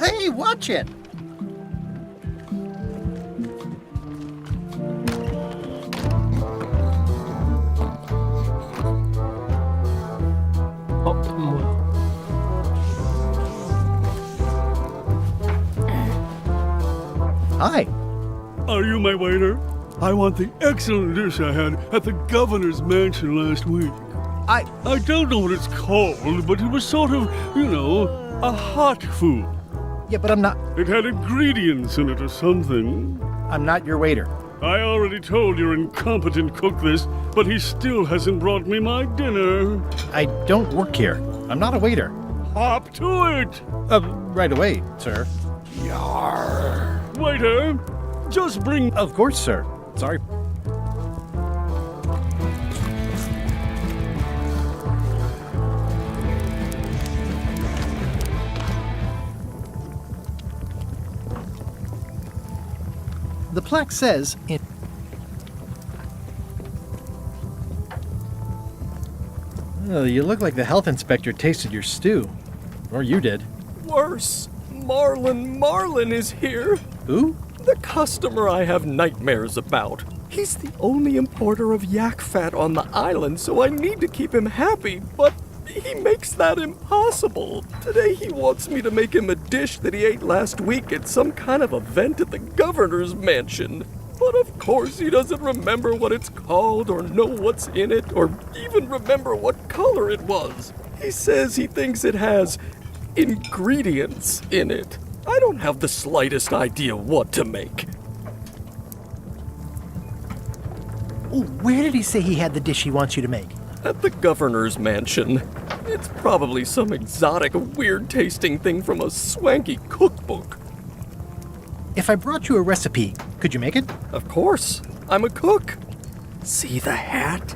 Hey, watch it! 뭐야? Hi. Are you my waiter? I want the excellent dish I had at the governor's mansion last week. I don't know what it's called, but it was sort of, a hot food. Yeah, but I'm not... It had ingredients in it or something. I'm not your waiter. I already told your incompetent cook this, but he still hasn't brought me my dinner. I don't work here. I'm not a waiter. Hop to it! Right away, sir. Yar. Waiter, just bring... Of course, sir. Sorry. The plaque says in... Oh, you look like the health inspector tasted your stew. Or you did. Worse. Marlin is here. Who? The customer I have nightmares about. He's the only importer of yak fat on the island, so I need to keep him happy, but he makes that impossible. Today he wants me to make him a dish that he ate last week at some kind of event at the governor's mansion. But of course he doesn't remember what it's called or know what's in it or even remember what color it was. He says he thinks it has ingredients in it. I don't have the slightest idea what to make. Oh, where did he say he had the dish he wants you to make? At the governor's mansion. It's probably some exotic, weird-tasting thing from a swanky cookbook. If I brought you a recipe, could you make it? Of course. I'm a cook. See the hat?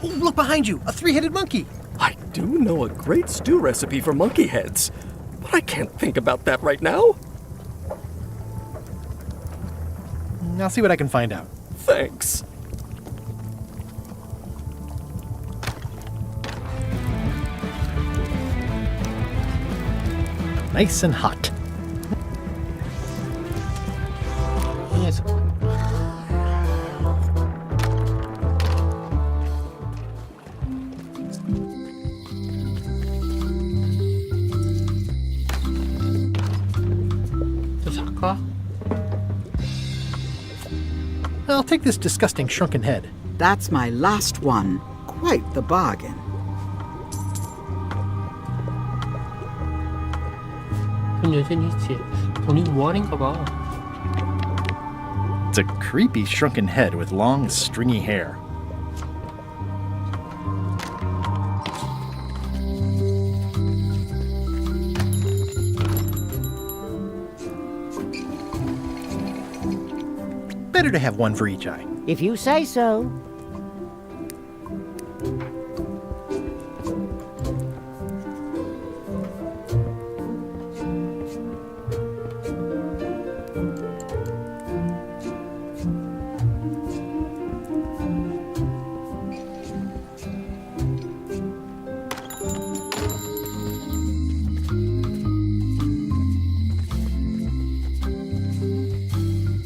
Oh, look behind you! A three-headed monkey! I do know a great stew recipe for monkey heads, but I can't think about that right now. I'll see what I can find out. Thanks. Nice and hot. Yes. 또 살까? I'll take this disgusting shrunken head. That's my last one. Quite the bargain. 돈 여전히 있지. 돈이 무한인가 봐. It's a creepy shrunken head with long, stringy hair. Better to have one for each eye. If you say so.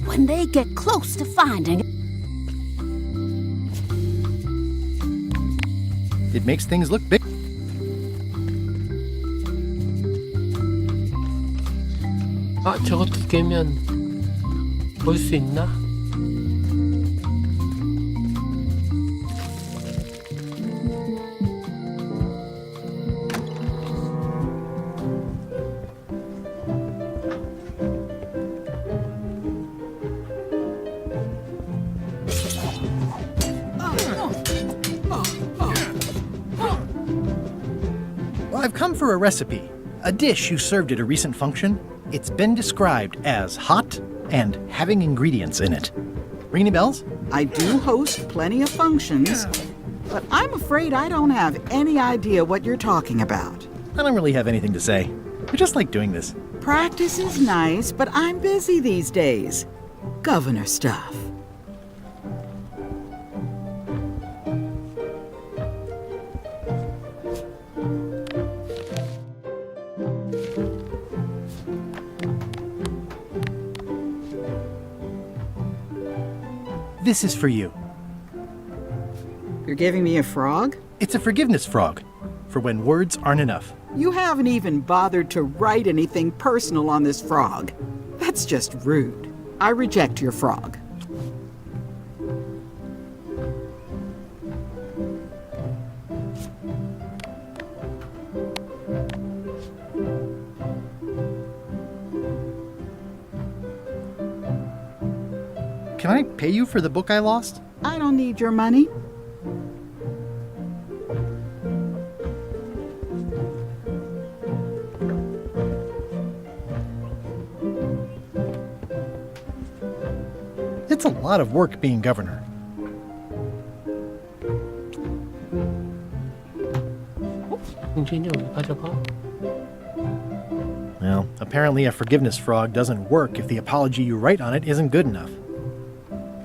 When they get close to finding it, It makes things look big. 아, 저거 2개면 볼 수 있나? Well, I've come for a recipe, a dish you served at a recent function. It's been described as hot and having ingredients in it. Ring any bells? I do host plenty of functions, but I'm afraid I don't have any idea what you're talking about. I don't really have anything to say. I just like doing this. Practice is nice, but I'm busy these days. Governor stuff. This is for you. You're giving me a frog? It's a forgiveness frog, for when words aren't enough. You haven't even bothered to write anything personal on this frog. That's just rude. I reject your frog. Can I pay you for the book I lost? I don't need your money. It's a lot of work being governor. 공주인이 어디 가져가? Well, apparently a forgiveness frog doesn't work if the apology you write on it isn't good enough.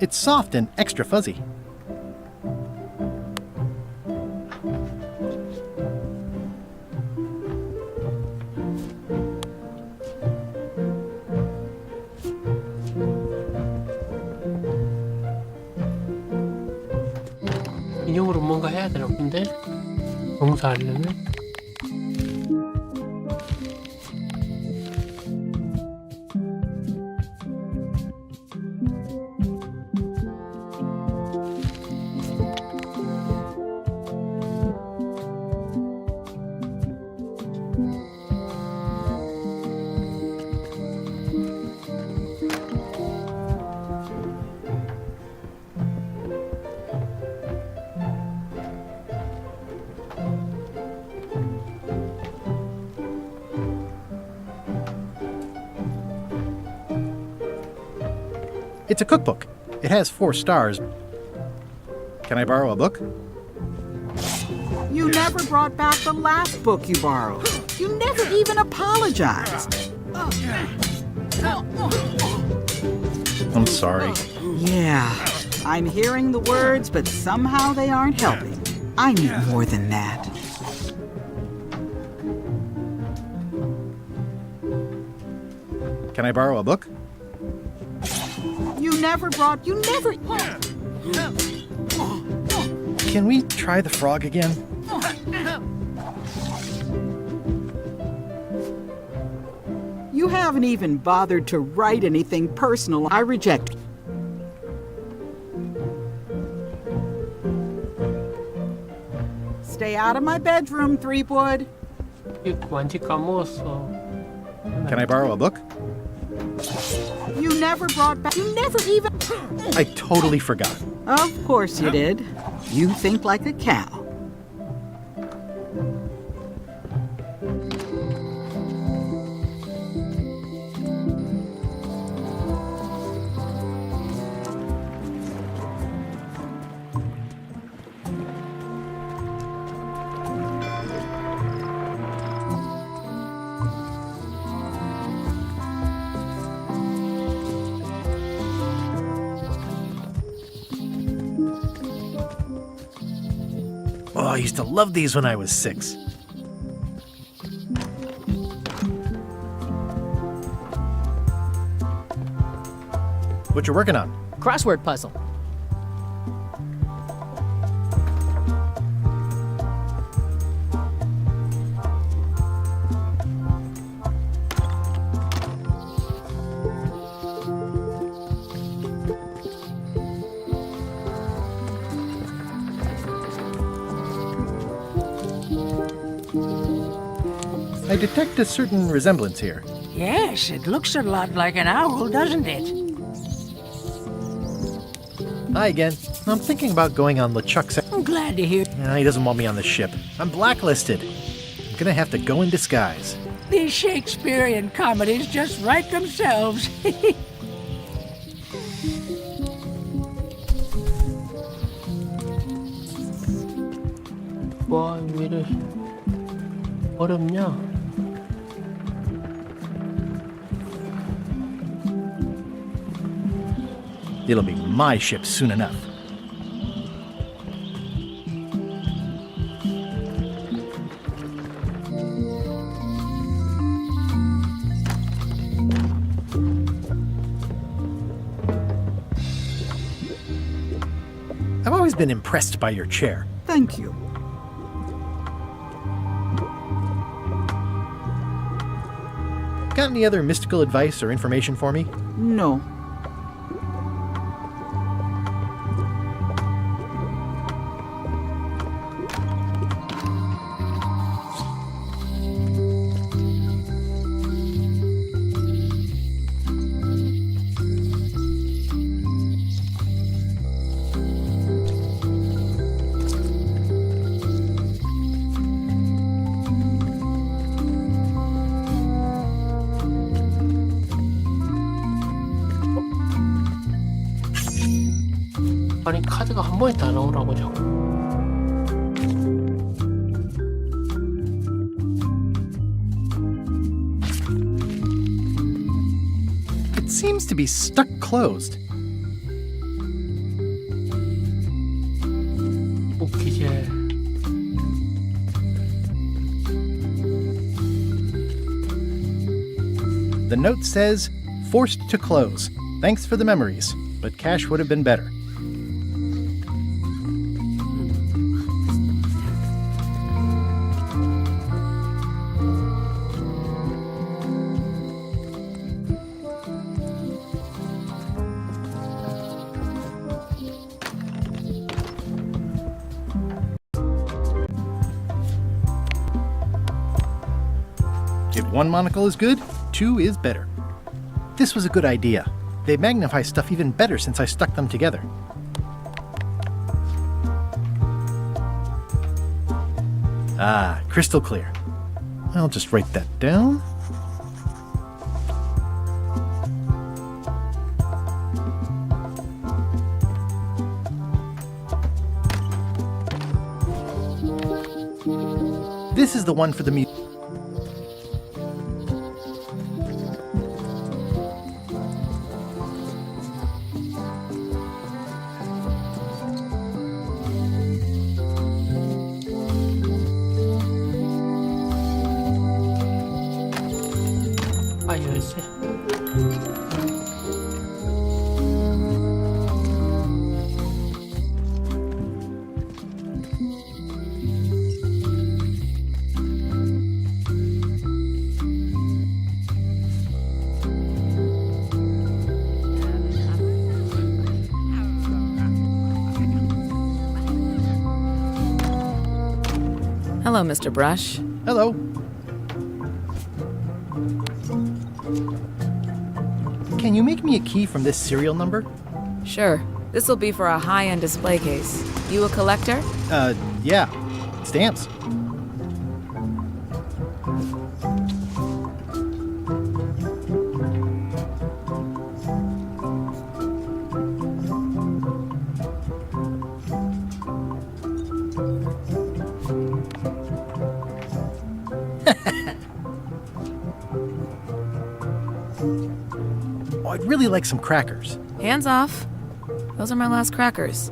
It's soft and extra fuzzy. 인형으로 뭔가 해야 되나 본데? 봉사하려면? It's a cookbook. It has 4 stars. Can I borrow a book? You never brought back the last book you borrowed. You never even apologized. I'm sorry. Yeah, I'm hearing the words, but somehow they aren't helping. I need more than that. Can I borrow a book? You never. Can we try the frog again? You haven't even bothered to write anything personal. I reject. Stay out of my bedroom, Threepwood. 완전 까먹었어. Can I borrow a book? You never brought back. You never even. I totally forgot. Of course you did. You think like a cow. Oh, I used to love these when I was 6. What you working on? Crossword puzzle. I detect a certain resemblance here. Yes, it looks a lot like an owl, doesn't it? Hi again. I'm thinking about going on LeChuck's. I'm glad to hear. He doesn't want me on the ship. I'm blacklisted. I'm gonna have to go in disguise. These Shakespearean comedies just write themselves. 와, 왜 이래 어렵냐? It'll be my ship soon enough. I've always been impressed by your chair. Thank you. Got any other mystical advice or information for me? No. 아니 카드가 한 번에 다 나오라고 자꾸. It seems to be stuck closed. 웃기지. The note says, forced to close. Thanks for the memories, but cash would have been better. If one monocle is good, two is better. This was a good idea. They magnify stuff even better since I stuck them together. Ah, crystal clear. I'll just write that down. This is the one for the music. 아 열쇠. Hello, Mr. Brush. Hello. Can you make me a key from this serial number? Sure. This'll be for a high-end display case. You a collector? Yeah. Stamps. Oh, I'd really like some crackers. Hands off. Those are my last crackers.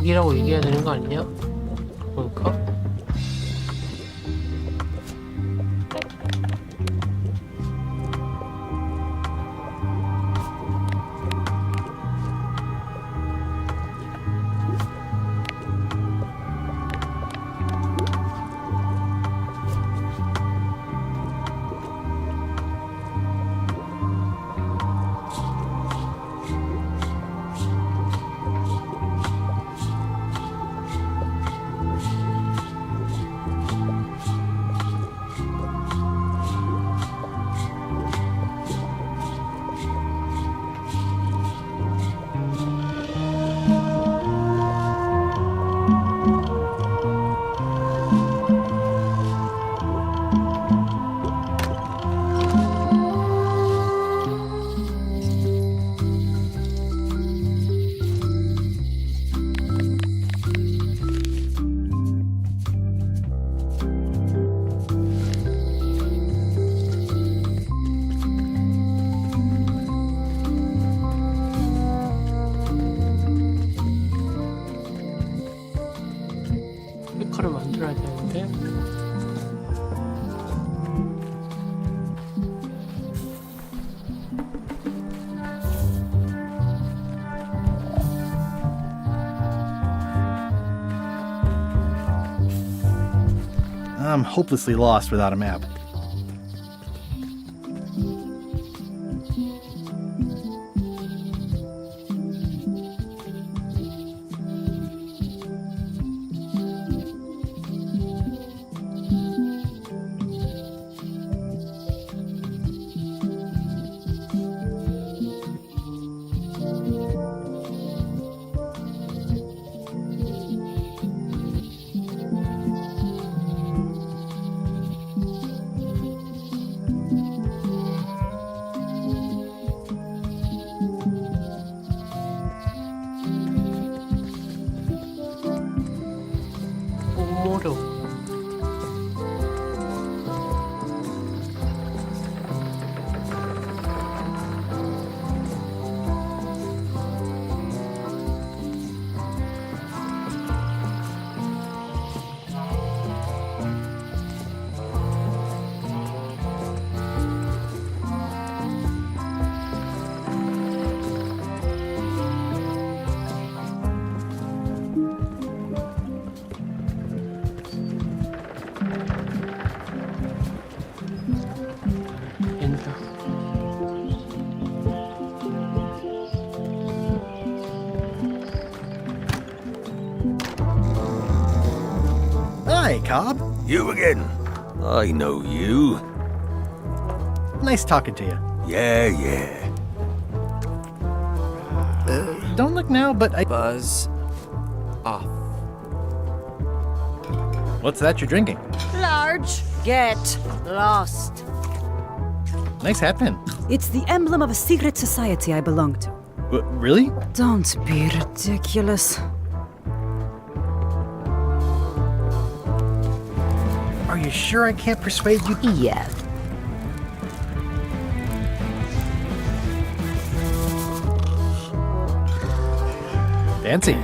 여기라고 얘기해야 되는 거 아니냐? 그러니까 스피커를 만들어야 되는데 I'm hopelessly lost without a map. 어려워. Hi, Cobb. You again. I know you. Nice talking to you. Yeah. Don't look now, but I... Buzz off. What's that you're drinking? Large. Get lost. Nice hat pin. It's the emblem of a secret society I belong to. Really? Don't be ridiculous. Are you sure I can't persuade you? Yeah. Fancy.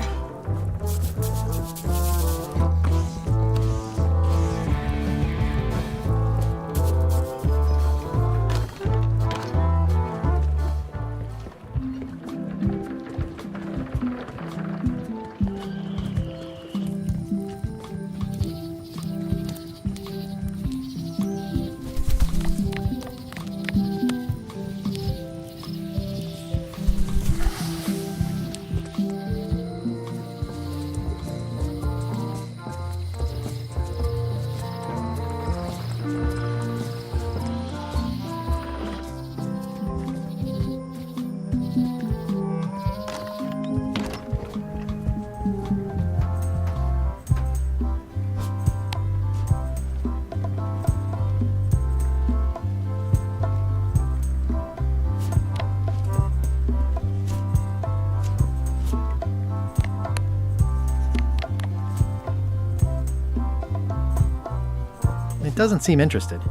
It doesn't seem interested.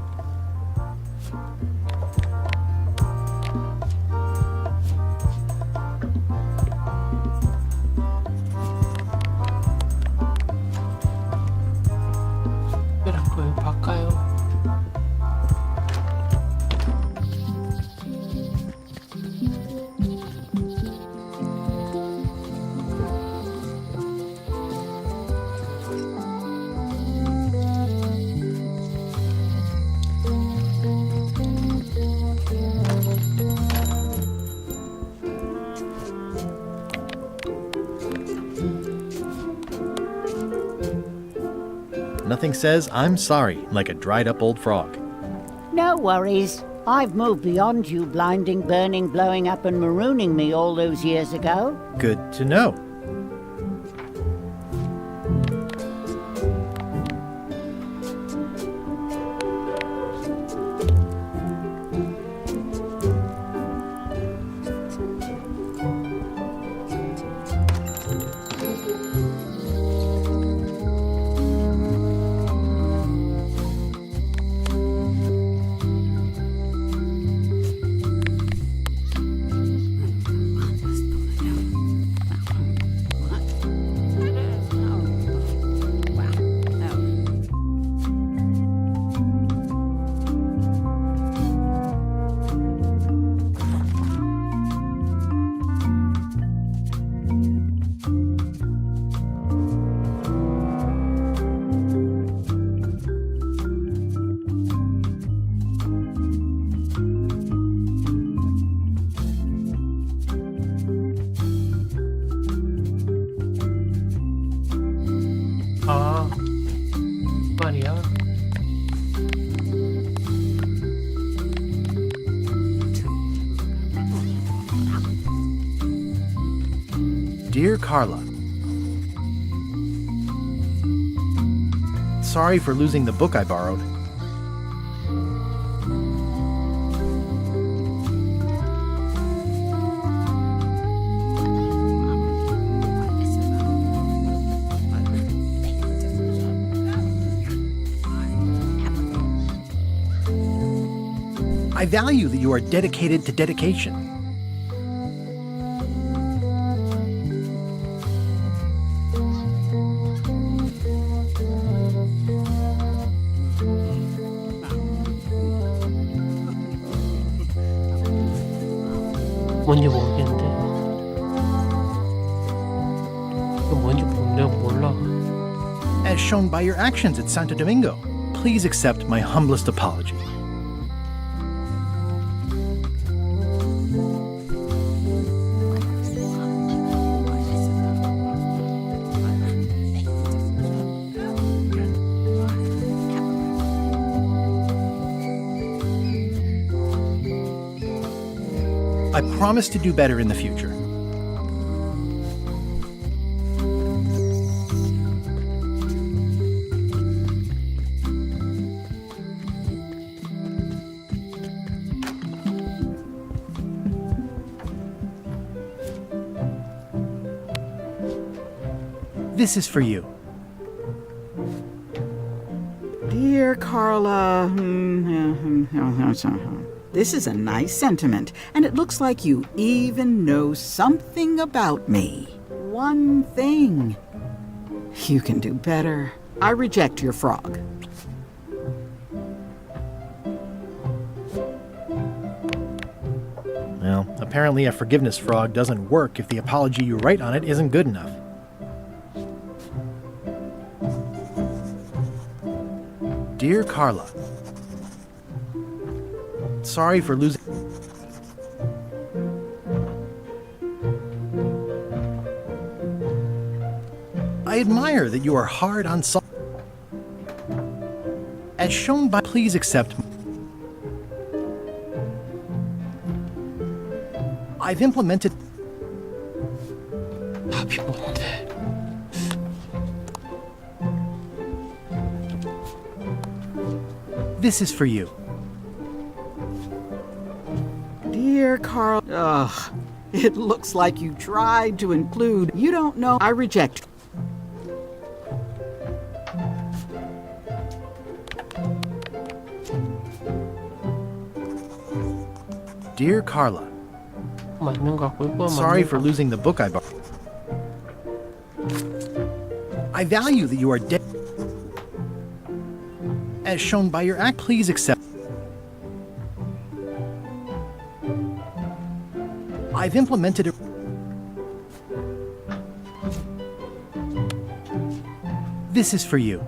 Nothing says I'm sorry like a dried up old frog. No worries. I've moved beyond you blinding, burning, blowing up and marooning me all those years ago. Good to know. 아, 말이야. Dear Carla, sorry for losing the book I borrowed. I value that you are dedicated to dedication. 뭔지 모르겠는데. 이거 뭔지 내가 몰라. As shown by your actions at Santo Domingo, please accept my humblest apology. I promise to do better in the future. This is for you. Dear Carla, this is a nice sentiment, and it looks like you even know something about me. One thing. You can do better. I reject your frog. Well, apparently a forgiveness frog doesn't work if the apology you write on it isn't good enough. Dear Carla, sorry for losing. I admire that you are hard on some. As shown by, please accept. I've implemented. This is for you. Dear Carl, ugh, it looks like you tried to include. You don't know. I reject. Dear Carla, sorry for losing the book I borrowed. I value that you are dead. As shown by your act, please accept. I've implemented it. This is for you.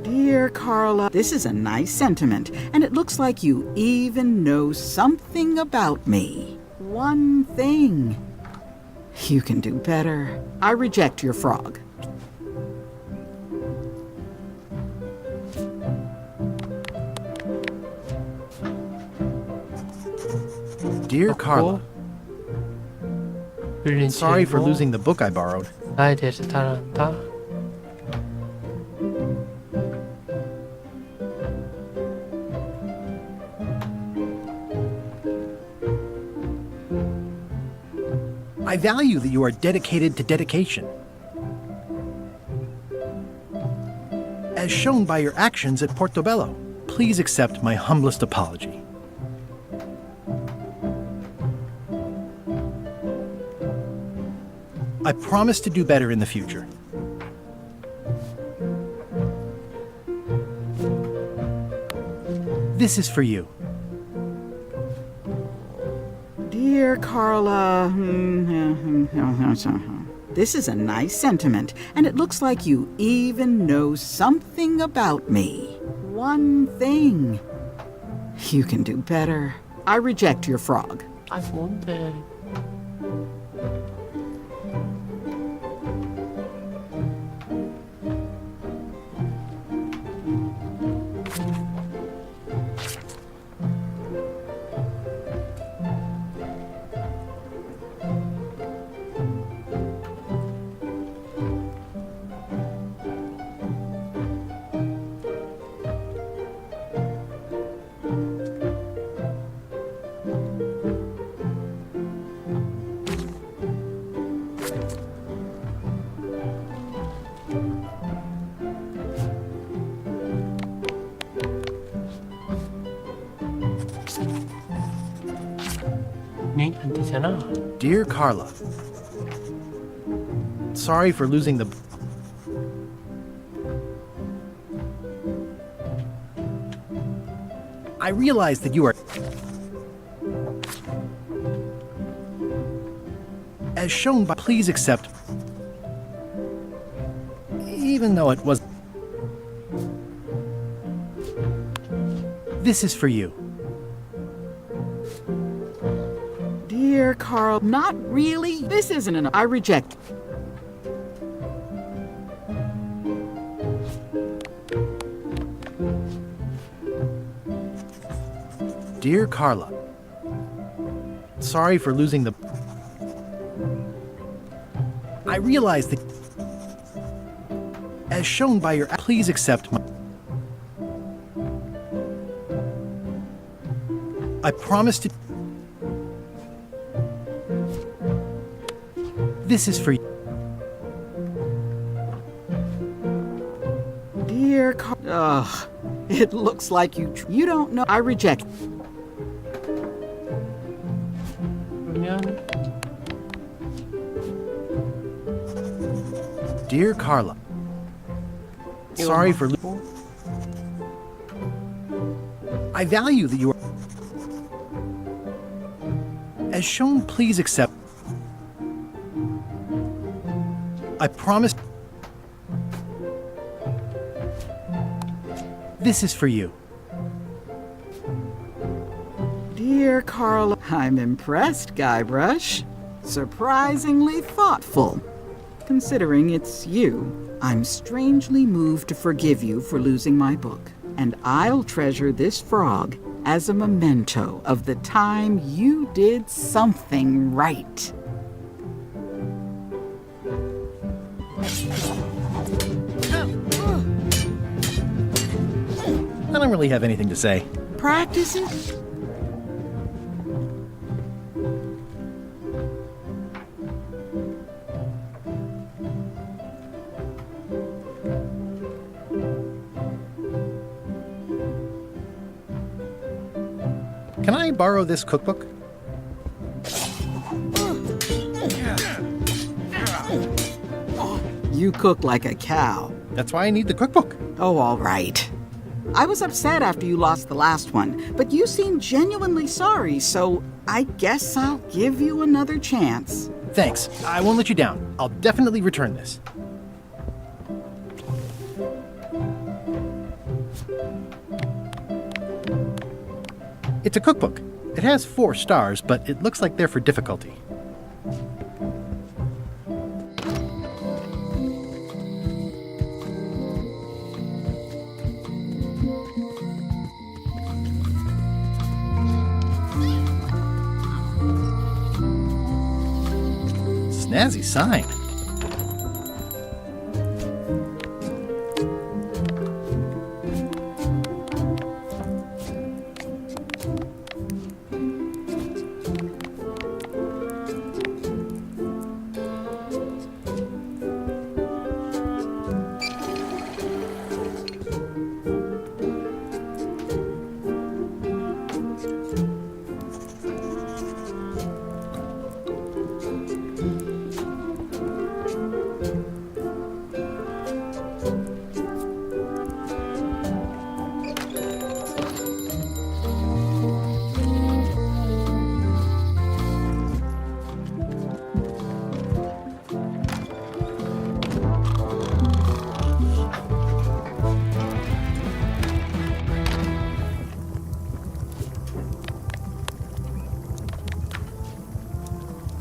Dear Carla, this is a nice sentiment, and it looks like you even know something about me. One thing. You can do better. I reject your frog. Dear Carla, sorry for losing the book I borrowed. 나에 대해서 따라한다. I value that you are dedicated to dedication. As shown by your actions at Portobello, please accept my humblest apology. I promise to do better in the future. This is for you. Dear Carla, this is a nice sentiment, and it looks like you even know something about me. One thing. You can do better. I reject your frog. 아, 뭔데? 네? 안 되잖아. Dear Carla, sorry for losing the... I realize that you are... As shown by... Please accept... Even though it was... This is for you. Dear Carl, not really. This isn't enough. I reject. Dear Carla, sorry for losing the... I realize that... As shown by your... Please accept my... I promise to... This is for you. Dear Carl... Ugh. It looks like you... You don't know... I reject. Dear Carla, sorry for... I value that you are... As shown, please accept... I promise... This is for you. Dear Carla, I'm impressed, Guybrush. Surprisingly thoughtful. Considering it's you, I'm strangely moved to forgive you for losing my book. And I'll treasure this frog as a memento of the time you did something right. I don't really have anything to say. Practice it. Can I borrow this cookbook? You cook like a cow. That's why I need the cookbook. Oh, all right. I was upset after you lost the last one, but you seemed genuinely sorry, so I guess I'll give you another chance. Thanks. I won't let you down. I'll definitely return this. It's a cookbook. It has 4 stars, but it looks like they're for difficulty. snazzy sign.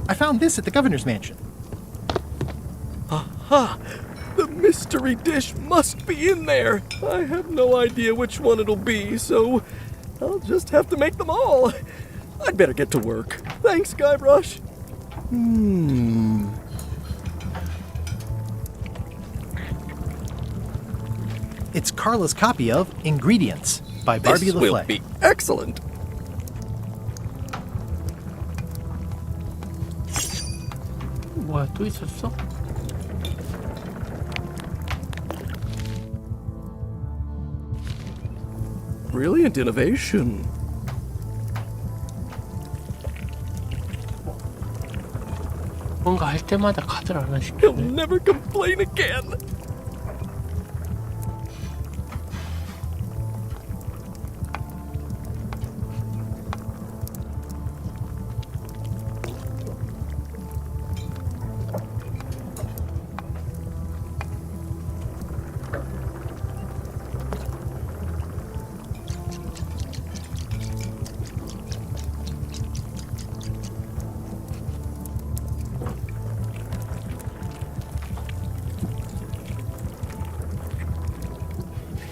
I found this at the governor's mansion. Aha! The mystery dish must be in there. I have no idea which one it'll be, so I'll just have to make them all. I'd better get to work. Thanks, Guybrush. It's Carla's copy of Ingredients by Barbie This will LaFleur. be excellent. 뭐야, 또 있었어? Brilliant innovation. 뭔가 할 때마다 카드를 하나 He'll 시키네. never complain again.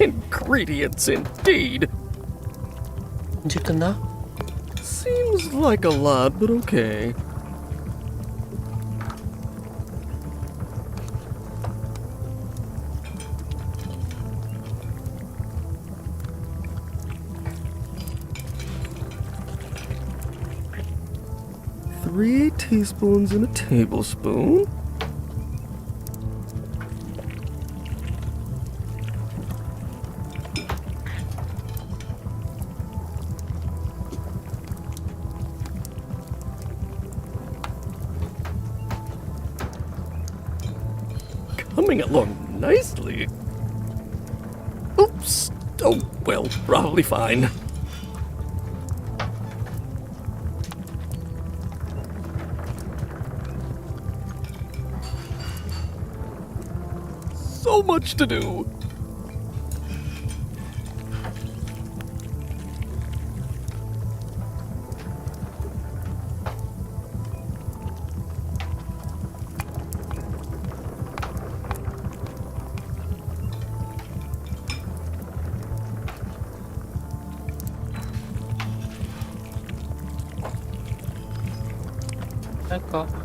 Ingredients indeed. 이제 끝나? Seems like a lot, but okay. Three teaspoons in a tablespoon. Coming along nicely. Oops. Oh, well, probably fine. So much to do.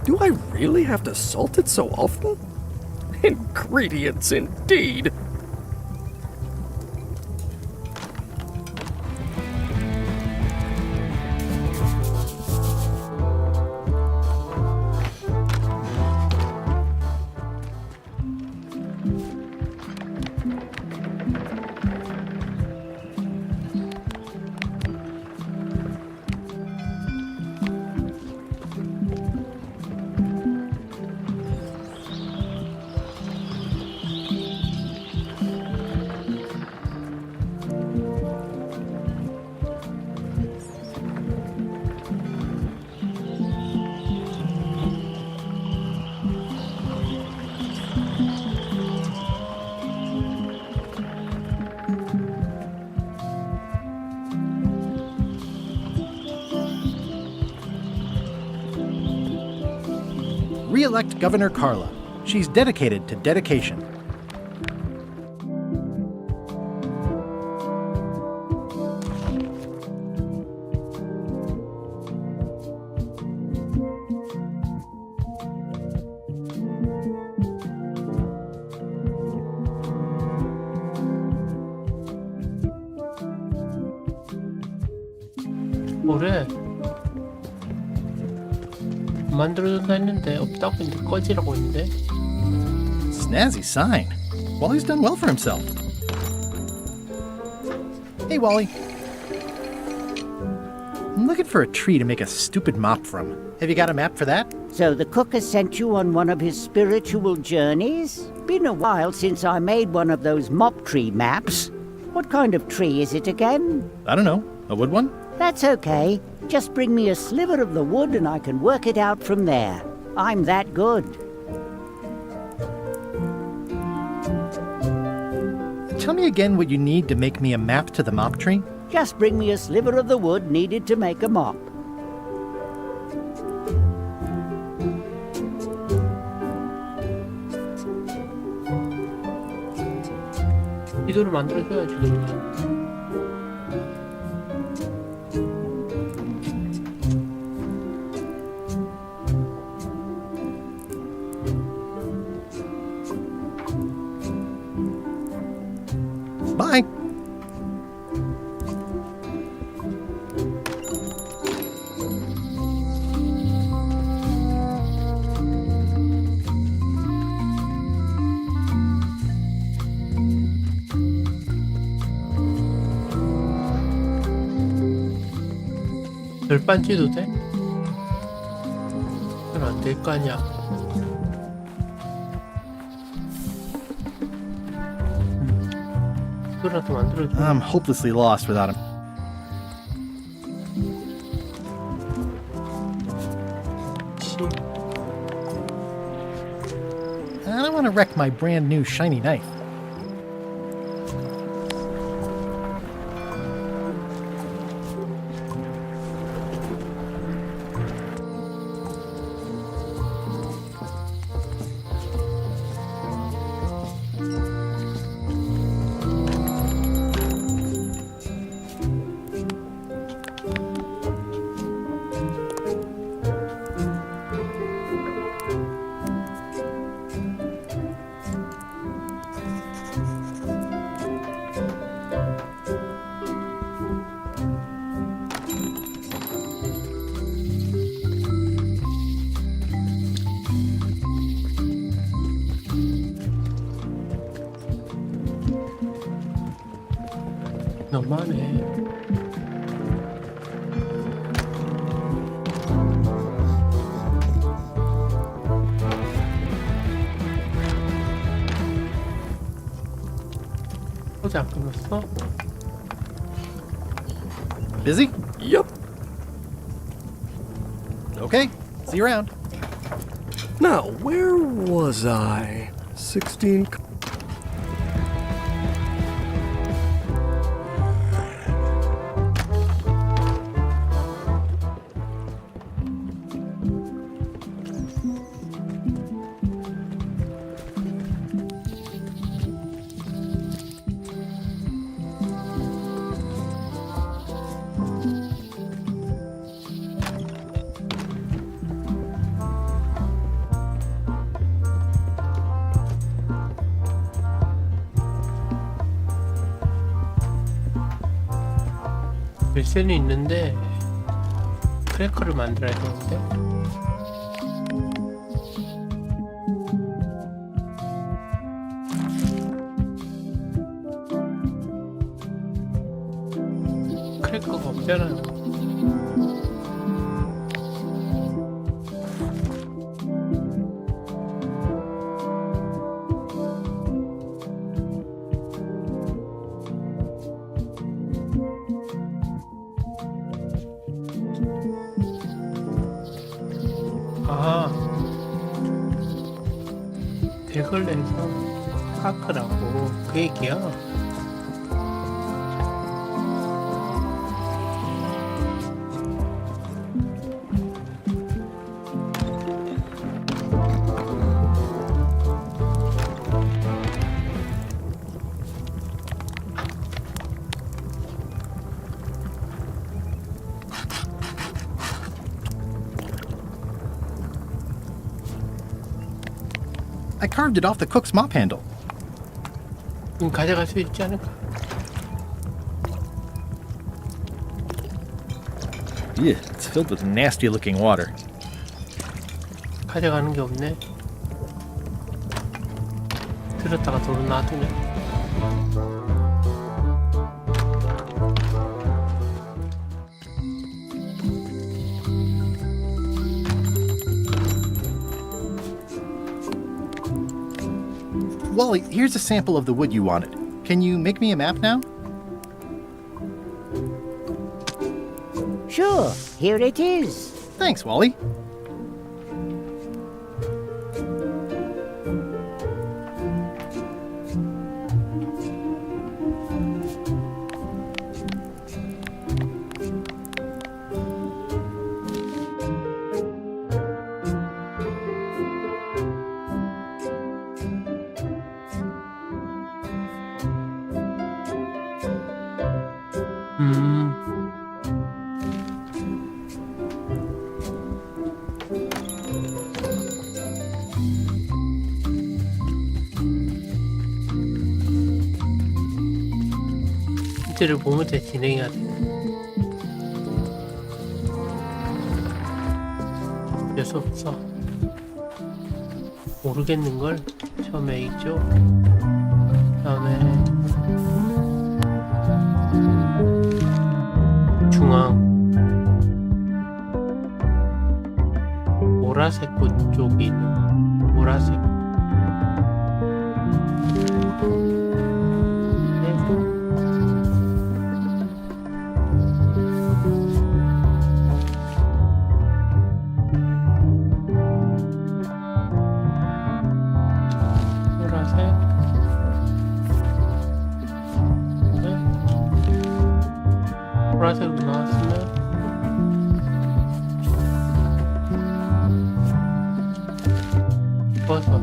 Do I really have to salt it so often? Ingredients indeed. Re-elect Governor Carla. She's dedicated to dedication. 만들어준다 했는데 없다고 했는데 꺼지라고 했는데. Snazzy sign. Wally's done well for himself. Hey, Wally. I'm looking for a tree to make a stupid mop from. Have you got a map for that? So the cook has sent you on one of his spiritual journeys? Been a while since I made one of those mop tree maps. What kind of tree is it again? I don't know. A wood one? That's okay. Just bring me a sliver of the wood and I can work it out from there. I'm that good. Tell me again what you need to make me a map to the mop tree. Just bring me a sliver of the wood needed to make a mop. 이도를 만들어줘야지 그러면. Bye. 열 반지도 돼? 그건 안 될 거 아니야. 이거라도 만들어줘. I'm hopelessly lost without him. I don't want to wreck my brand new shiny knife. 너무하네. 소지 안 끊었어? Busy? Yup. Okay. See you around. Now, where was I? 16. 열쇠는 있는데 크래커를 만들어야 되는데. 크래커가 없잖아. 아, 덱을 내서 하크라고 그 얘기야. I carved it off the cook's mop handle. 가져갈 수 있지 않을까? Yeah, it's filled with nasty-looking water. 가져가는 게 없네. 들었다가 도로 놔두네. Wally, here's a sample of the wood you wanted. Can you make me a map now? Sure, here it is. Thanks, Wally. 힌트를 보면서 진행해야 돼. 어쩔 수 없어. 모르겠는걸? 처음에 있죠? 다음에 중앙 보라색 꽃 쪽이 있는 보라색 보라색으로 나왔으면 버섯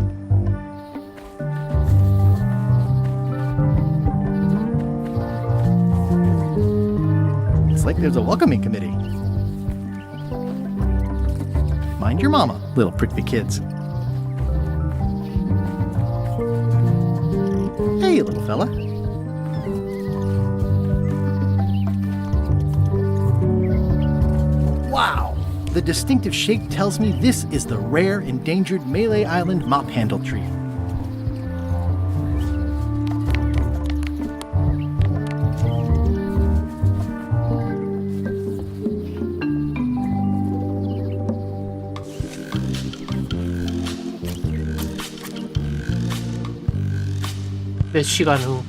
It's like there's a welcoming committee. Mind your mama, little prickly kids. Hey, little fella. Wow! The distinctive shape tells me this is the rare endangered Malay Island mop-handle tree. 몇 시간 후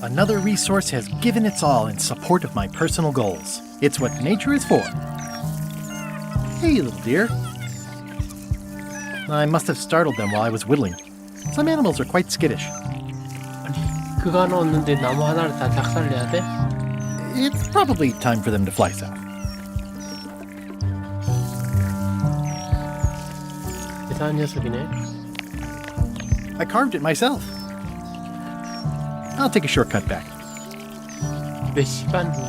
Another resource has given its all in support of my personal goals. It's what nature is for. Hey, little dear. I must have startled them while I was whittling. Some animals are quite skittish. 그거 하나 얻는데 나무 하나를 다 작살내야 돼? It's probably time for them to fly south. 대단한 녀석이네. I carved it myself. I'll take a shortcut back. 몇 시간 후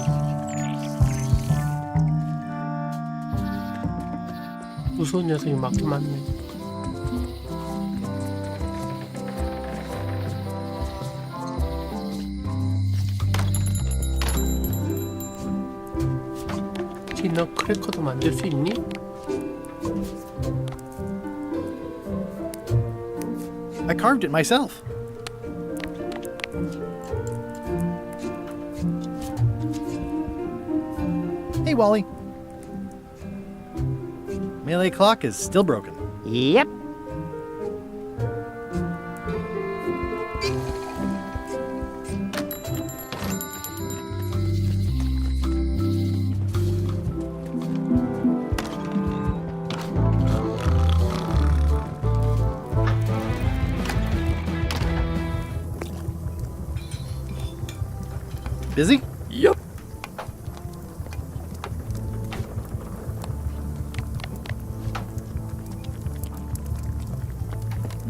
무서운 녀석이 많긴 많네. 혹시 너 크래커도 만들 수 있니? I carved it myself. Hey, Wally. Melee clock is still broken. Yep. Busy? Yup.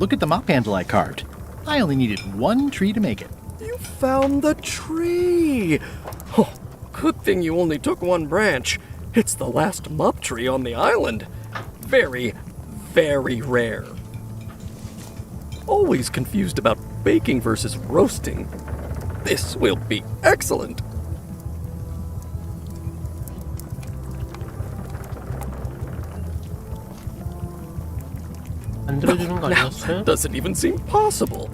Look at the mop handle I carved. I only needed one tree to make it. You found the tree! Oh, good thing you only took one branch. It's the last mop tree on the island. Very, very rare. Always confused about baking versus roasting. This will be excellent. 만들어주는 거 아니었어요? Doesn't even seem possible.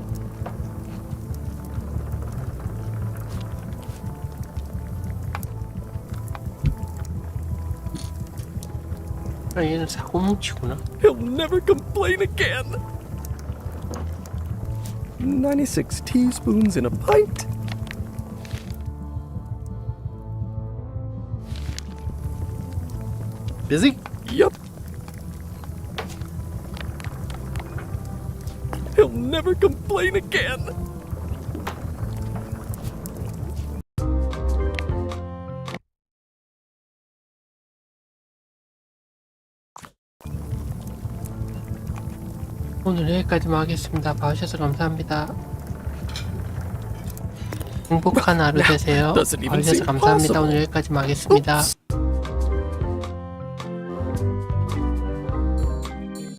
아, 얘는 사고뭉치구나. He'll never complain again. 96 teaspoons in a pint. Busy? Yup. He'll never complain again. 오늘 여기까지만 하겠습니다. 봐주셔서 감사합니다. 행복한 하루 되세요. Doesn't even 봐주셔서 seem 감사합니다. possible. 오늘 여기까지만 하겠습니다.